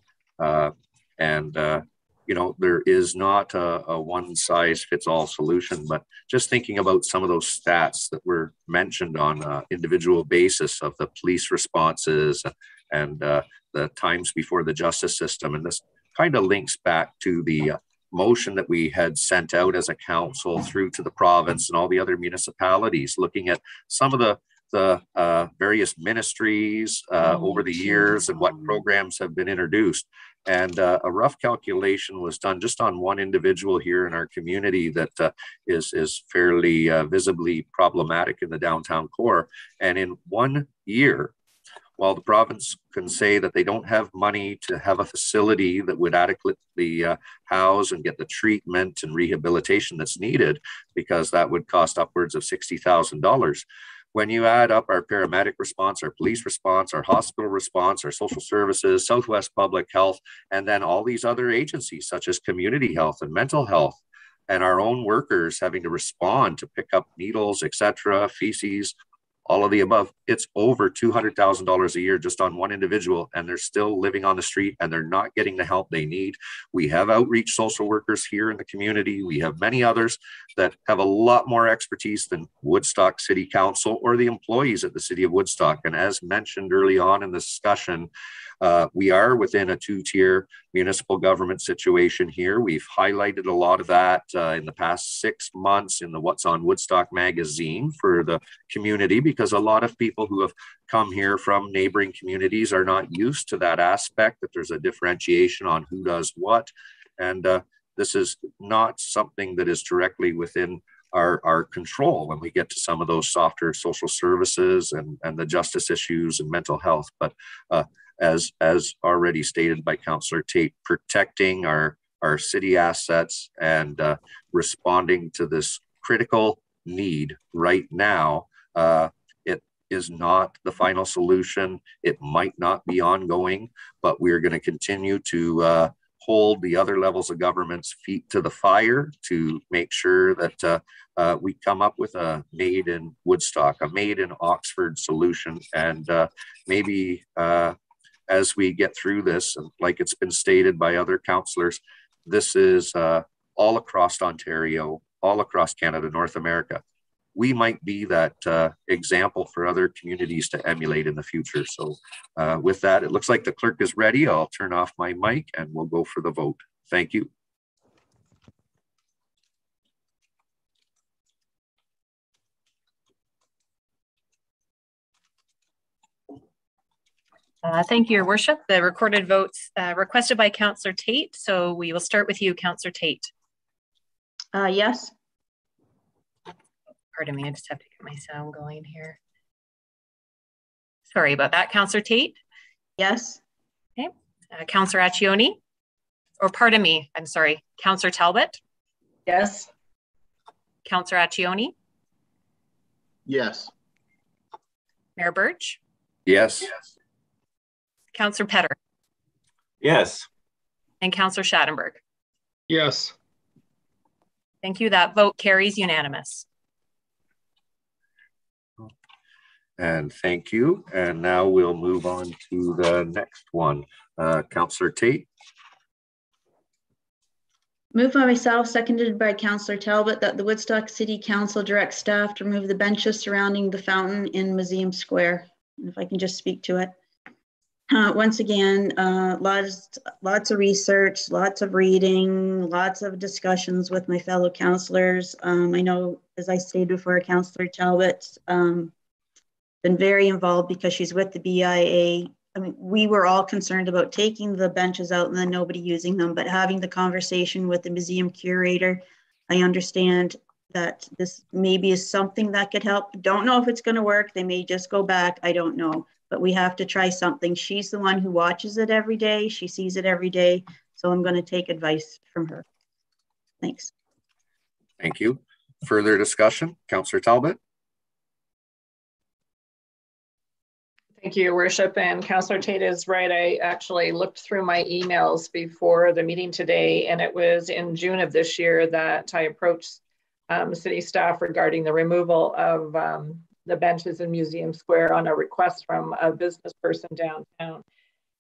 Speaker 1: You know, there is not a one-size-fits-all solution, but just thinking about some of those stats that were mentioned on an individual basis of the police responses and the times before the justice system. And this kind of links back to the motion that we had sent out as a council through to the province and all the other municipalities, looking at some of the various ministries over the years and what programs have been introduced. And a rough calculation was done just on one individual here in our community that is fairly visibly problematic in the downtown core. And in 1 year, while the province can say that they don't have money to have a facility that would adequately house and get the treatment and rehabilitation that's needed, because that would cost upwards of $60,000. When you add up our paramedic response, our police response, our hospital response, our social services, Southwest Public Health, and then all these other agencies such as community health and mental health, and our own workers having to respond to pick up needles, etc., feces, all of the above, it's over $200,000 a year just on one individual, and they're still living on the street and they're not getting the help they need. We have outreach social workers here in the community. We have many others that have a lot more expertise than Woodstock City Council or the employees at the City of Woodstock. And as mentioned early on in the discussion, we are within a two-tier municipal government situation here. We've highlighted a lot of that in the past 6 months in the What's on Woodstock magazine for the community, because a lot of people who have come here from neighboring communities are not used to that aspect, that there's a differentiation on who does what. And this is not something that is directly within our control when we get to some of those softer social services and the justice issues and mental health. But as already stated by Councillor Tate, protecting our city assets and responding to this critical need right now, it is not the final solution. It might not be ongoing, but we're going to continue to hold the other levels of government's feet to the fire to make sure that we come up with a made in Woodstock, a made in Oxford solution. And maybe as we get through this, and like it's been stated by other councillors, this is all across Ontario, all across Canada, North America. We might be that example for other communities to emulate in the future. So with that, it looks like the clerk is ready. I'll turn off my mic and we'll go for the vote. Thank you.
Speaker 16: Thank you, Your Worship. The recorded votes requested by Councillor Tate. So we will start with you, Councillor Tate.
Speaker 3: Yes.
Speaker 16: Pardon me, I just have to get my sound going here. Sorry about that. Councillor Tate?
Speaker 3: Yes.
Speaker 16: Okay. Councillor Accioni? Or pardon me, I'm sorry, Councillor Talbot?
Speaker 7: Yes.
Speaker 16: Councillor Accioni,
Speaker 4: Yes.
Speaker 16: Mayor Birch,
Speaker 1: Yes.
Speaker 16: Councillor Petter,
Speaker 9: Yes.
Speaker 16: and Councillor Schattenberg.
Speaker 6: Yes.
Speaker 16: Thank you. That vote carries unanimous.
Speaker 1: And thank you. And now we'll move on to the next one. Councillor Tate.
Speaker 3: Moved by myself, seconded by Councillor Talbot, that the Woodstock City Council direct staff to remove the benches surrounding the fountain in Museum Square. If I can just speak to it. Once again, lots of research, lots of reading, lots of discussions with my fellow councillors. I know, as I stated before, Councillor Talbot's been very involved because she's with the BIA. I mean, we were all concerned about taking the benches out and then nobody using them, but having the conversation with the museum curator, I understand that this maybe is something that could help. Don't know if it's going to work. They may just go back. I don't know, but we have to try something. She's the one who watches it every day. She sees it every day. So I'm going to take advice from her. Thanks.
Speaker 1: Thank you. Further discussion, Councillor Talbot.
Speaker 7: Thank you, Your Worship. And Councillor Tate is right. I actually looked through my emails before the meeting today, and it was in June of this year that I approached city staff regarding the removal of the benches in Museum Square on a request from a business person downtown.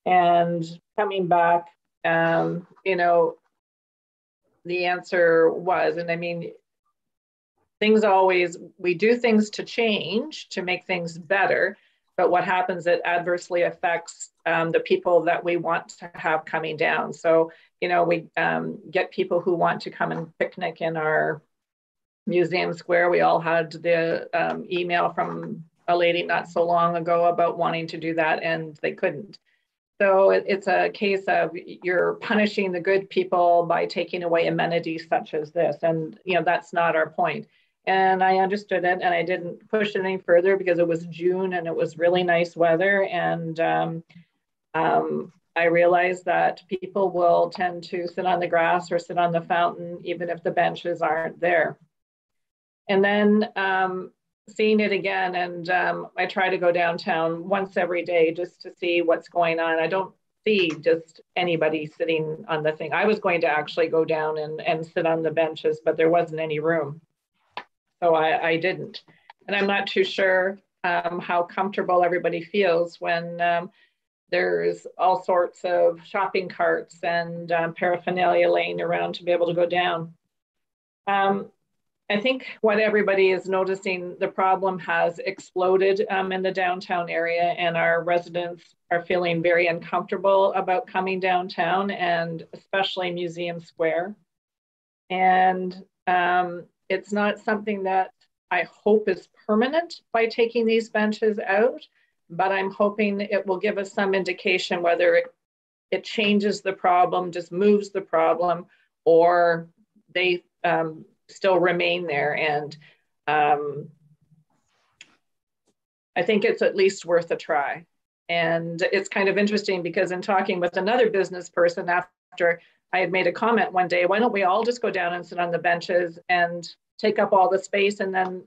Speaker 7: And coming back, you know, the answer was, and I mean, things always, we do things to change, to make things better, but what happens, it adversely affects the people that we want to have coming down. So, you know, we get people who want to come and picnic in our Museum Square. We all had the email from a lady not so long ago about wanting to do that, and they couldn't. So it's a case of you're punishing the good people by taking away amenities such as this. And, you know, that's not our point. And I understood it, and I didn't push it any further because it was June and it was really nice weather. And I realized that people will tend to sit on the grass or sit on the fountain, even if the benches aren't there. And then seeing it again, and I try to go downtown once every day just to see what's going on. I don't see just anybody sitting on the thing. I was going to actually go down and sit on the benches, but there wasn't any room. So I didn't. And I'm not too sure how comfortable everybody feels when there's all sorts of shopping carts and paraphernalia laying around to be able to go down. I think what everybody is noticing, the problem has exploded in the downtown area, and our residents are feeling very uncomfortable about coming downtown, and especially Museum Square. And it's not something that I hope is permanent by taking these benches out, but I'm hoping it will give us some indication whether it changes the problem, just moves the problem, or they still remain there. And I think it's at least worth a try. And it's kind of interesting because in talking with another business person after I had made a comment one day, why don't we all just go down and sit on the benches and take up all the space, and then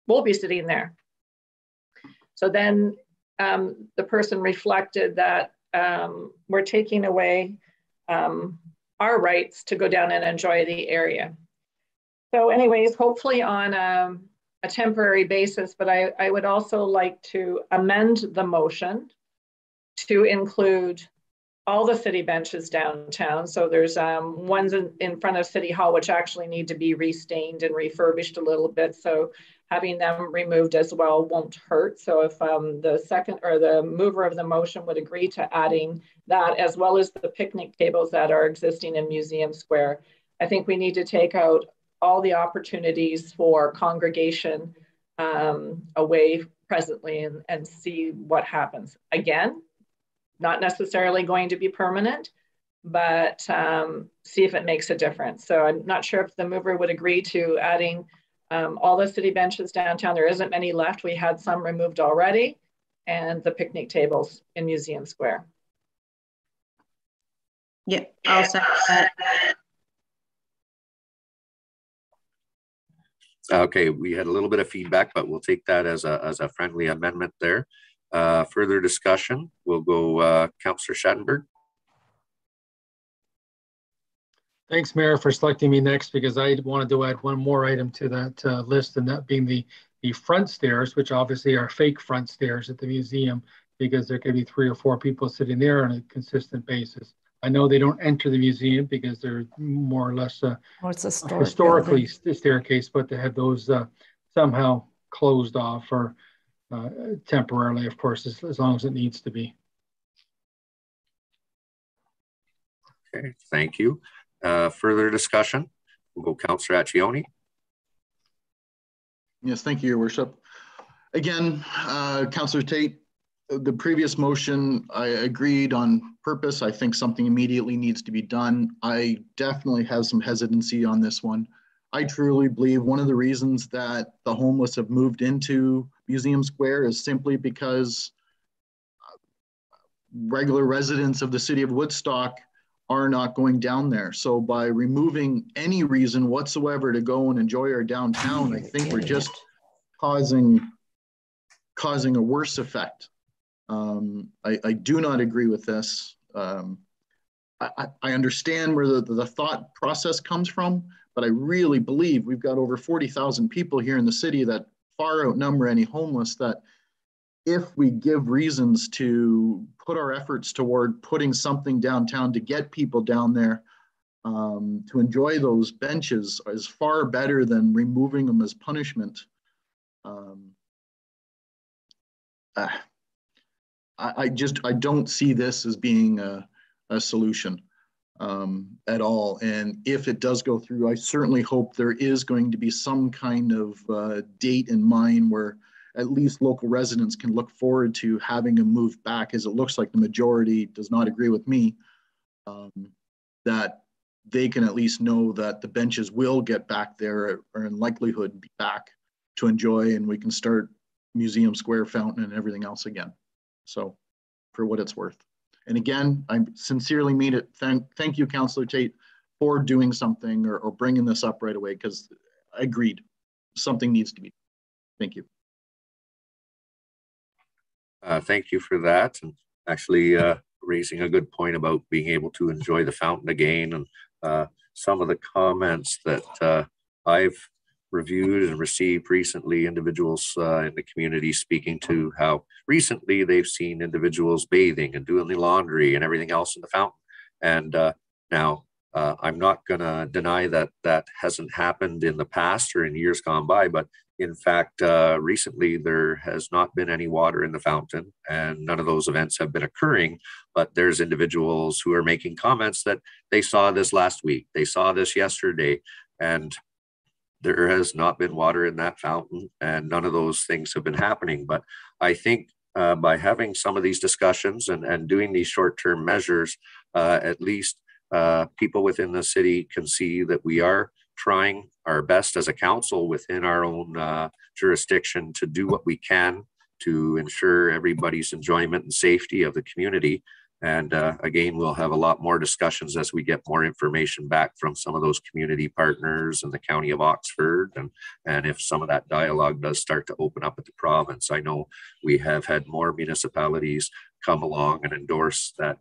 Speaker 7: we'll be sitting there. So then the person reflected that we're taking away our rights to go down and enjoy the area. So anyways, hopefully on a temporary basis, but I would also like to amend the motion to include all the city benches downtown. So there's ones in front of City Hall, which actually need to be restained and refurbished a little bit. So having them removed as well won't hurt. So if the second or the mover of the motion would agree to adding that, as well as the picnic tables that are existing in Museum Square, I think we need to take out all the opportunities for congregation away presently and see what happens. Again, not necessarily going to be permanent, but see if it makes a difference. So I'm not sure if the mover would agree to adding all the city benches downtown. There isn't many left. We had some removed already, and the picnic tables in Museum Square.
Speaker 3: Yeah, I'll second that.
Speaker 1: Okay, we had a little bit of feedback, but we'll take that as a friendly amendment there. Further discussion, we'll go Councillor Schattenberg.
Speaker 6: Thanks, Mayor, for selecting me next, because I wanted to add one more item to that list, and that being the front stairs, which obviously are fake front stairs at the museum, because there could be 3 or 4 people sitting there on a consistent basis. I know they don't enter the museum because they're more or less
Speaker 17: it's a
Speaker 6: historically staircase, but to have those somehow closed off or temporarily, of course, as long as it needs to be.
Speaker 1: Okay, thank you. Further discussion? We'll go Councillor Accioni.
Speaker 4: Yes, thank you, Your Worship. Again, Councillor Tate, the previous motion, I agreed on purpose. I think something immediately needs to be done. I definitely have some hesitancy on this one. I truly believe one of the reasons that the homeless have moved into Museum Square is simply because regular residents of the city of Woodstock are not going down there. So by removing any reason whatsoever to go and enjoy our downtown, I think we're just causing a worse effect. I do not agree with this. I understand where the thought process comes from, but I really believe we've got over 40,000 people here in the city that far outnumber any homeless, that if we give reasons to put our efforts toward putting something downtown to get people down there to enjoy those benches is far better than removing them as punishment. I don't see this as being a solution at all. And if it does go through, I certainly hope there is going to be some kind of date in mind where at least local residents can look forward to having them move back, as it looks like the majority does not agree with me, that they can at least know that the benches will get back there, or in likelihood be back to enjoy, and we can start Museum Square fountain and everything else again. So for what it's worth. And again, I sincerely mean it. Thank you, Councillor Tate, for doing something or bringing this up right away, because I agreed, something needs to be done. Thank you.
Speaker 1: Thank you for that, and actually raising a good point about being able to enjoy the fountain again. And some of the comments that I've reviewed and received recently, individuals in the community speaking to how recently they've seen individuals bathing and doing the laundry and everything else in the fountain. And now I'm not going to deny that that hasn't happened in the past or in years gone by, but in fact, recently there has not been any water in the fountain, and none of those events have been occurring. But there's individuals who are making comments that they saw this last week, they saw this yesterday, and there has not been water in that fountain, and none of those things have been happening. But I think by having some of these discussions and doing these short-term measures, at least people within the city can see that we are trying our best as a council within our own jurisdiction to do what we can to ensure everybody's enjoyment and safety of the community. And again, we'll have a lot more discussions as we get more information back from some of those community partners in the County of Oxford. And if some of that dialogue does start to open up at the province, I know we have had more municipalities come along and endorse that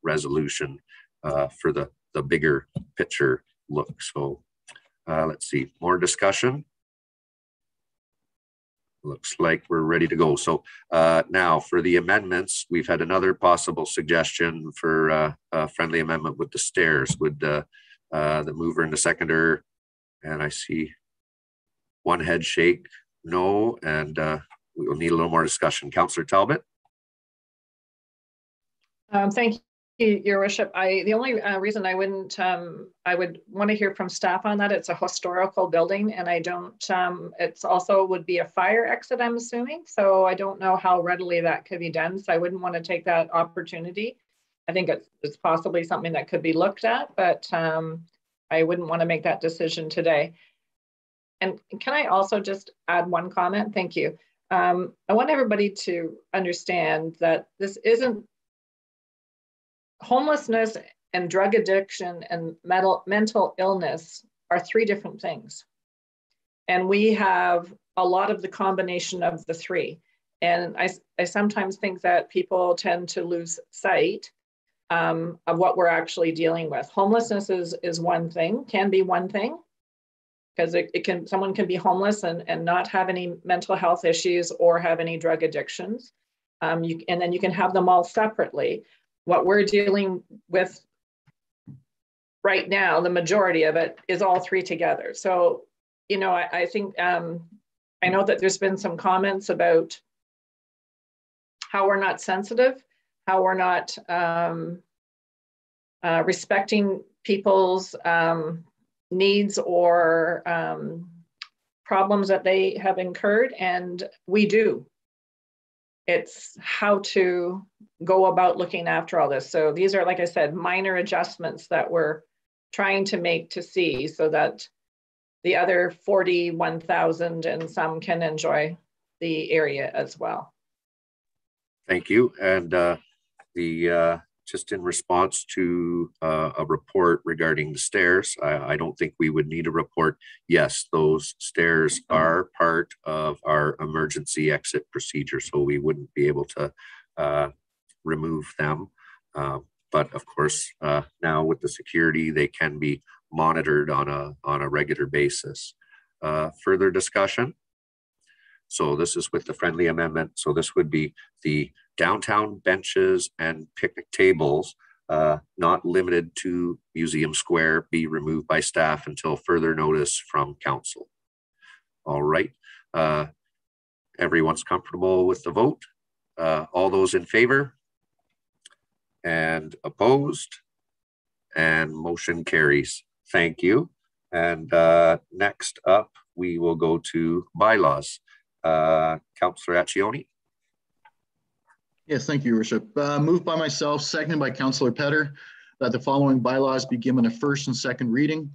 Speaker 1: resolution for the bigger picture look. So let's see, more discussion. Looks like we're ready to go. So now for the amendments, we've had another possible suggestion for a friendly amendment with the stairs. Would the mover and the seconder, and I see one head shake, no, and we will need a little more discussion. Councillor Talbot.
Speaker 7: Thank you, Your Worship. The only reason I wouldn't, I would want to hear from staff on that. It's a historical building, and I don't, it's also would be a fire exit, I'm assuming. So I don't know how readily that could be done. So I wouldn't want to take that opportunity. I think it's possibly something that could be looked at, but I wouldn't want to make that decision today. And can I also just add one comment? Thank you. I want everybody to understand that this isn't, homelessness and drug addiction and mental illness are 3 different things. And we have a lot of the combination of the three. And I sometimes think that people tend to lose sight of what we're actually dealing with. Homelessness is one thing, can be one thing, because someone can be homeless and not have any mental health issues or have any drug addictions. And then you can have them all separately. What we're dealing with right now, the majority of it is all three together. So, you know, I think, I know that there's been some comments about how we're not sensitive, how we're not respecting people's needs or problems that they have incurred, and we do. It's how to go about looking after all this. So these are, like I said, minor adjustments that we're trying to make to see so that the other 41,000 and some can enjoy the area as well.
Speaker 1: Thank you. And just in response to a report regarding the stairs, I don't think we would need a report. Yes, those stairs are part of our emergency exit procedure, so we wouldn't be able to remove them. But of course, now with the security, they can be monitored on a regular basis. Further discussion? So this is with the friendly amendment. So this would be the downtown benches and picnic tables, not limited to Museum Square, be removed by staff until further notice from council. All right. Everyone's comfortable with the vote? All those in favor? And opposed? And motion carries. Thank you. And next up, we will go to bylaws. Councillor Accioni.
Speaker 4: Yes, thank you, Your Worship. Moved by myself, seconded by Councillor Petter, that the following bylaws be given a first and second reading.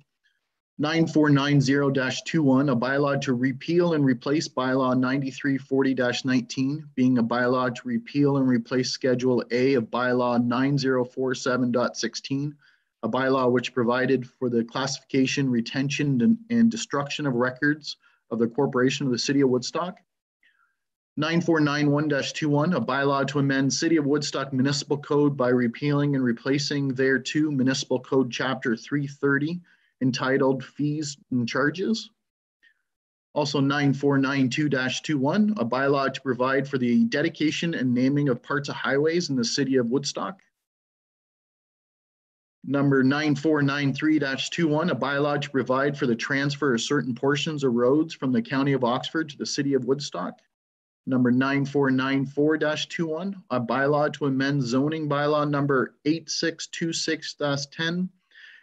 Speaker 4: 9490-21, a bylaw to repeal and replace bylaw 9340-19, being a bylaw to repeal and replace Schedule A of bylaw 9047.16, a bylaw which provided for the classification, retention, and destruction of records of the Corporation of the City of Woodstock. 9491-21, a bylaw to amend City of Woodstock Municipal Code by repealing and replacing thereto Municipal Code Chapter 330, entitled Fees and Charges. Also 9492-21, a bylaw to provide for the dedication and naming of parts of highways in the City of Woodstock. Number 9493-21, a bylaw to provide for the transfer of certain portions of roads from the County of Oxford to the City of Woodstock. Number 9494-21, a bylaw to amend zoning bylaw number 8626-10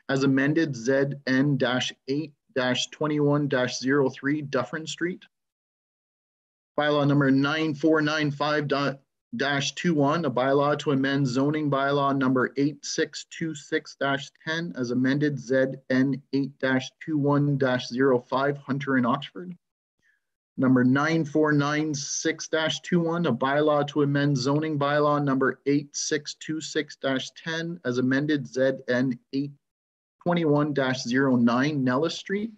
Speaker 4: as amended ZN-8-21-03 Dufferin Street. Bylaw number 9495-21, a bylaw to amend zoning bylaw number 8626-10 as amended ZN-8-21-05 Hunter in Oxford. Number 9496-21, a bylaw to amend zoning bylaw number 8626-10 as amended ZN-8-21-09 Nellis Street.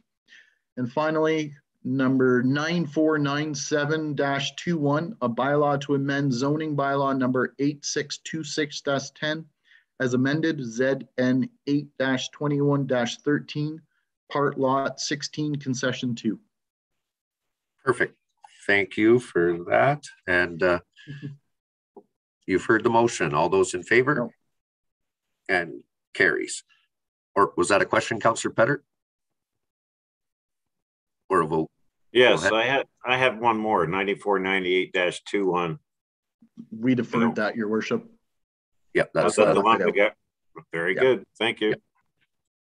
Speaker 4: And finally, number 9497-21, a bylaw to amend zoning bylaw number 8626-10 as amended ZN-8-21-13 part lot 16 concession 2.
Speaker 1: Perfect. Thank you for that. And you've heard the motion. All those in favor?
Speaker 4: No.
Speaker 1: And carries. Or was that a question, Councillor Petter? Or a vote?
Speaker 9: Yes, I have one more, 9498-21.
Speaker 4: We deferred that, Your Worship.
Speaker 1: Yep, that's
Speaker 9: the one we got. Very good. Thank you.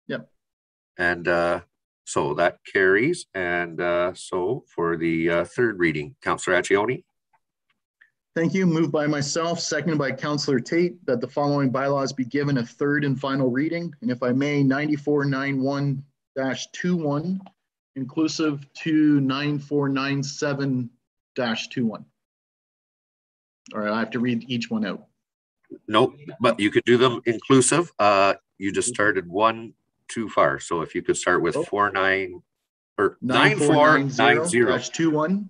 Speaker 4: Yep.
Speaker 1: And so that carries. And so for the third reading, Councillor Accioni.
Speaker 4: Thank you. Moved by myself, seconded by Councillor Tate, that the following bylaws be given a third and final reading. And if I may, 9491-21, inclusive to 9497-21. All right, I have to read each one out.
Speaker 1: Nope, but you could do them inclusive. You just started one too far. So if you could start with 49, or 9490-21.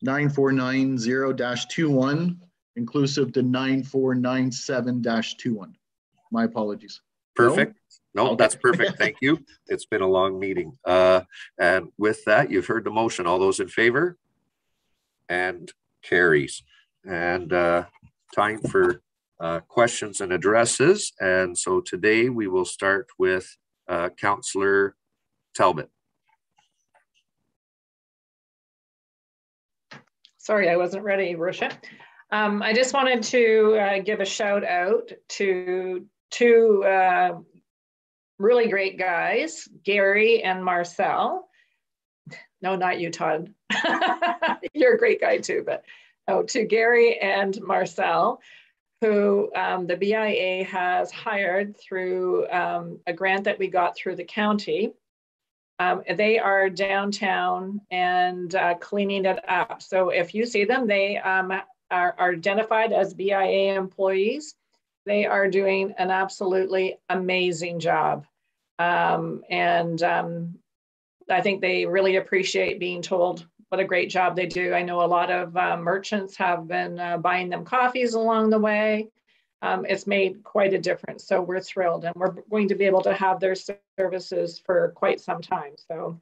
Speaker 4: 9490-21, inclusive to 9497-21. My apologies.
Speaker 1: Perfect. No,
Speaker 4: Okay.
Speaker 1: that's perfect. Thank you. It's been a long meeting. And with that, you've heard the motion. All those in favor? And carries. And time for questions and addresses. And so today we will start with Councillor Talbot.
Speaker 7: Sorry, I wasn't ready, Worship. I just wanted to give a shout out to two really great guys, Gary and Marcel. No, not you, Todd. You're a great guy too, but to Gary and Marcel, who the BIA has hired through a grant that we got through the county. They are downtown and cleaning it up. So if you see them, they are identified as BIA employees. They are doing an absolutely amazing job. I think they really appreciate being told what a great job they do. I know a lot of merchants have been buying them coffees along the way. It's made quite a difference. So we're thrilled, and we're going to be able to have their services for quite some time. So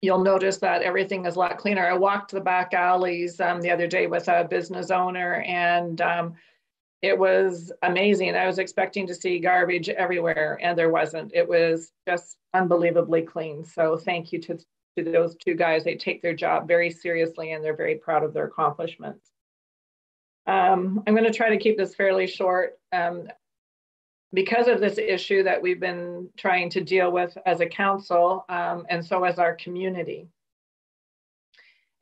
Speaker 7: you'll notice that everything is a lot cleaner. I walked the back alleys the other day with a business owner, and it was amazing. I was expecting to see garbage everywhere, and there wasn't. It was just unbelievably clean. So thank you to those two guys. They take their job very seriously, and they're very proud of their accomplishments. I'm going to try to keep this fairly short. Because of this issue that we've been trying to deal with as a council, and so as our community.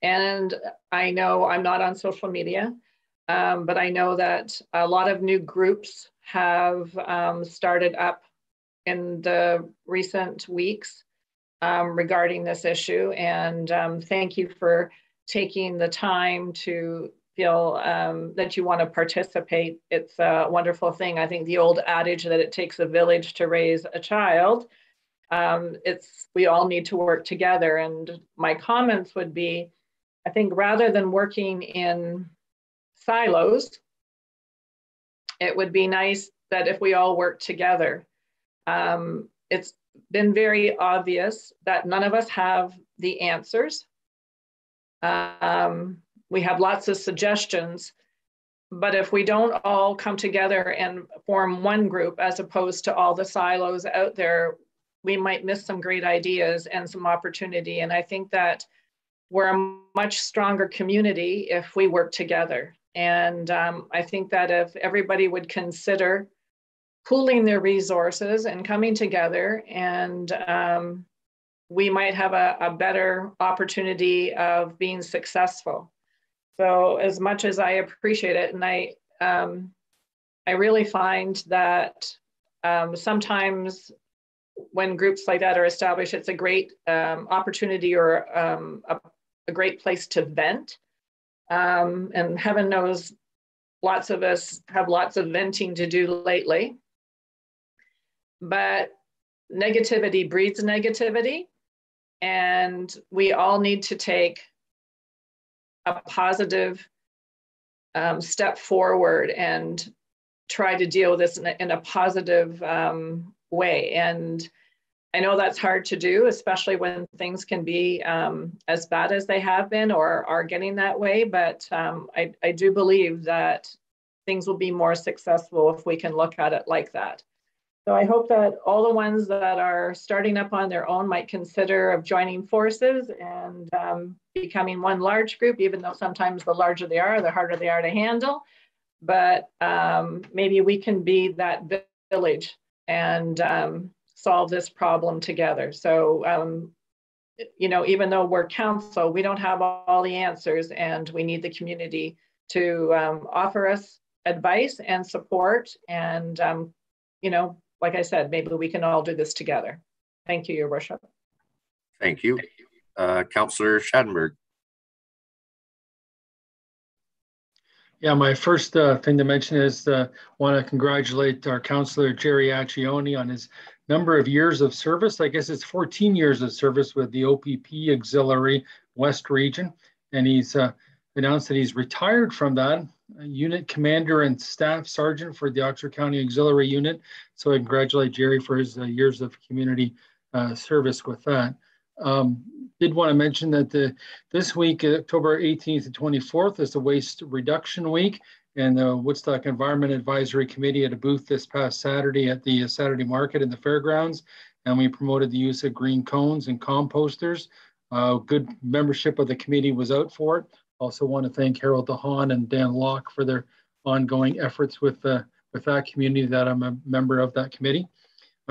Speaker 7: And I know I'm not on social media, but I know that a lot of new groups have started up in the recent weeks regarding this issue. And thank you for taking the time to feel that you want to participate. It's a wonderful thing. I think the old adage that it takes a village to raise a child, we all need to work together. And my comments would be, I think rather than working in silos, it would be nice that if we all work together. It's been very obvious that none of us have the answers. We have lots of suggestions, but if we don't all come together and form one group as opposed to all the silos out there, we might miss some great ideas and some opportunity. And I think that we're a much stronger community if we work together. And I think that if everybody would consider pooling their resources and coming together, and we might have a better opportunity of being successful. So as much as I appreciate it, and I really find that sometimes when groups like that are established, it's a great opportunity or a great place to vent. And heaven knows, lots of us have lots of venting to do lately. But negativity breeds negativity, and we all need to take a positive step forward and try to deal with this in a positive way. And I know that's hard to do, especially when things can be as bad as they have been or are getting that way. But I do believe that things will be more successful if we can look at it like that. So I hope that all the ones that are starting up on their own might consider of joining forces and becoming one large group, even though sometimes the larger they are, the harder they are to handle. But maybe we can be that village and solve this problem together. So, you know, even though we're council, we don't have all the answers, and we need the community to offer us advice and support. And, you know, like I said, maybe we can all do this together. Thank you, Your Worship.
Speaker 1: Thank you. Councillor Schadenberg.
Speaker 6: Yeah, my first thing to mention is want to congratulate our councillor Jerry Accioni on his number of years of service. I guess it's 14 years of service with the OPP Auxiliary West Region, and he's announced that he's retired from that, unit commander and staff sergeant for the Oxford County Auxiliary Unit. So I congratulate Jerry for his years of community service with that. Did want to mention that this week, October 18th to 24th, is the Waste Reduction Week, and the Woodstock Environment Advisory Committee had a booth this past Saturday at the Saturday Market in the fairgrounds, and we promoted the use of green cones and composters. Good membership of the committee was out for it. Also want to thank Harold DeHaan and Dan Locke for their ongoing efforts with that community that I'm a member of that committee.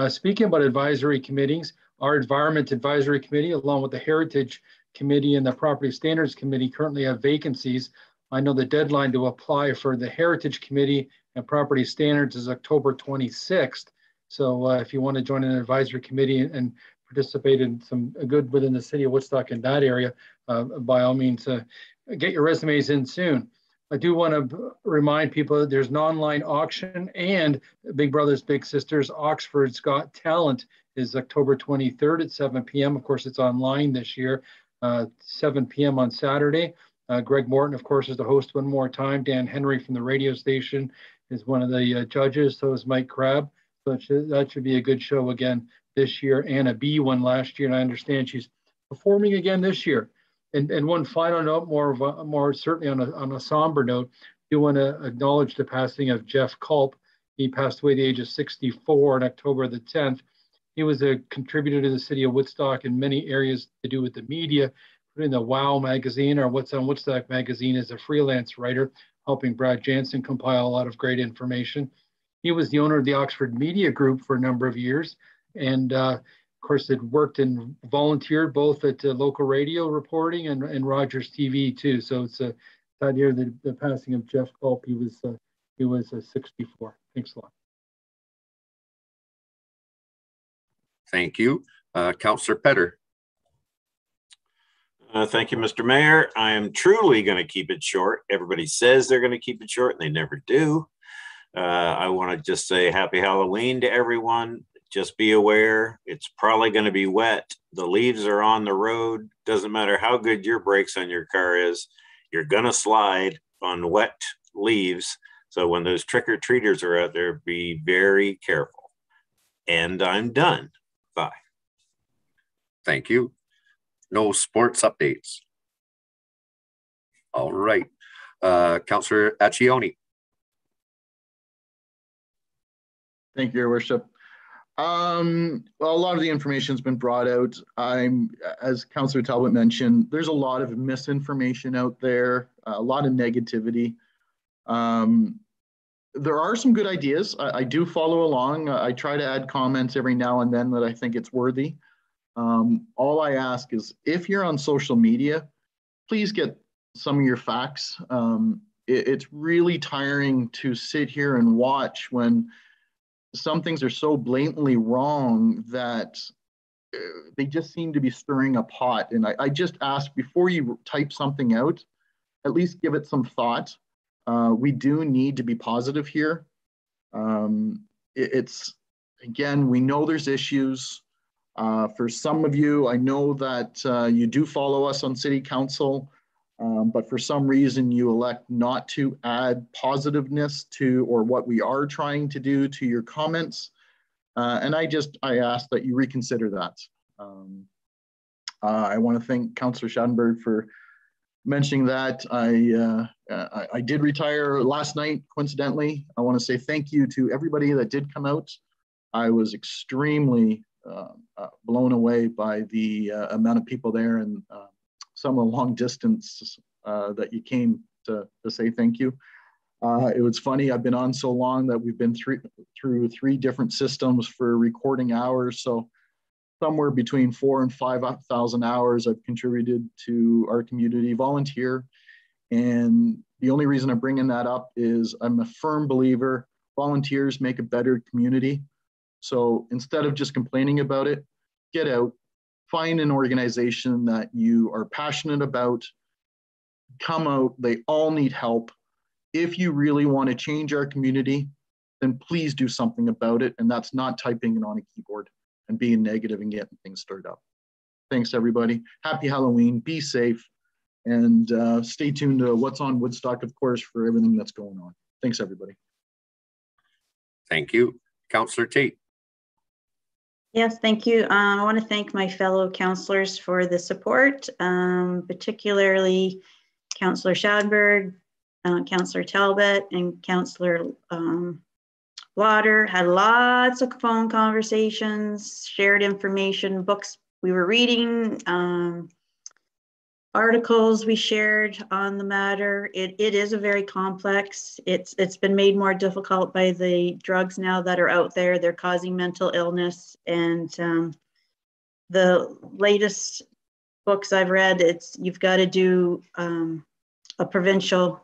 Speaker 6: Speaking about advisory committees, our Environment Advisory Committee, along with the Heritage Committee and the Property Standards Committee, currently have vacancies. I know the deadline to apply for the Heritage Committee and Property Standards is October 26th. So if you want to join an advisory committee and participate in some good within the city of Woodstock in that area, by all means, get your resumes in soon. I do want to remind people that there's an online auction, and Big Brothers Big Sisters Oxford's Got Talent is October 23rd at 7 p.m. Of course, it's online this year, 7 p.m. on Saturday. Greg Morton, of course, is the host one more time. Dan Henry from the radio station is one of the judges. So is Mike Crabb. So that should be a good show again this year. Anna B won last year, and I understand she's performing again this year. And one final note, more certainly on a somber note, do want to acknowledge the passing of Jeff Culp. He passed away at the age of 64 on October the 10th. He was a contributor to the city of Woodstock in many areas to do with the media, including the WOW magazine, or What's on Woodstock magazine, as a freelance writer, helping Brad Jansen compile a lot of great information. He was the owner of the Oxford Media Group for a number of years, and of course had worked and volunteered both at local radio reporting and Rogers TV too. So it's sad to hear the passing of Jeff Culp. He was 64. Thanks a lot.
Speaker 1: Thank you. Councillor Petter.
Speaker 9: Thank you, Mr. Mayor. I am truly going to keep it short. Everybody says they're going to keep it short, and they never do. I want to just say happy Halloween to everyone. Just be aware, it's probably going to be wet. The leaves are on the road. Doesn't matter how good your brakes on your car is, you're going to slide on wet leaves. So when those trick-or-treaters are out there, be very careful. And I'm done. Bye.
Speaker 1: Thank you. No sports updates. All right. Councillor Accioni.
Speaker 4: Thank you, Your Worship. Well, a lot of the information has been brought out. As Councillor Talbot mentioned, there's a lot of misinformation out there, a lot of negativity. There are some good ideas. I do follow along. I try to add comments every now and then that I think it's worthy. All I ask is, if you're on social media, please get some of your facts. It's really tiring to sit here and watch when some things are so blatantly wrong that they just seem to be stirring a pot. And I just ask, before you type something out, at least give it some thought. We do need to be positive here. Again, we know there's issues. For some of you, I know that you do follow us on City Council, but for some reason you elect not to add positiveness to, or what we are trying to do, to your comments. And I ask that you reconsider that. I want to thank Councillor Schadenberg for mentioning that. I did retire last night, coincidentally. I want to say thank you to everybody that did come out. I was extremely blown away by the amount of people there, and some of the long distance that you came to say thank you. It was funny, I've been on so long that we've been through 3 different systems for recording hours. So somewhere between 4,000 and 5,000 hours I've contributed to our community volunteer. And the only reason I'm bringing that up is I'm a firm believer volunteers make a better community. So instead of just complaining about it, get out, find an organization that you are passionate about, come out. They all need help. If you really want to change our community, then please do something about it. And that's not typing it on a keyboard and being negative and getting things stirred up. Thanks, everybody. Happy Halloween. Be safe. And stay tuned to What's on Woodstock, of course, for everything that's going on. Thanks, everybody.
Speaker 1: Thank you. Councillor Tate.
Speaker 3: Yes, thank you. I want to thank my fellow councillors for the support, particularly Councillor Schadberg, Councillor Talbot, and Councillor Lauder. Had lots of phone conversations, shared information, books we were reading, articles we shared on the matter. It is a very complex. It's been made more difficult by the drugs now that are out there. They're causing mental illness, and the latest books I've read, you've got to do a provincially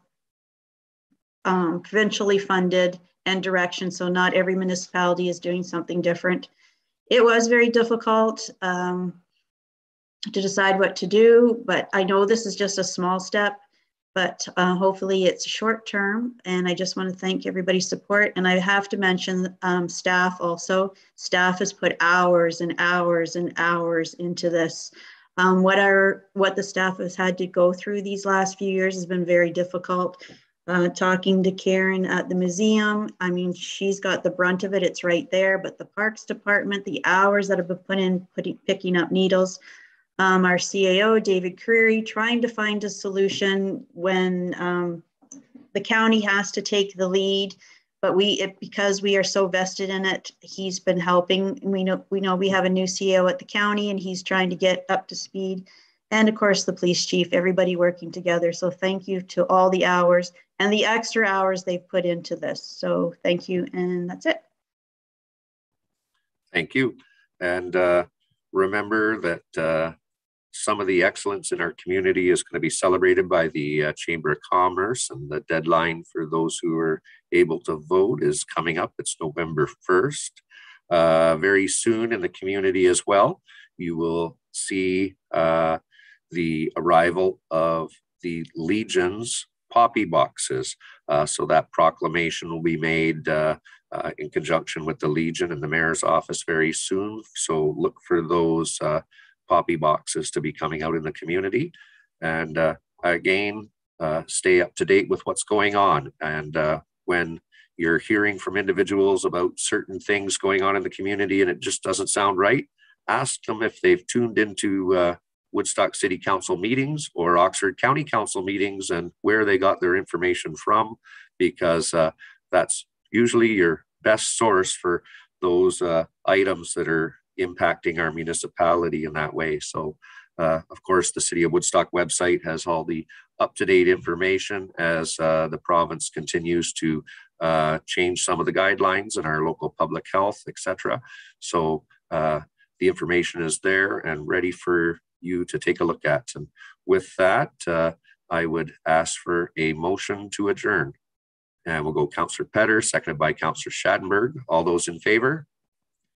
Speaker 3: funded and direction. So not every municipality is doing something different. It was very difficult to decide what to do, but I know this is just a small step, but hopefully it's short term. And I just want to thank everybody's support. And I have to mention staff also. Staff has put hours and hours and hours into this. What the staff has had to go through these last few years has been very difficult. Talking to Karen at the museum, I mean, she's got the brunt of it. It's right there, but the Parks Department, the hours that have been put in picking up needles. Our CAO, David Creary, trying to find a solution when the county has to take the lead, but because we are so vested in it, he's been helping. We know we have a new CAO at the county, and he's trying to get up to speed. And of course, the police chief, everybody working together. So thank you to all the hours and the extra hours they've put into this. So thank you, and that's it.
Speaker 1: Thank you. And remember that some of the excellence in our community is going to be celebrated by the Chamber of Commerce, and the deadline for those who are able to vote is coming up. It's November 1st. Very soon in the community as well, you will see the arrival of the Legion's poppy boxes. So that proclamation will be made in conjunction with the Legion and the Mayor's office very soon. So look for those poppy boxes to be coming out in the community. And again, stay up to date with what's going on. And when you're hearing from individuals about certain things going on in the community and it just doesn't sound right, ask them if they've tuned into Woodstock City Council meetings or Oxford County Council meetings and where they got their information from, because that's usually your best source for those items that are impacting our municipality in that way. So of course, the City of Woodstock website has all the up-to-date information as the province continues to change some of the guidelines in our local public health, etc. So the information is there and ready for you to take a look at. And with that, I would ask for a motion to adjourn. And we'll go Councillor Petter, seconded by Councillor Schattenberg. All those in favor?